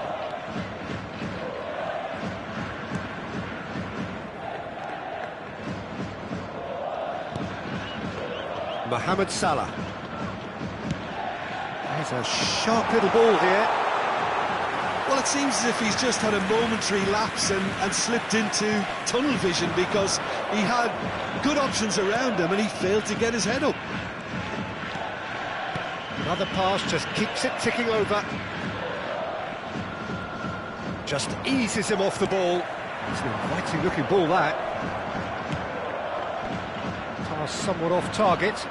Mohamed Salah. There's a sharp little ball here. Well, it seems as if he's just had a momentary lapse and slipped into tunnel vision, because he had good options around him and he failed to get his head up. Another pass just keeps it ticking over. Just eases him off the ball. It's an inviting looking ball, that. Pass somewhat off target.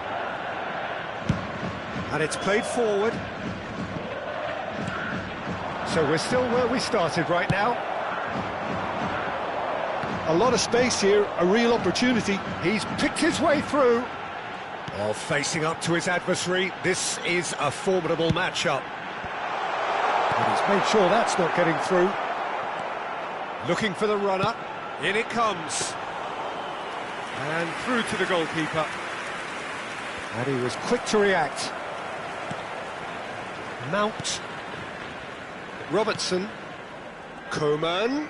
And it's played forward. So we're still where we started right now. A lot of space here, a real opportunity. He's picked his way through. Oh, facing up to his adversary, this is a formidable matchup. And he's made sure that's not getting through. Looking for the runner. In it comes. And through to the goalkeeper. And he was quick to react. Mount. Robertson. Coman.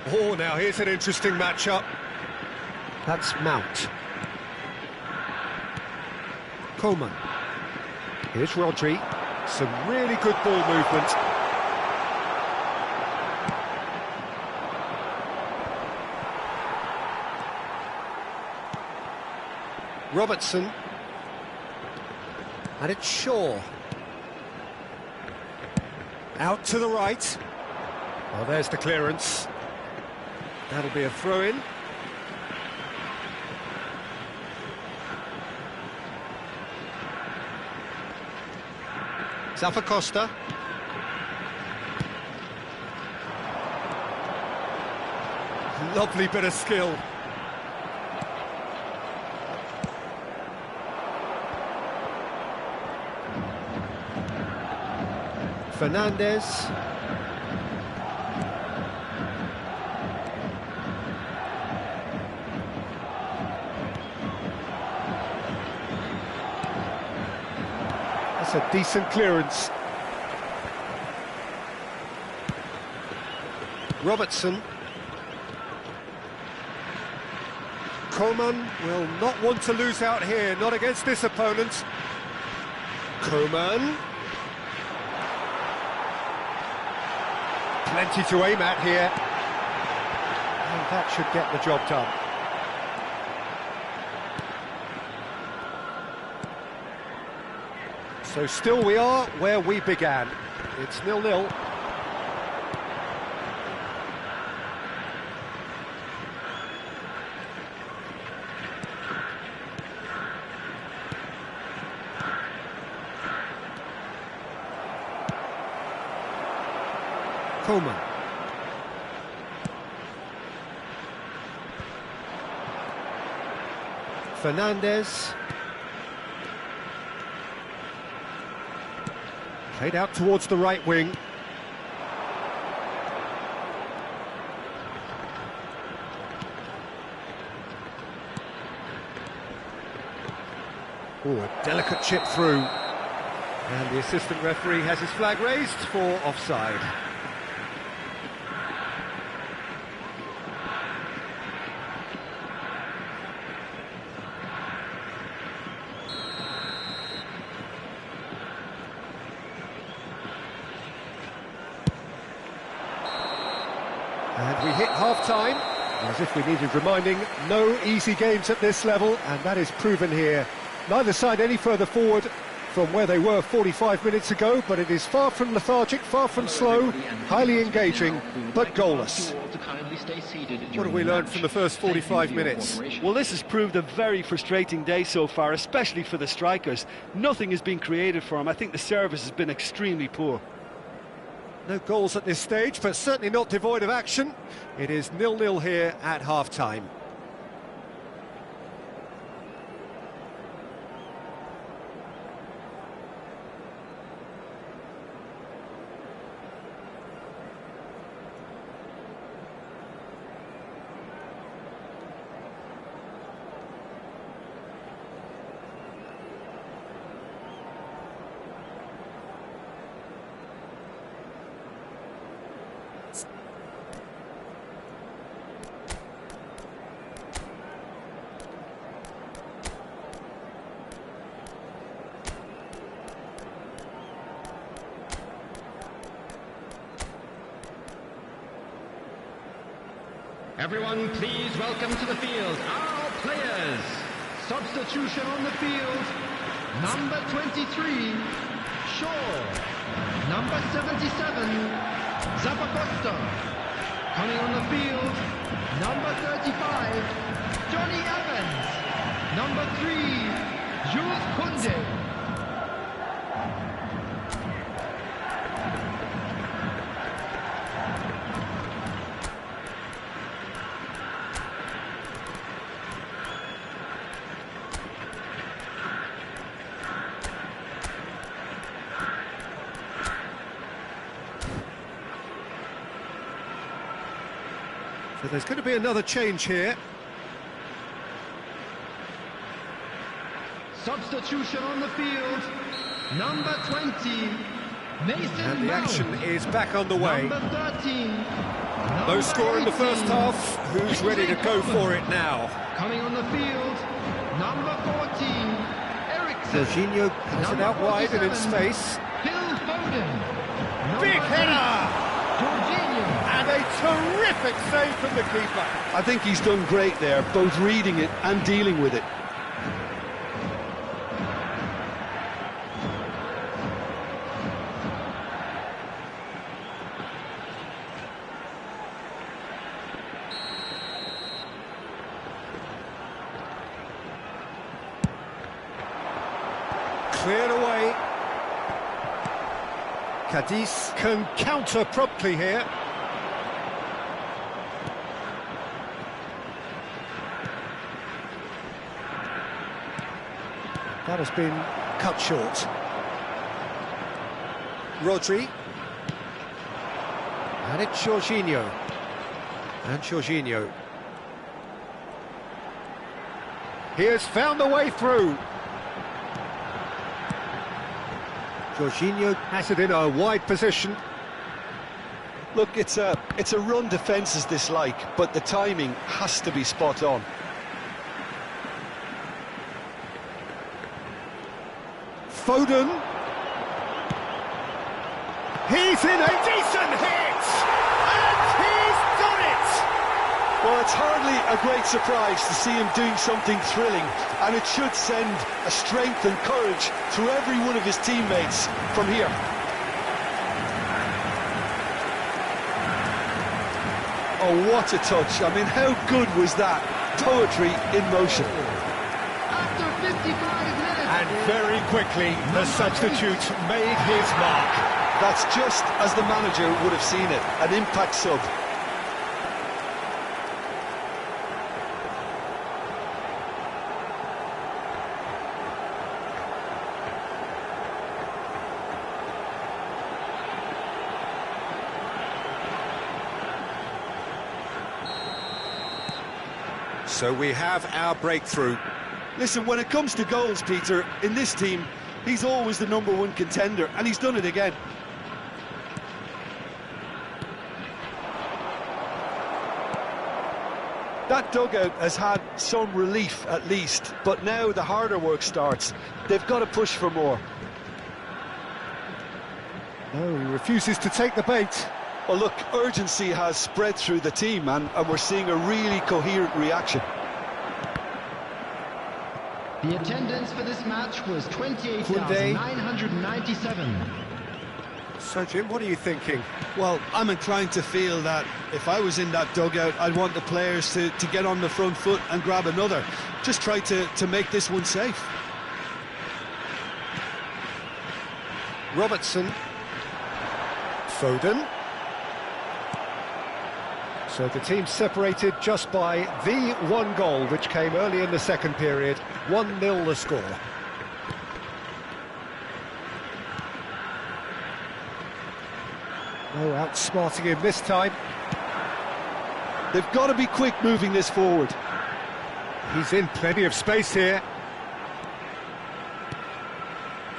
Oh, now here's an interesting matchup. That's Mount. Coman. Here's Rodri. Some really good ball movement. Robertson. And it's Shaw. Out to the right. Oh, there's the clearance. That'll be a throw-in. Zappacosta. Lovely bit of skill. Fernandez. That's a decent clearance. Robertson. Coman will not want to lose out here, not against this opponent. Coman. Plenty to aim at here. And that should get the job done. So still we are where we began. It's 0-0. Coman. Fernandez. Played out towards the right wing. Oh, a delicate chip through. And the assistant referee has his flag raised for offside. And we hit half-time, as if we needed reminding, no easy games at this level, and that is proven here. Neither side any further forward from where they were 45 minutes ago, but it is far from lethargic, far from slow, highly engaging, but goalless. What have we learned from the first 45 minutes? Well, this has proved a very frustrating day so far, especially for the strikers. Nothing has been created for them. I think the service has been extremely poor. No goals at this stage, but certainly not devoid of action. It is 0-0 here at half-time. Everyone, please welcome to the field our players. Substitution on the field. Number 23, Shaw. Number 77, Zappacosta. Coming on the field, number 35, Johnny Evans. Number 3, Jules Koundé. So there's going to be another change here. Substitution on the field, number 20, Mason And the action is back on the way. Number 13, No score in the first half. Who's ready to go for it now? Coming on the field, number 14, Eriksson. Jorginho cuts it out wide and in space. Phil Foden. Big header! Jorginho. And a terrific save from the keeper. I think he's done great there, both reading it and dealing with it. Cleared away. Cadiz can counter promptly here. That has been cut short. Rodri. And it's Jorginho. And Jorginho. He has found the way through. Jorginho has it in a wide position. Look, it's a run defence is dislike, but the timing has to be spot on. Foden. He's in a decent hit! And he's done it! Well, it's hardly a great surprise to see him doing something thrilling, and it should send a strength and courage to every one of his teammates from here. Oh, what a touch. I mean, how good was that? Poetry in motion. After 55 minutes. And very quickly, the substitute made his mark. That's just as the manager would have seen it, an impact sub. So we have our breakthrough. Listen, when it comes to goals, Peter, in this team, he's always the #1 contender, and he's done it again. That dugout has had some relief at least, but now the harder work starts. They've got to push for more. No, he refuses to take the bait. Well, look, urgency has spread through the team, and we're seeing a really coherent reaction. The attendance for this match was 28,997. So, Jim, what are you thinking? Well, I'm inclined to feel that if I was in that dugout, I'd want the players to get on the front foot and grab another. Just try to make this one safe. Robertson. Foden. So the team separated just by the one goal, which came early in the second period. 1-0 the score. No outsmarting him this time. They've got to be quick moving this forward. He's in plenty of space here.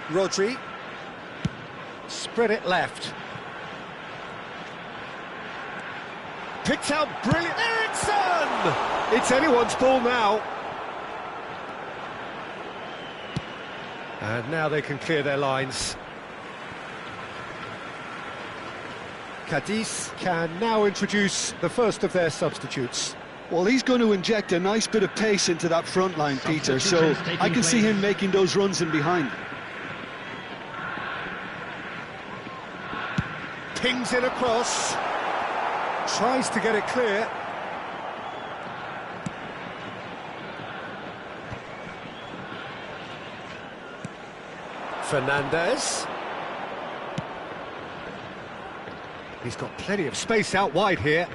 Rodri. Spread it left. Picked out brilliant. Eriksson! It's anyone's ball now. And now they can clear their lines. Cadiz can now introduce the first of their substitutes. Well, he's going to inject a nice bit of pace into that front line, Peter, so I can see him making those runs in behind. Pings in across. Tries to get it clear. Fernandez. He's got plenty of space out wide here.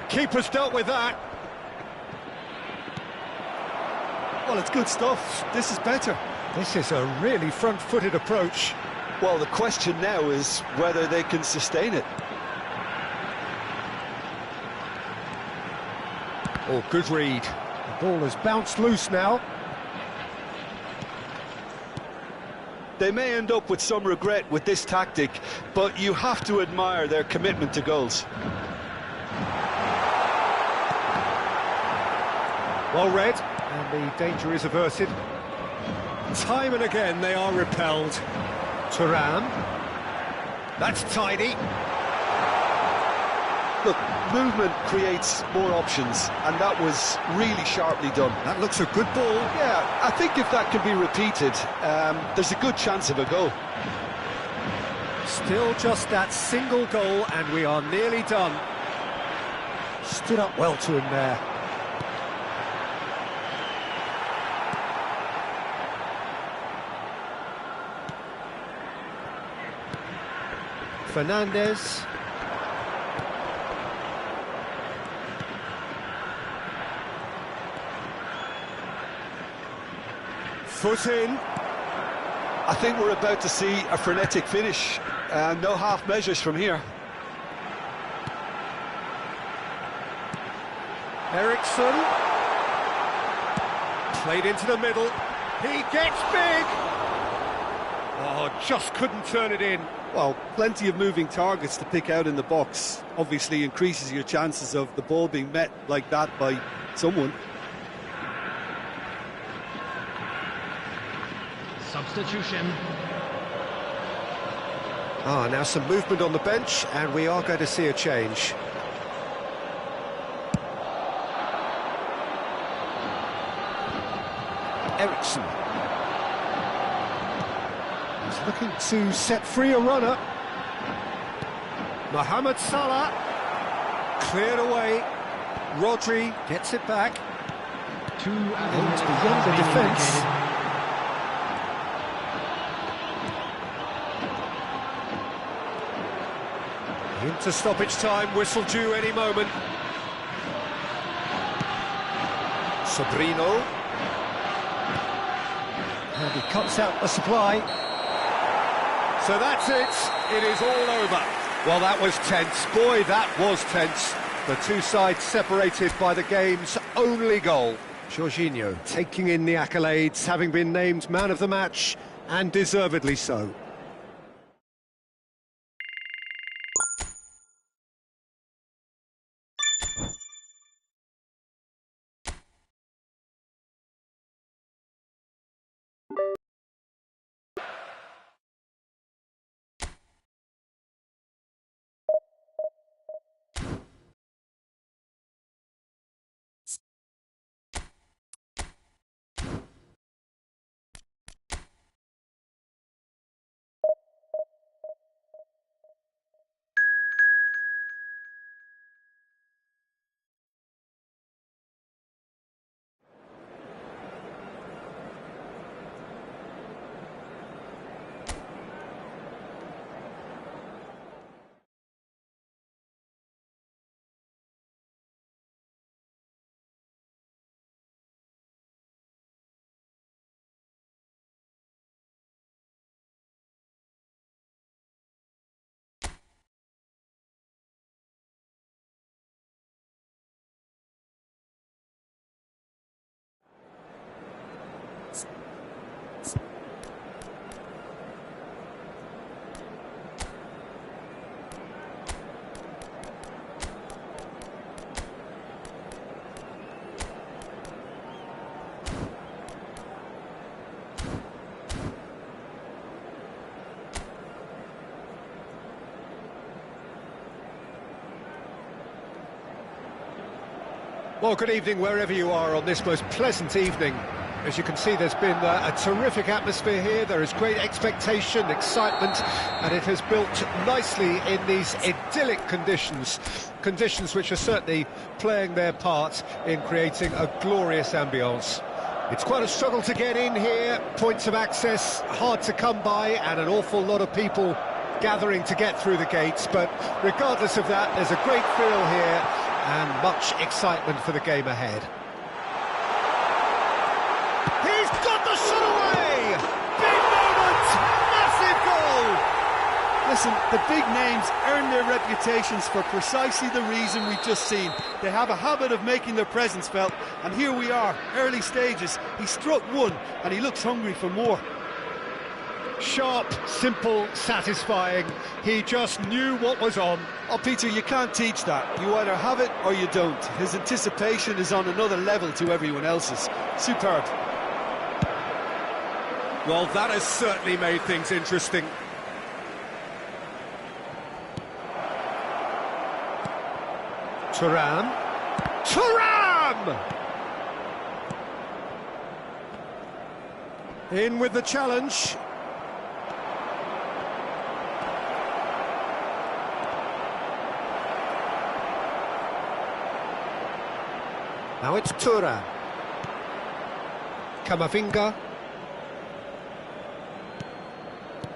Keeper's dealt with that. Well, it's good stuff. This is better. This is a really front-footed approach. Well, the question now is whether they can sustain it. Oh, good read. The ball has bounced loose now. They may end up with some regret with this tactic, but you have to admire their commitment to goals. Well read, and the danger is averted. Time and again they are repelled. Thuram. That's tidy. Look, movement creates more options, and that was really sharply done. That looks a good ball. Yeah, I think if that can be repeated, there's a good chance of a goal. Still just that single goal, and we are nearly done. Stood up well to him there. Fernandez. Foot in. I think we're about to see a frenetic finish, and no half measures from here. Eriksson. Played into the middle. He gets big. Oh, just couldn't turn it in. Well, plenty of moving targets to pick out in the box. Obviously increases your chances of the ball being met like that by someone. Substitution. Now some movement on the bench, and we are going to see a change. Eriksson. He's looking to set free a runner. Mohamed Salah. Cleared away. Rodri gets it back. Into beyond the defence. Into stoppage time, whistle due any moment. Sobrino. And he cuts out the supply. So that's it. It is all over. Well, that was tense. Boy, that was tense. The two sides separated by the game's only goal. Jorginho taking in the accolades, having been named man of the match, and deservedly so. Well, good evening wherever you are on this most pleasant evening. As you can see, there's been a terrific atmosphere here. There is great expectation, excitement, and it has built nicely in these idyllic conditions. Conditions which are certainly playing their part in creating a glorious ambience. It's quite a struggle to get in here, points of access hard to come by, and an awful lot of people gathering to get through the gates. But regardless of that, there's a great feel here and much excitement for the game ahead. He's got the shot away! Big moment! Massive goal! Listen, the big names earn their reputations for precisely the reason we've just seen. They have a habit of making their presence felt, and here we are, early stages. He struck one, and he looks hungry for more. Sharp, simple, satisfying. He just knew what was on. Oh, Peter, you can't teach that. You either have it or you don't. His anticipation is on another level to everyone else's. Superb. Well, that has certainly made things interesting. Thuram. Thuram! In with the challenge. Now it's Thuram. Camavinga.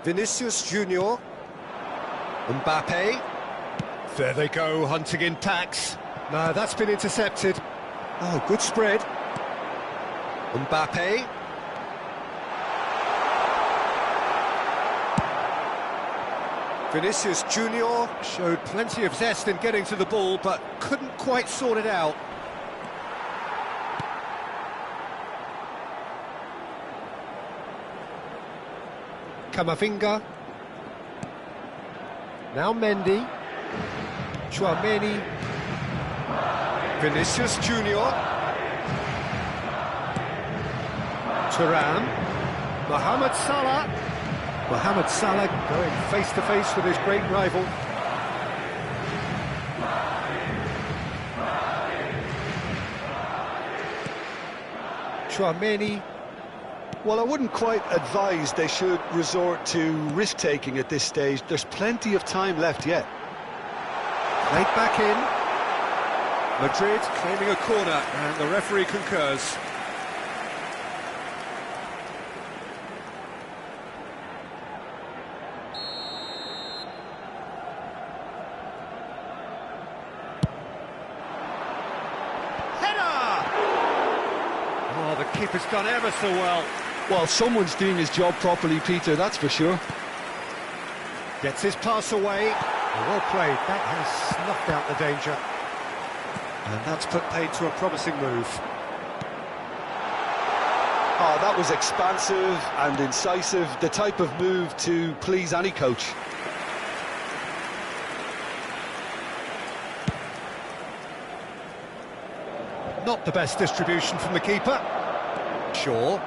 Vinicius Junior. Mbappe. There they go, hunting in packs. No, that's been intercepted. Oh, good spread. Mbappe. Vinicius Junior showed plenty of zest in getting to the ball, but couldn't quite sort it out. Camavinga. Now Mendy. Tchouaméni. Vinicius Junior. Thuram. Mohamed Salah. Mohamed Salah going face-to-face with his great rival. Tchouaméni. Well, I wouldn't quite advise they should resort to risk-taking at this stage. There's plenty of time left yet. Played back in. Madrid claiming a corner, and the referee concurs. Header! Oh, the keeper's done ever so well. Well, someone's doing his job properly, Peter, that's for sure. Gets his pass away. Well played. That has snuffed out the danger. And that's put paid to a promising move. Oh, that was expansive and incisive, the type of move to please any coach. Not the best distribution from the keeper. Shaw.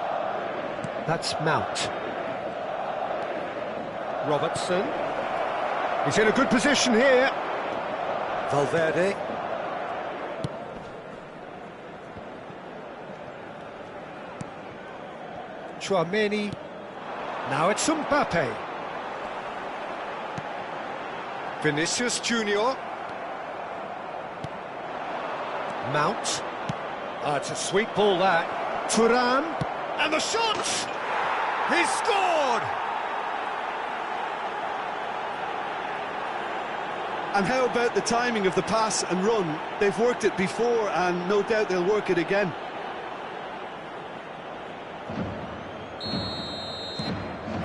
That's Mount. Robertson. He's in a good position here. Valverde. Tchouaméni. Now it's Mbappe. Vinicius Junior. Mount. It's a sweet ball, that. Thuram. And the shot! He's scored! And how about the timing of the pass and run? They've worked it before, and no doubt they'll work it again.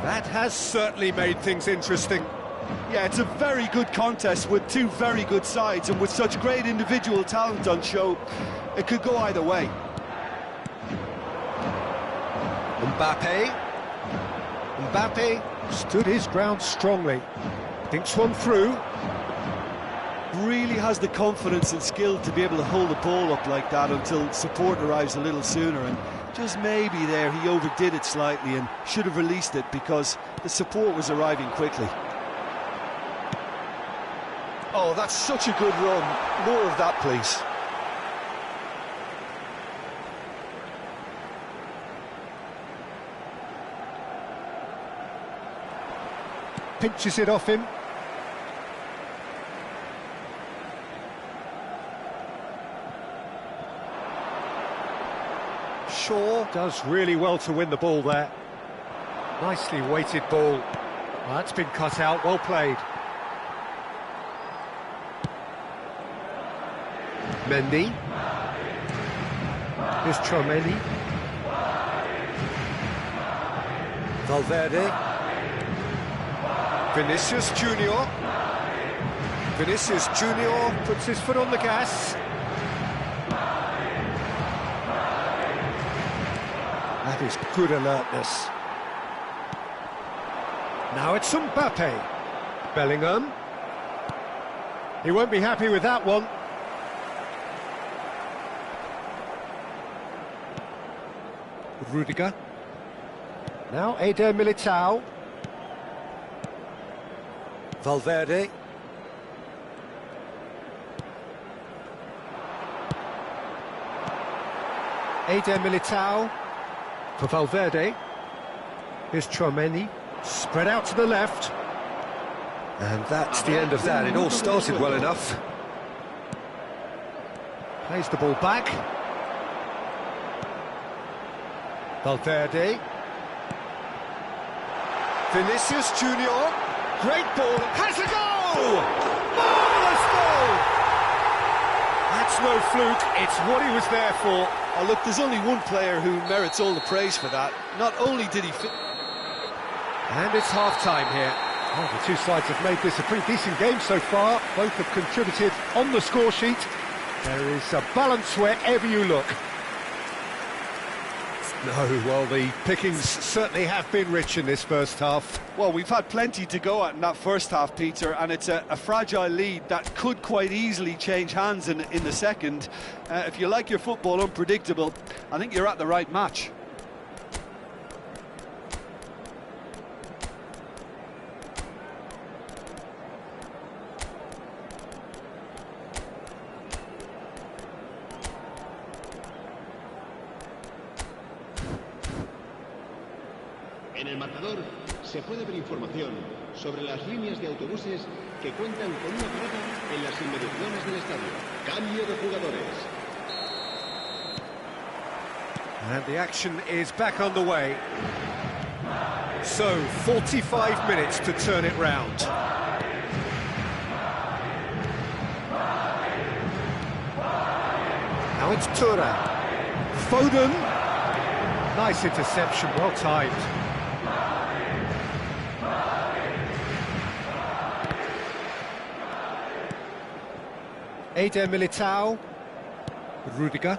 That has certainly made things interesting. Yeah, it's a very good contest with two very good sides, and with such great individual talent on show, it could go either way. Mbappe stood his ground strongly. Thinks one through. Really has the confidence and skill to be able to hold the ball up like that until support arrives a little sooner, and just maybe there he overdid it slightly and should have released it because the support was arriving quickly. Oh, that's such a good run. More of that, please. Pinches it off him. Shaw does really well to win the ball there. Nicely weighted ball. Well, that's been cut out, well played. Mendy. Here's Tchouaméni. Valverde. Vinicius Junior. Vinicius Junior puts his foot on the gas. That is good alertness. Now it's Mbappe. Bellingham. He won't be happy with that one. Rudiger. Now Eder Militao. Valverde. Eder Militao for Valverde. Here's Tchouaméni. Spread out to the left. And that's the end of that. It all started well enough. Plays the ball back. Valverde. Vinicius Junior. Great ball. Has a goal! Marvellous goal! That's no fluke. It's what he was there for. Oh, look, there's only one player who merits all the praise for that. Not only did he fit... And it's half-time here. Well, the two sides have made this a pretty decent game so far. Both have contributed on the score sheet. There is a balance wherever you look. No, well, the pickings certainly have been rich in this first half. Well, we've had plenty to go at in that first half, Peter, and it's a fragile lead that could quite easily change hands in the second. If you like your football unpredictable, I think you're at the right match. En el marcador se puede ver información sobre las líneas de autobuses que cuentan con una parada en las inmediaciones del estadio. Cambio de jugadores. And the action is back underway. So, 45 minutes to turn it round. Now it's Thuram. Foden. Nice interception, well timed. Eder Militao. Rudiger.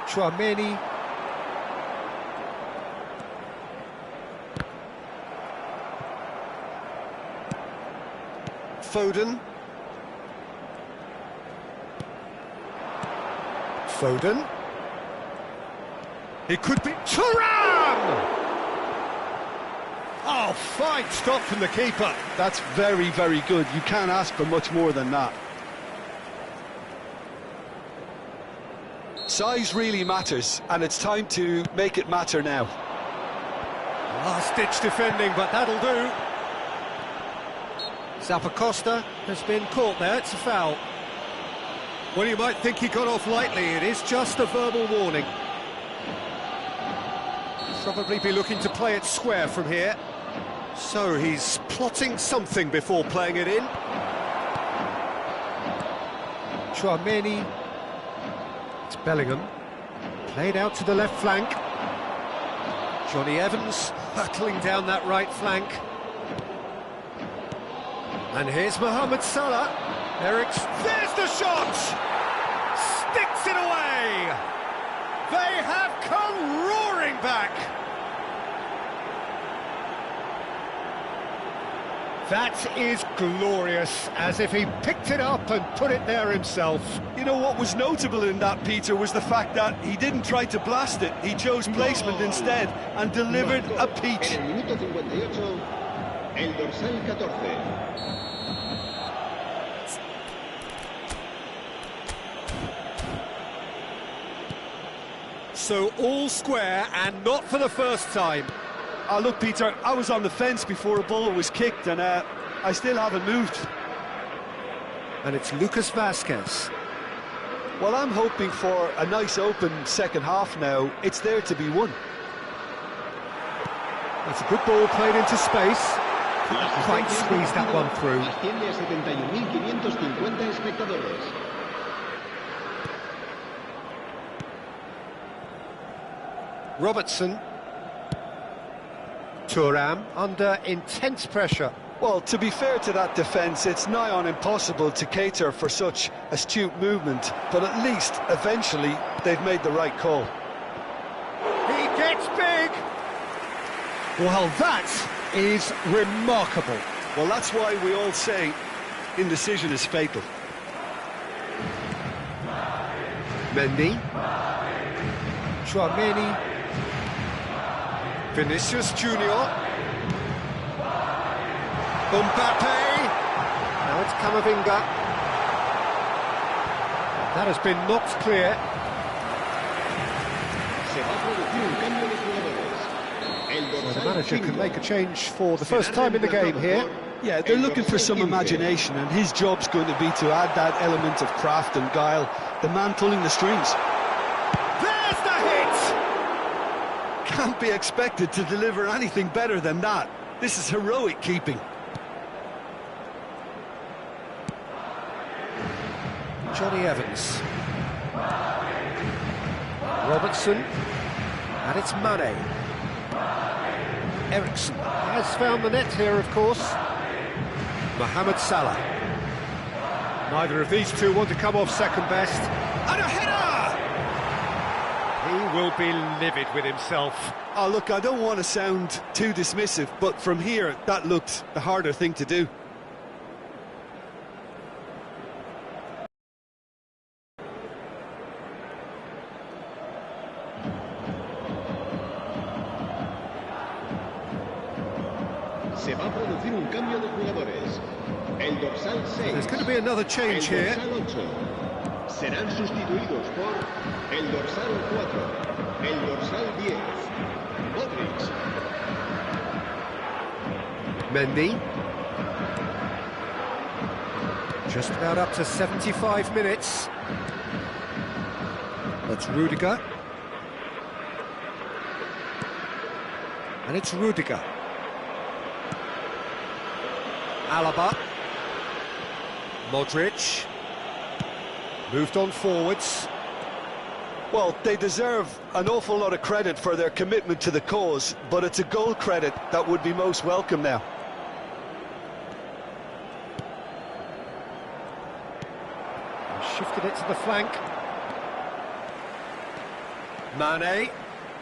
Tchouaméni. Foden. Foden. It could be Thuram! Oh, fine stop from the keeper. That's very, very good. You can't ask for much more than that. Size really matters, and it's time to make it matter now. Last-ditch defending, but that'll do. Zappacosta has been caught there, it's a foul. Well, you might think he got off lightly, it is just a verbal warning. Probably be looking to play it square from here. So he's plotting something before playing it in. Tchouaméni. It's Bellingham. Played out to the left flank. Johnny Evans hurtling down that right flank. And here's Mohamed Salah. There's the shot! Sticks it away! They have come roaring back! That is glorious, as if he picked it up and put it there himself. You know what was notable in that, Peter, was the fact that he didn't try to blast it. He chose placement instead and delivered a peach. En el minuto 58, el dorsal 14. So all square, and not for the first time. Look, Peter, I was on the fence before a ball was kicked, and I still haven't moved. And it's Lucas Vazquez. Well, I'm hoping for a nice open second half now. It's there to be won. That's a good ball played into space. Couldn't quite squeeze that one through. Asciende a 71.550 espectadores. Robertson. Thuram under intense pressure. Well, to be fair to that defence, it's nigh on impossible to cater for such astute movement, but at least, eventually, they've made the right call. He gets big! Well, that is remarkable. Well, that's why we all say indecision is fatal. Mendy. Tchouaméni. Vinicius Junior. Mbappe. Now it's Camavinga. That has been knocked clear. Se va a producir un cambio de jugadores. El So dorsal the manager 5. can make a change for the first time in the game here. Yeah, they're looking for some imagination, and his job's going to be to add that element of craft and guile. The man pulling the strings. There's the hit! Can't be expected to deliver anything better than that. This is heroic keeping. Johnny Evans. Robertson. And it's Mane. Ericsson has found the net here, of course. Mohamed Salah. Neither of these two want to come off second best. And a header! He will be livid with himself. Oh, look, I don't want to sound too dismissive, but from here, that looked the harder thing to do. Se va a producir un cambio de jugadores. El dorsal 6. There's going to be another change el here. dorsal 8. Serán sustituidos por el dorsal 4, el dorsal 10, Modric. Mendy. Just about up to 75 minutes. That's Rudiger. And it's Rudiger. Alaba. Modric. Moved on forwards. Well, they deserve an awful lot of credit for their commitment to the cause, but it's a goal credit that would be most welcome now. Shifted it to the flank. Mane,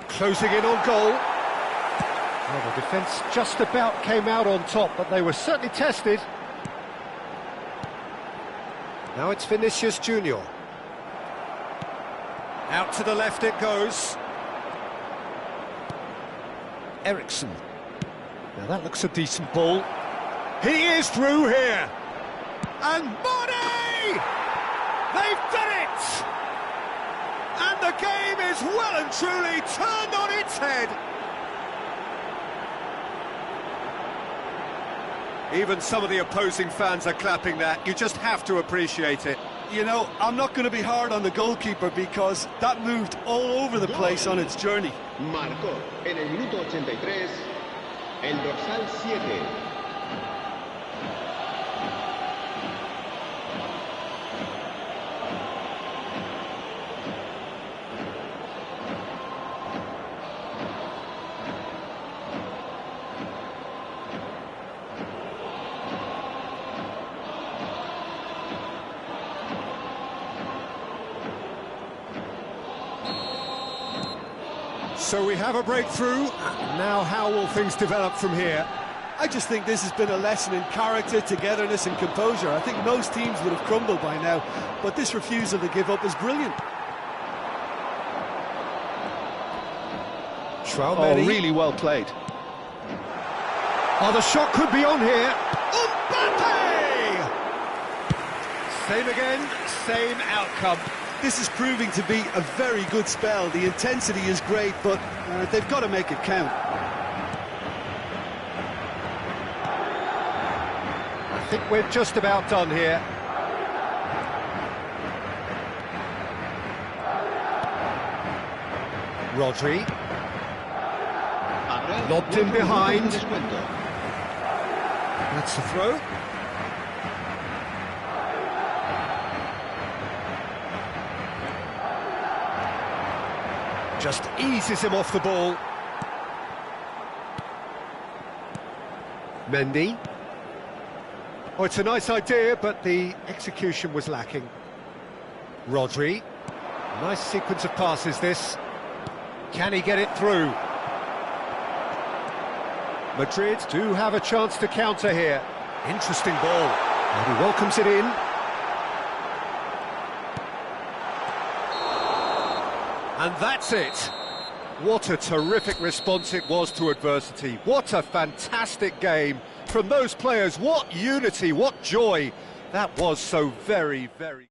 closing in on goal. Well, the defence just about came out on top, but they were certainly tested. Now it's Vinicius Junior. Out to the left it goes. Ericsson. Now that looks a decent ball. He is through here. And Mane! They've done it! And the game is well and truly turned on its head. Even some of the opposing fans are clapping that. You just have to appreciate it. You know, I'm not going to be hard on the goalkeeper because that moved all over the place on its journey. Marcó en el minuto 83 el dorsal 7. So we have a breakthrough. Now how will things develop from here? I just think this has been a lesson in character, togetherness and composure. I think most teams would have crumbled by now, but this refusal to give up is brilliant. Oh, really well played. Oh, the shot could be on here. Mbappe! Same again, same outcome. This is proving to be a very good spell. The intensity is great, but they've got to make it count. I think we're just about done here. Rodri. Lobbed in behind. That's the throw. Just eases him off the ball. Mendy. Oh, it's a nice idea, but the execution was lacking. Rodri. Nice sequence of passes, this. Can he get it through? Madrid do have a chance to counter here. Interesting ball. And he welcomes it in. And that's it. What a terrific response it was to adversity. What a fantastic game from those players. What unity, what joy. That was so very, very...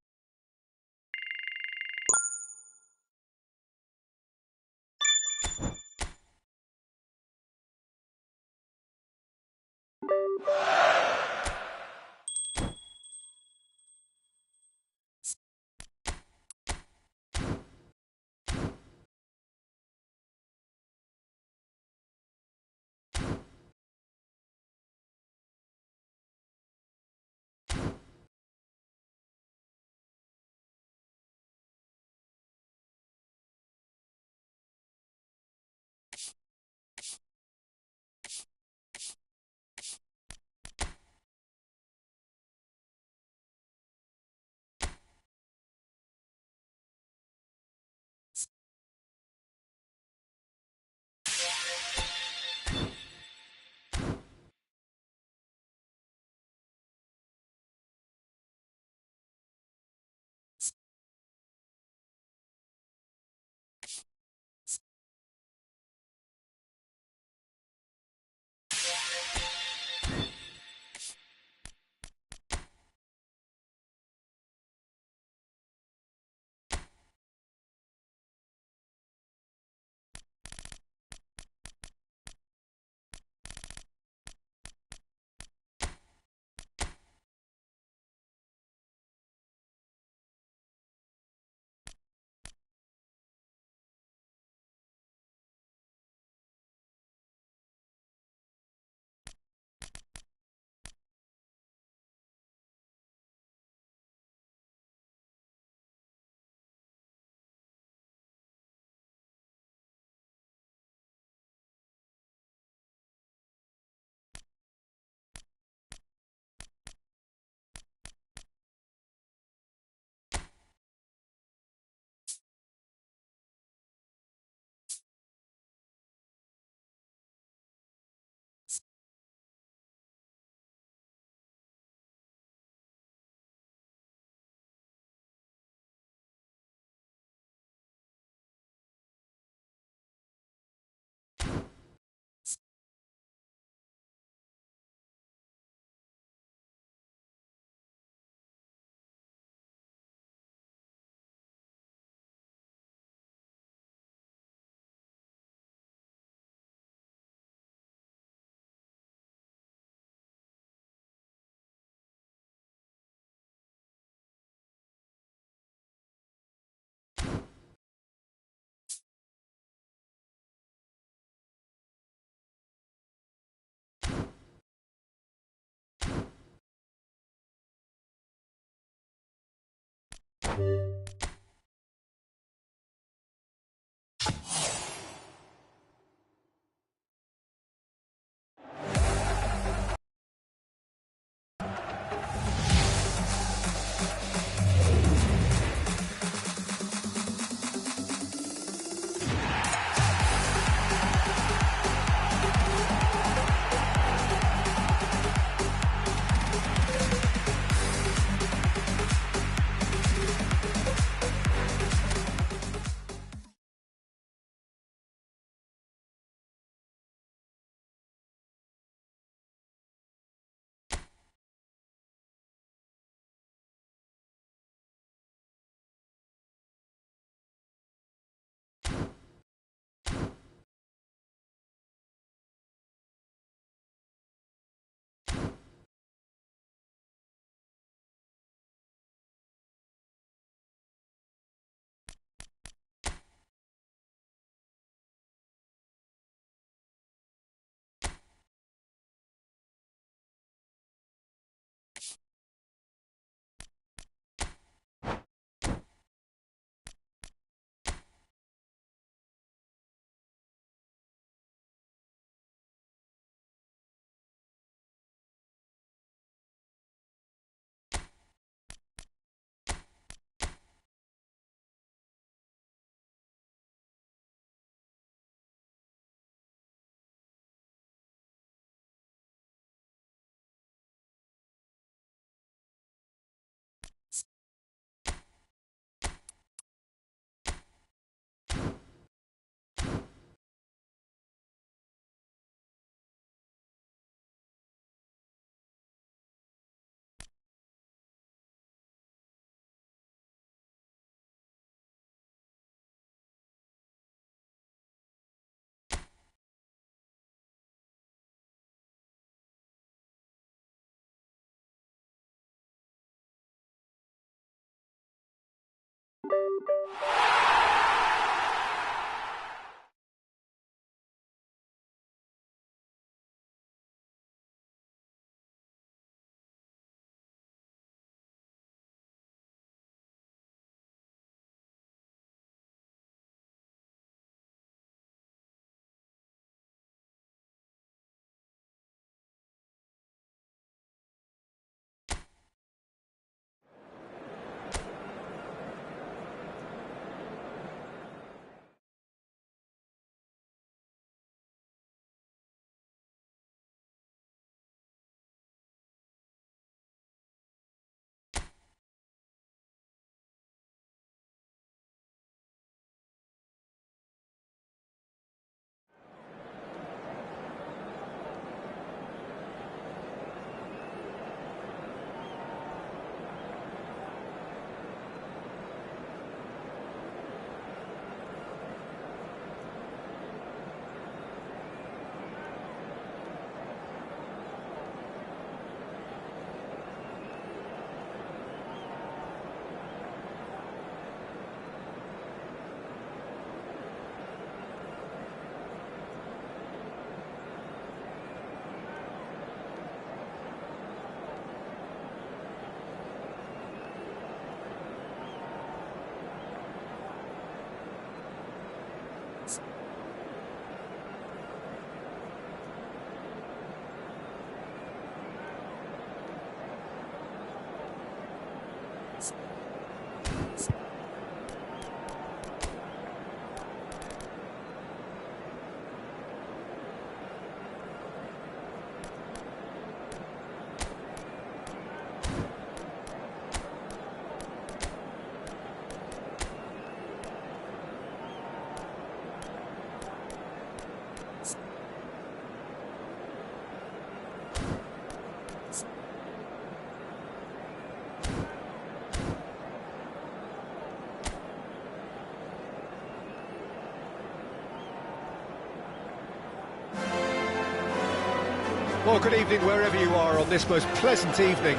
Well, good evening wherever you are on this most pleasant evening.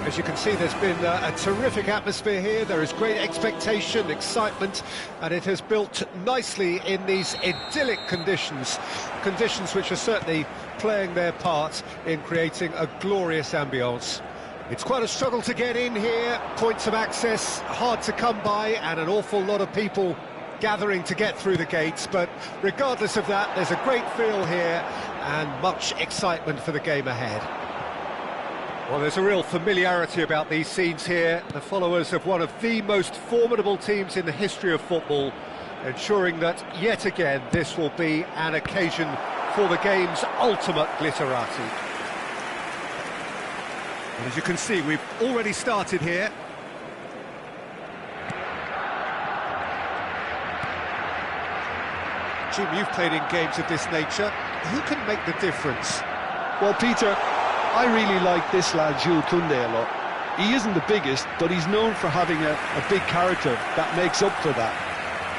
As you can see, there's been a terrific atmosphere here. There is great expectation, excitement, and it has built nicely in these idyllic conditions. Conditions which are certainly playing their part in creating a glorious ambience. It's quite a struggle to get in here, points of access hard to come by, and an awful lot of people gathering to get through the gates, but regardless of that, there's a great feel here and much excitement for the game ahead. Well, there's a real familiarity about these scenes here, the followers of one of the most formidable teams in the history of football, ensuring that, yet again, this will be an occasion for the game's ultimate glitterati. And as you can see, we've already started here. Jim, you've played in games of this nature. Who can make the difference? Well, Peter, I really like this lad, Jules Koundé, a lot. He isn't the biggest, but he's known for having a big character that makes up for that.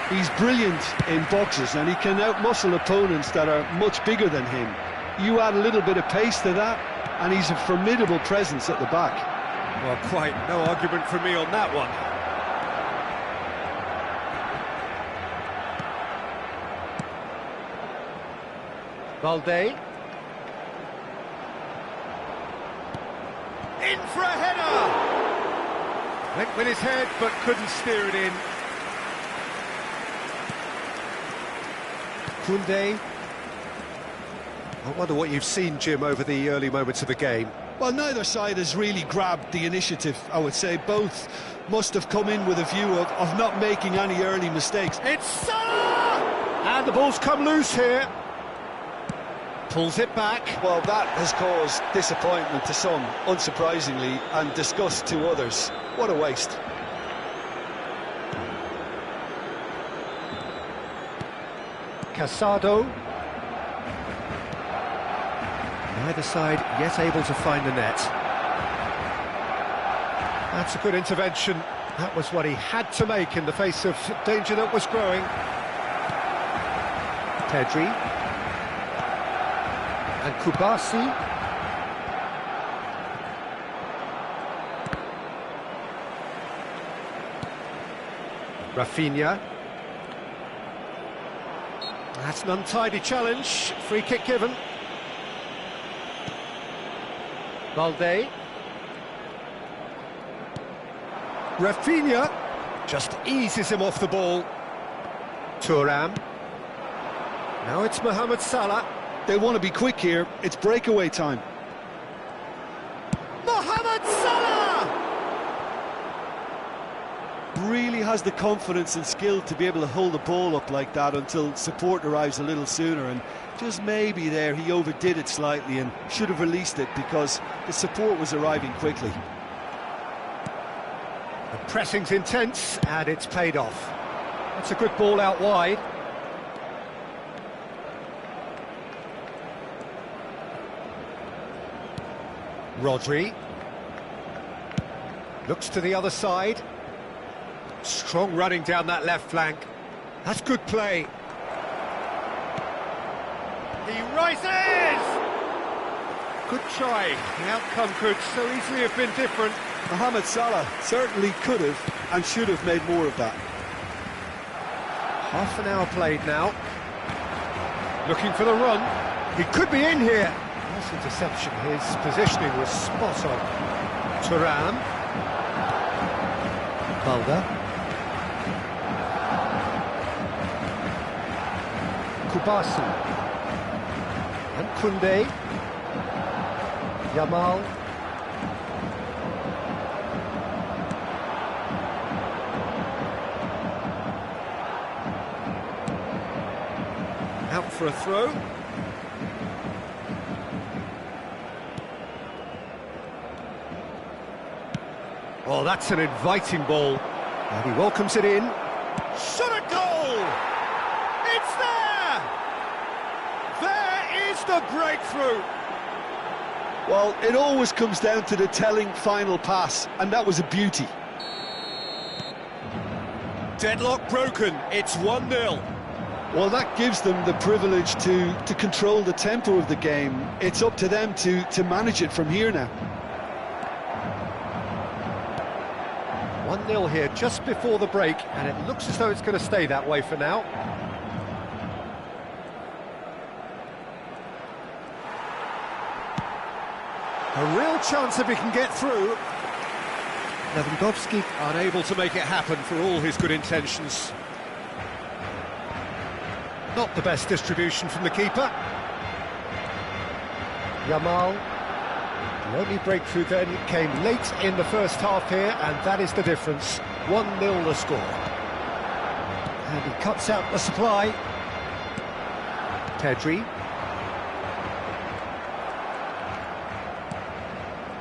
He's brilliant in boxes, and he can outmuscle opponents that are much bigger than him. You add a little bit of pace to that, and he's a formidable presence at the back. Well, quite no argument from me on that one. Valde. In for a header! Went with his head, but couldn't steer it in. Koundé. I wonder what you've seen, Jim, over the early moments of the game. Well, neither side has really grabbed the initiative, I would say. Both must have come in with a view of not making any early mistakes. It's Salah! And the ball's come loose here. Pulls it back. Well, that has caused disappointment to some, unsurprisingly, and disgust to others. What a waste. Casado. Neither side yet able to find the net. That's a good intervention. That was what he had to make in the face of danger that was growing. Pedri. And Kubasi. Rafinha. That's an untidy challenge. Free kick given. Valde. Rafinha just eases him off the ball. Thuram. Now it's Mohamed Salah. They want to be quick here. It's breakaway time. Mohamed Salah! Really has the confidence and skill to be able to hold the ball up like that until support arrives a little sooner, and just maybe there he overdid it slightly and should have released it because the support was arriving quickly. The pressing's intense and it's paid off. That's a good ball out wide. Rodri looks to the other side. Strong running down that left flank. That's good play. He rises! Good try. The outcome could so easily have been different. Mohamed Salah certainly could have and should have made more of that. Half an hour played now. Looking for the run. He could be in here. Nice interception. His positioning was spot on. Thuram. Balda. Kubasi. And Koundé. Yamal. Out for a throw. Oh, that's an inviting ball. And he welcomes it in. Shot a goal! It's there! There is the breakthrough! Well, it always comes down to the telling final pass, and that was a beauty. Deadlock broken. It's 1-0. Well, that gives them the privilege to control the tempo of the game. It's up to them to manage it from here now. 1-0 here just before the break, and it looks as though it's going to stay that way for now. A real chance if he can get through. Lewandowski unable to make it happen for all his good intentions. Not the best distribution from the keeper. Yamal. The only breakthrough then came late in the first half here, and that is the difference. 1-0 the score. And he cuts out the supply. Pedri.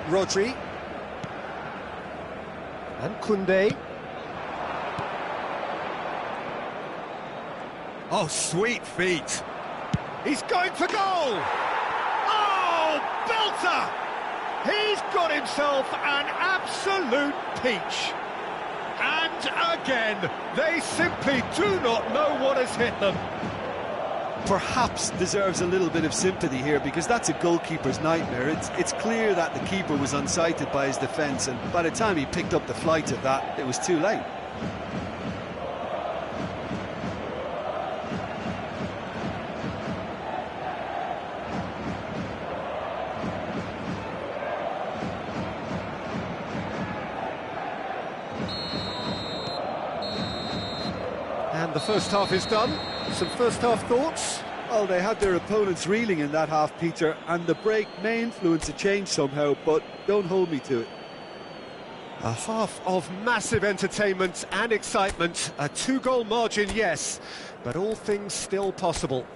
Rodri. And Koundé. Oh, sweet feet. He's going for goal! Oh, belter! He's got himself an absolute peach. And again, they simply do not know what has hit them. Perhaps deserves a little bit of sympathy here, because that's a goalkeeper's nightmare. It's clear that the keeper was unsighted by his defence, and by the time he picked up the flight of that, it was too late. And the first half is done. Some first half thoughts? Well, they had their opponents reeling in that half, Peter, and the break may influence a change somehow, but don't hold me to it. A half of massive entertainment and excitement. A 2-goal margin, yes, but all things still possible.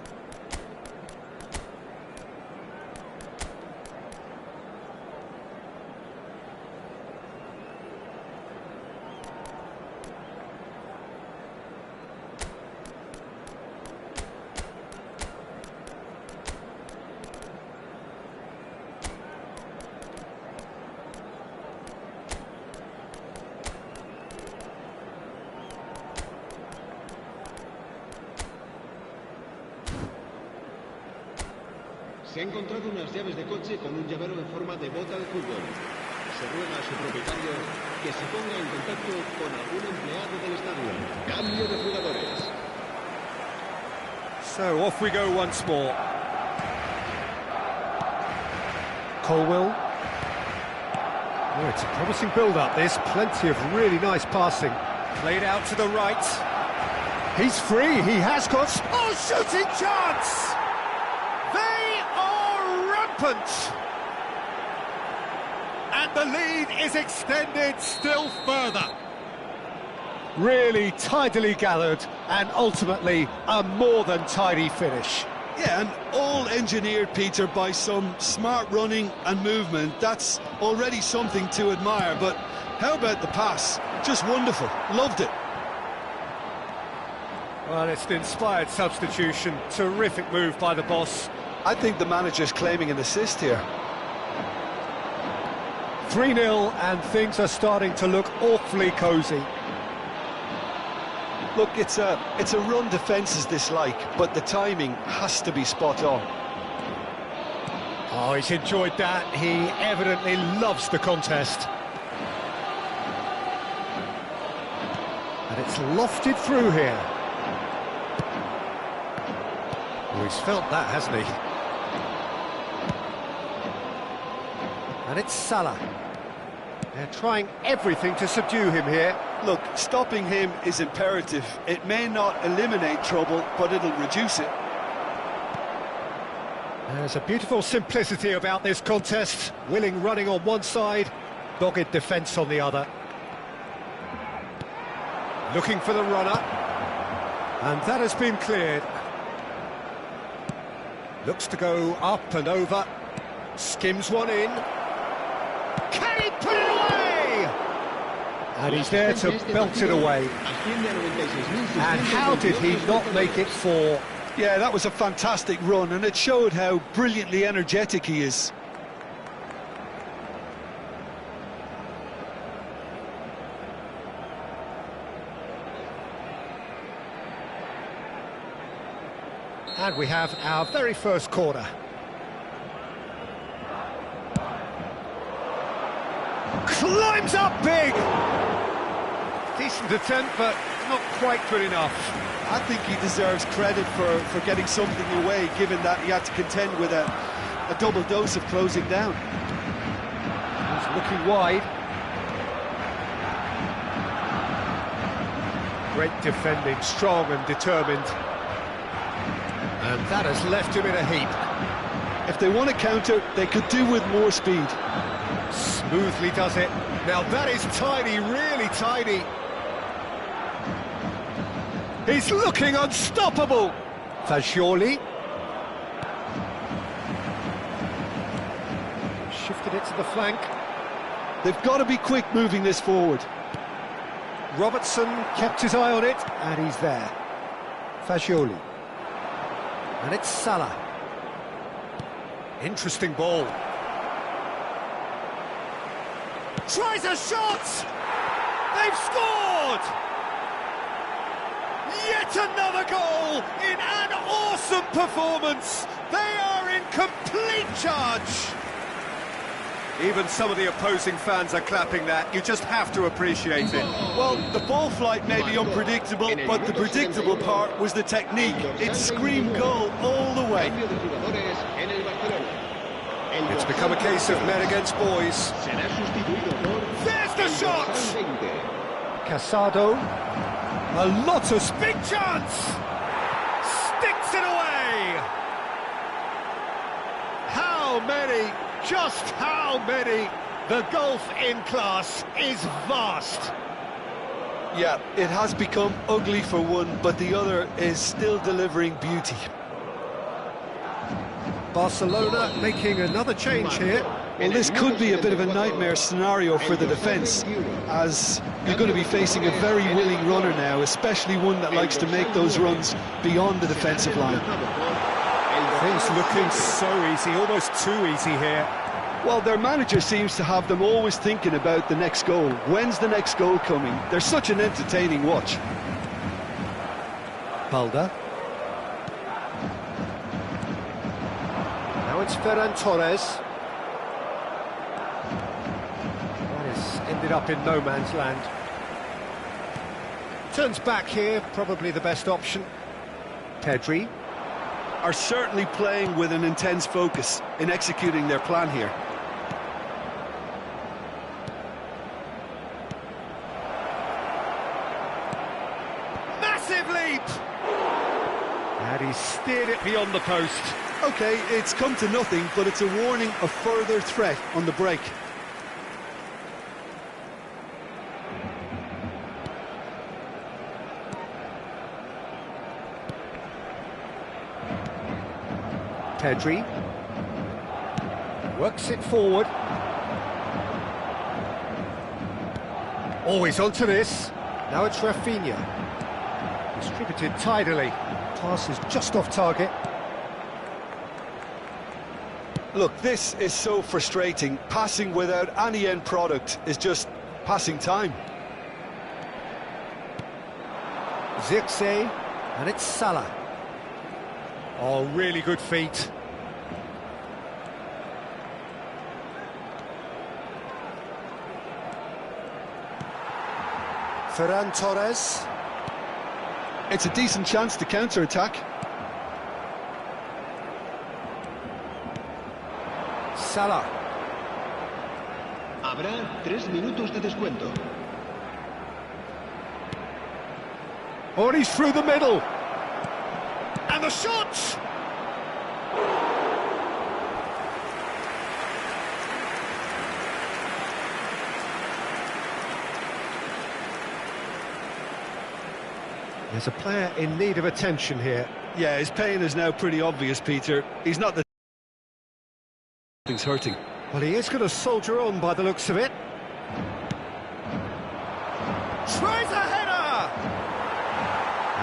Se ha encontrado unas llaves de coche con un llavero en forma de bota de fútbol. Se ruega a su propietario que se ponga en contacto con algún empleado del estadio. Cambio de jugadores. So off we go once more. Colwell. Oh, it's a promising build-up, this. Plenty of really nice passing. Played out to the right. He's free, he has got... Oh, shooting chance! They are rampant! And the lead is extended still further. Really tidily gathered, and ultimately a more than tidy finish. Yeah, and all engineered, Peter, by some smart running and movement. That's already something to admire, but how about the pass? Just wonderful, loved it. Well, it's an inspired substitution, terrific move by the boss. I think the manager's claiming an assist here. 3-0, and things are starting to look awfully cosy. Look, it's a run defence's dislike, but the timing has to be spot on. Oh, he's enjoyed that. He evidently loves the contest. And it's lofted through here. Oh, he's felt that, hasn't he? And it's Salah. They're trying everything to subdue him here. Look, stopping him is imperative. It may not eliminate trouble, but it'll reduce it. There's a beautiful simplicity about this contest. Willing running on one side, dogged defence on the other. Looking for the runner. And that has been cleared. Looks to go up and over. Skims one in. Can he put it away? And he's there to belt it away. And how did he not make it 4? Yeah, that was a fantastic run, and it showed how brilliantly energetic he is. And we have our very first corner. Climbs up big! Decent attempt, but not quite good enough. I think he deserves credit for getting something away, given that he had to contend with a double dose of closing down. looking wide. Great defending, strong and determined. And that has left him in a heap. If they want to counter, they could do with more speed. Smoothly does it. Now that is tiny, really tiny. He's looking unstoppable. Fagioli. Shifted it to the flank. They've got to be quick moving this forward. Robertson kept his eye on it, and he's there. Fagioli. And it's Salah. Interesting ball. Tries a shot! They've scored! Yet another goal in an awesome performance. They are in complete charge. Even some of the opposing fans are clapping that. You just have to appreciate it. Well, the ball flight may be unpredictable, but the predictable part was the technique. It screamed goal all the way. It's become a case of men against boys. There's the shot! Casado. A lot of big chance! Sticks it away! How many? Just how many? The gulf in class is vast. Yeah, it has become ugly for one, but the other is still delivering beauty. Barcelona making another change here. Well, this could be a bit of a nightmare scenario for the defence, as you're going to be facing a very willing runner now, especially one that likes to make those runs beyond the defensive line. Things looking so easy, almost too easy here. Well, their manager seems to have them always thinking about the next goal. When's the next goal coming? They're such an entertaining watch. Balda. Now it's Ferran Torres. That has ended up in no man's land. Turns back here, probably the best option. Pedri. Are certainly playing with an intense focus in executing their plan here. Massive leap! And he steered it beyond the post. Okay, it's come to nothing, but it's a warning of further threat on the break. Pedri works it forward. Always onto this. Now it's Rafinha. Distributed tidily. Pass is just off target. Look, this is so frustrating. Passing without any end product is just passing time. Zirkzee, and it's Salah. Oh, really good feet. Ferran Torres. It's a decent chance to counter-attack. Salah. Habrá 3 minutos de descuento. Oh, and he's through the middle. And the shot! There's a player in need of attention here. Yeah, his pain is now pretty obvious, Peter. He's not the... Things hurting. Well, he is going to soldier on by the looks of it. Tries a header!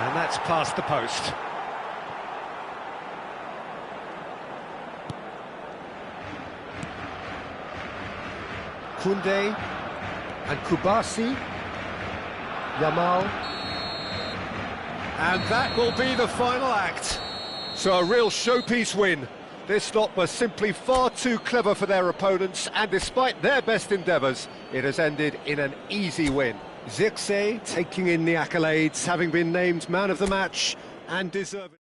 And that's past the post. Koundé and Kubasi. Yamal. And that will be the final act. So a real showpiece win. This lot was simply far too clever for their opponents, and despite their best endeavours, it has ended in an easy win. Zirkzee taking in the accolades, having been named man of the match, and deserving.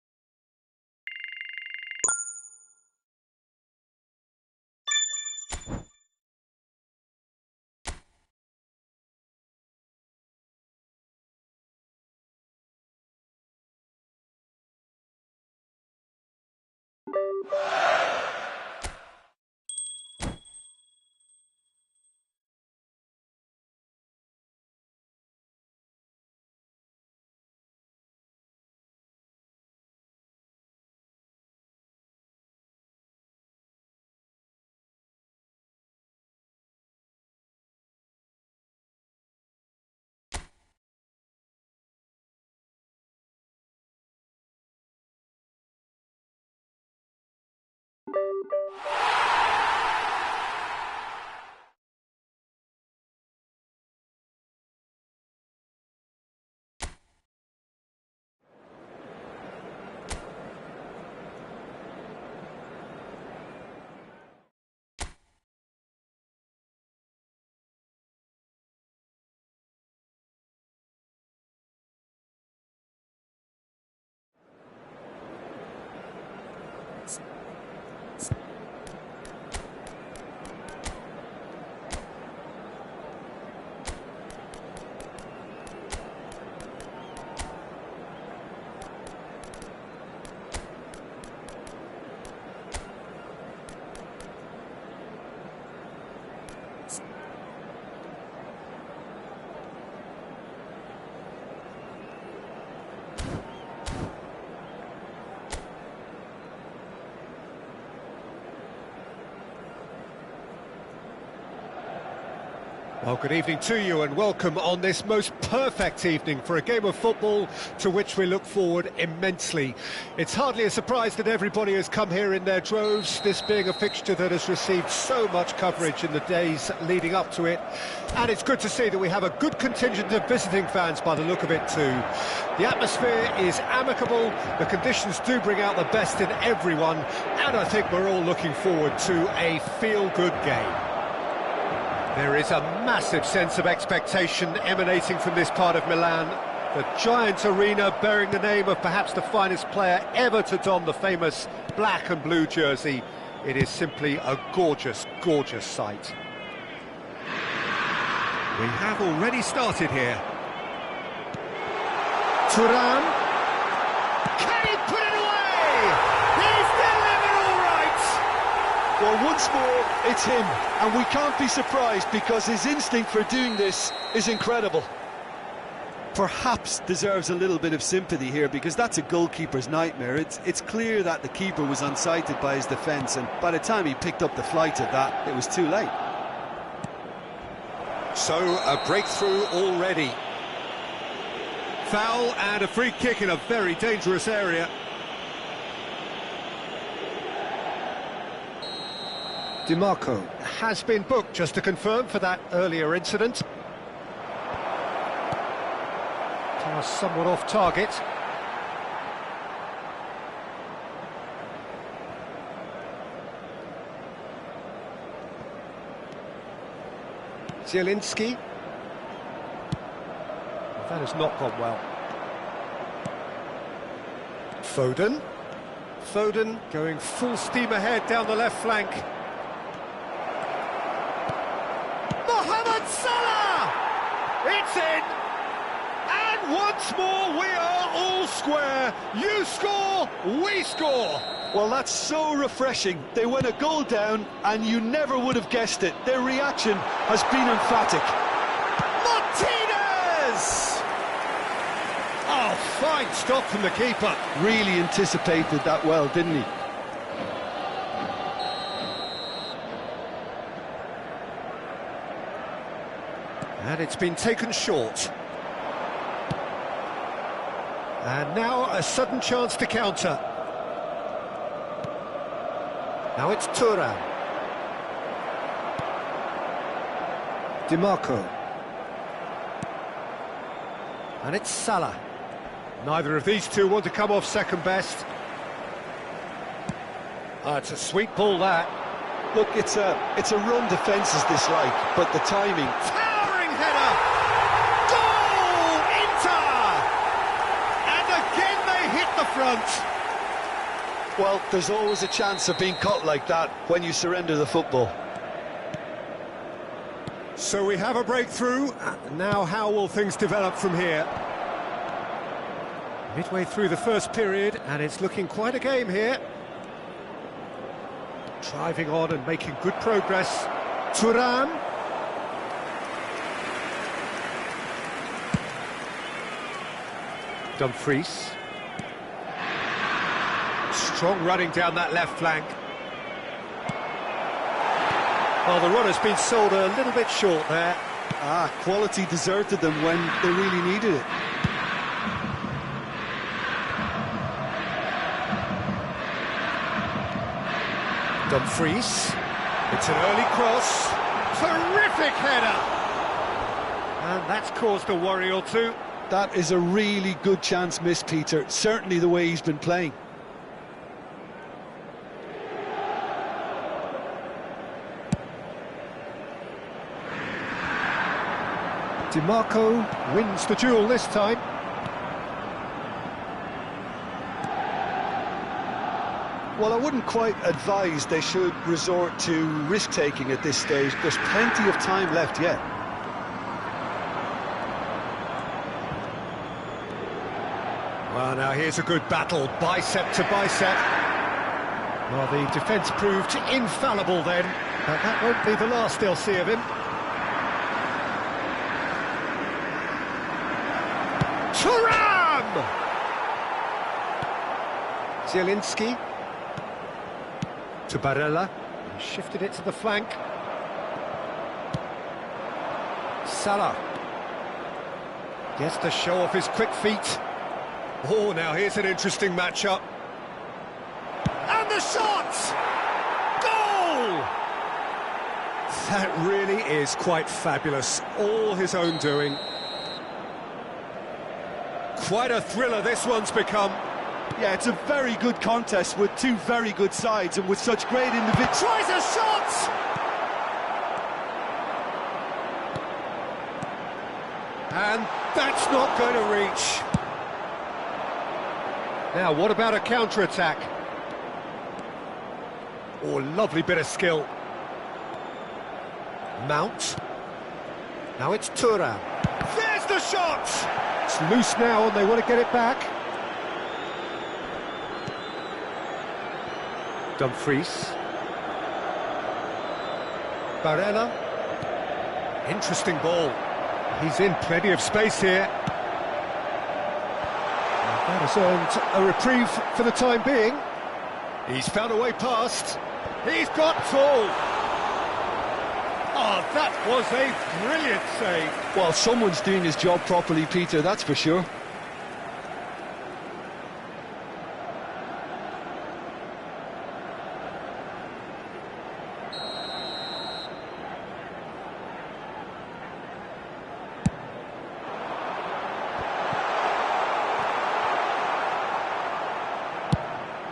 Well, good evening to you and welcome on this most perfect evening for a game of football to which we look forward immensely. It's hardly a surprise that everybody has come here in their droves, this being a fixture that has received so much coverage in the days leading up to it. And it's good to see that we have a good contingent of visiting fans by the look of it too. The atmosphere is amicable, the conditions do bring out the best in everyone, and I think we're all looking forward to a feel-good game. There is a massive sense of expectation emanating from this part of Milan. The giant arena bearing the name of perhaps the finest player ever to don the famous black and blue jersey. It is simply a gorgeous, gorgeous sight. We have already started here. Thuram. Can he put it away? He's delivered all right! Well, once more, it's him, and we can't be surprised because his instinct for doing this is incredible. Perhaps deserves a little bit of sympathy here because that's a goalkeeper's nightmare. It's clear that the keeper was unsighted by his defence, and by the time he picked up the flight of that, it was too late. So, a breakthrough already. Foul and a free kick in a very dangerous area. DiMarco has been booked, just to confirm, for that earlier incident. Pass somewhat off target. Zielinski. That has not gone well. Foden. Foden going full steam ahead down the left flank. Mohamed Salah! It's in! And once more we are all square. You score, we score. Well, that's so refreshing. They went a goal down and you never would have guessed it. Their reaction has been emphatic. Martinez! Oh, fine stop from the keeper. Really anticipated that well, didn't he? And it's been taken short. And now a sudden chance to counter. Now it's Thuram. DiMarco. And it's Salah. Neither of these two want to come off second best. It's a sweet ball, that. Look, it's a run defence is dislike, but the timing. Towering header! Goal! Inter! And again they hit the front. Well, there's always a chance of being caught like that when you surrender the football. So we have a breakthrough. Now how will things develop from here? Midway through the first period, and it's looking quite a game here. Driving on and making good progress. Thuram. Dumfries. Strong running down that left flank. Well, the run has been sold a little bit short there. Quality deserted them when they really needed it. Dumfries. It's an early cross. Terrific header! And that's caused a worry or two. That is a really good chance missed, Peter. Certainly the way he's been playing. DiMarco wins the duel this time. Well, I wouldn't quite advise they should resort to risk-taking at this stage. There's plenty of time left yet. Well, now here's a good battle, bicep to bicep. Well, the defence proved infallible then, but that won't be the last they'll see of him. Thuram! Zielinski. To Barella. He shifted it to the flank. Salah. Gets to show off his quick feet. Oh, now here's an interesting matchup. And the shot! Goal! That really is quite fabulous. All his own doing. Quite a thriller this one's become. Yeah, it's a very good contest with two very good sides and with such great individuals. Tries a shot! And that's not going to reach. Now, what about a counter-attack? Oh, lovely bit of skill. Mount. Now it's Thuram. There's the shot! It's loose now and they want to get it back. Dumfries. Barella. Interesting ball. He's in plenty of space here. That has earned a reprieve for the time being. He's found a way past. He's got tall. Oh, that was a brilliant save. Well, someone's doing his job properly, Peter, that's for sure.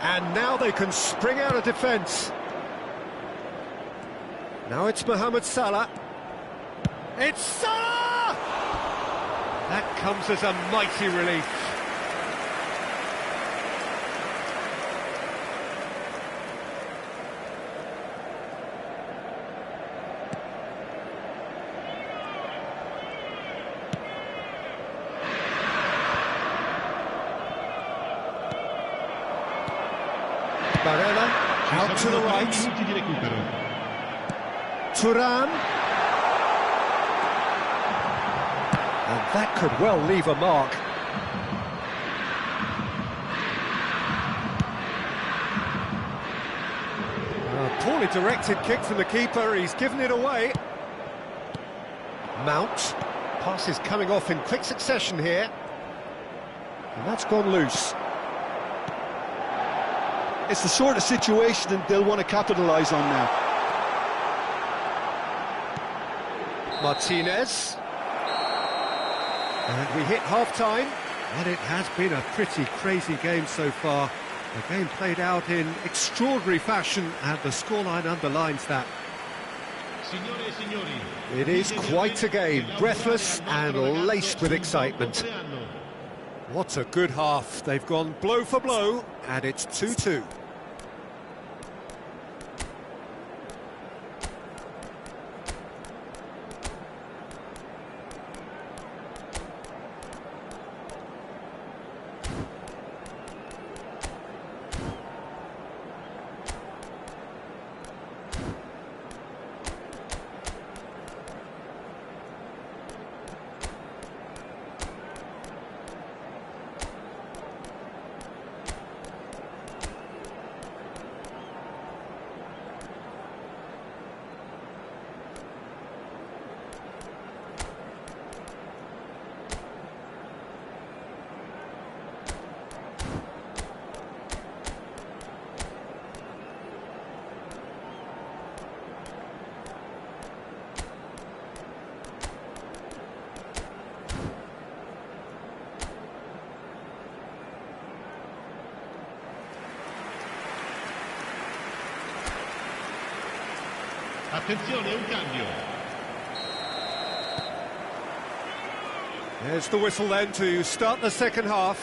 And now they can spring out of defence. Now it's Mohamed Salah. It's Salah! That comes as a mighty relief. Barella, out to the right. Thuram. And that could well leave a mark. A poorly directed kick from the keeper, he's given it away. Mount. Pass is coming off in quick succession here. And that's gone loose. It's the sort of situation that they'll want to capitalise on now. Martinez. And we hit half-time. And it has been a pretty crazy game so far. The game played out in extraordinary fashion, and the scoreline underlines that. It is quite a game, breathless and laced with excitement. What a good half. They've gone blow for blow, and it's 2-2. Attenzione, un cambio. There's the whistle then to start the second half.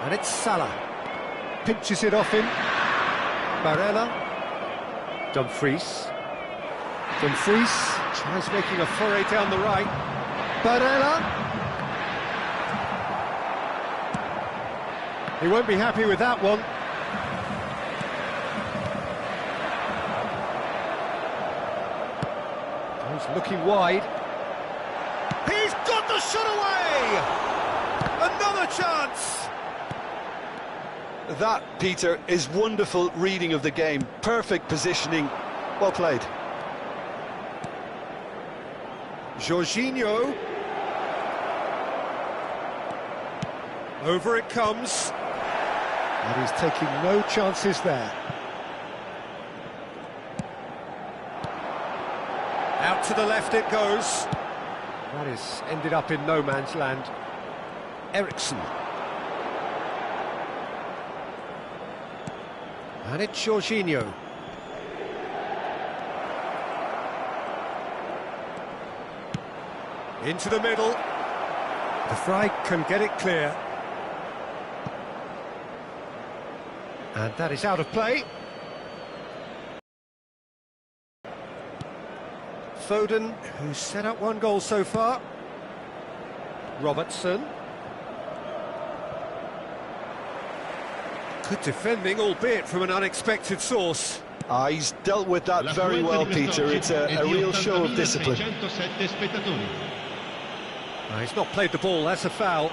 And it's Salah. Pinches it off him. Barella. Dumfries. Dumfries tries making a foray down the right. Barella. He won't be happy with that one. He's looking wide. He's got the shot away! Another chance! That, Peter, is wonderful reading of the game. Perfect positioning. Well played. Jorginho. Over it comes. And he's taking no chances there. Out to the left it goes. That is ended up in no man's land. Ericsson. And it's Jorginho. Into the middle. The Fry can get it clear. And that is out of play. Foden, who's set up one goal so far. Robertson. Good defending, albeit from an unexpected source. He's dealt with that very well, Peter. It's a real show of discipline. He's not played the ball, that's a foul.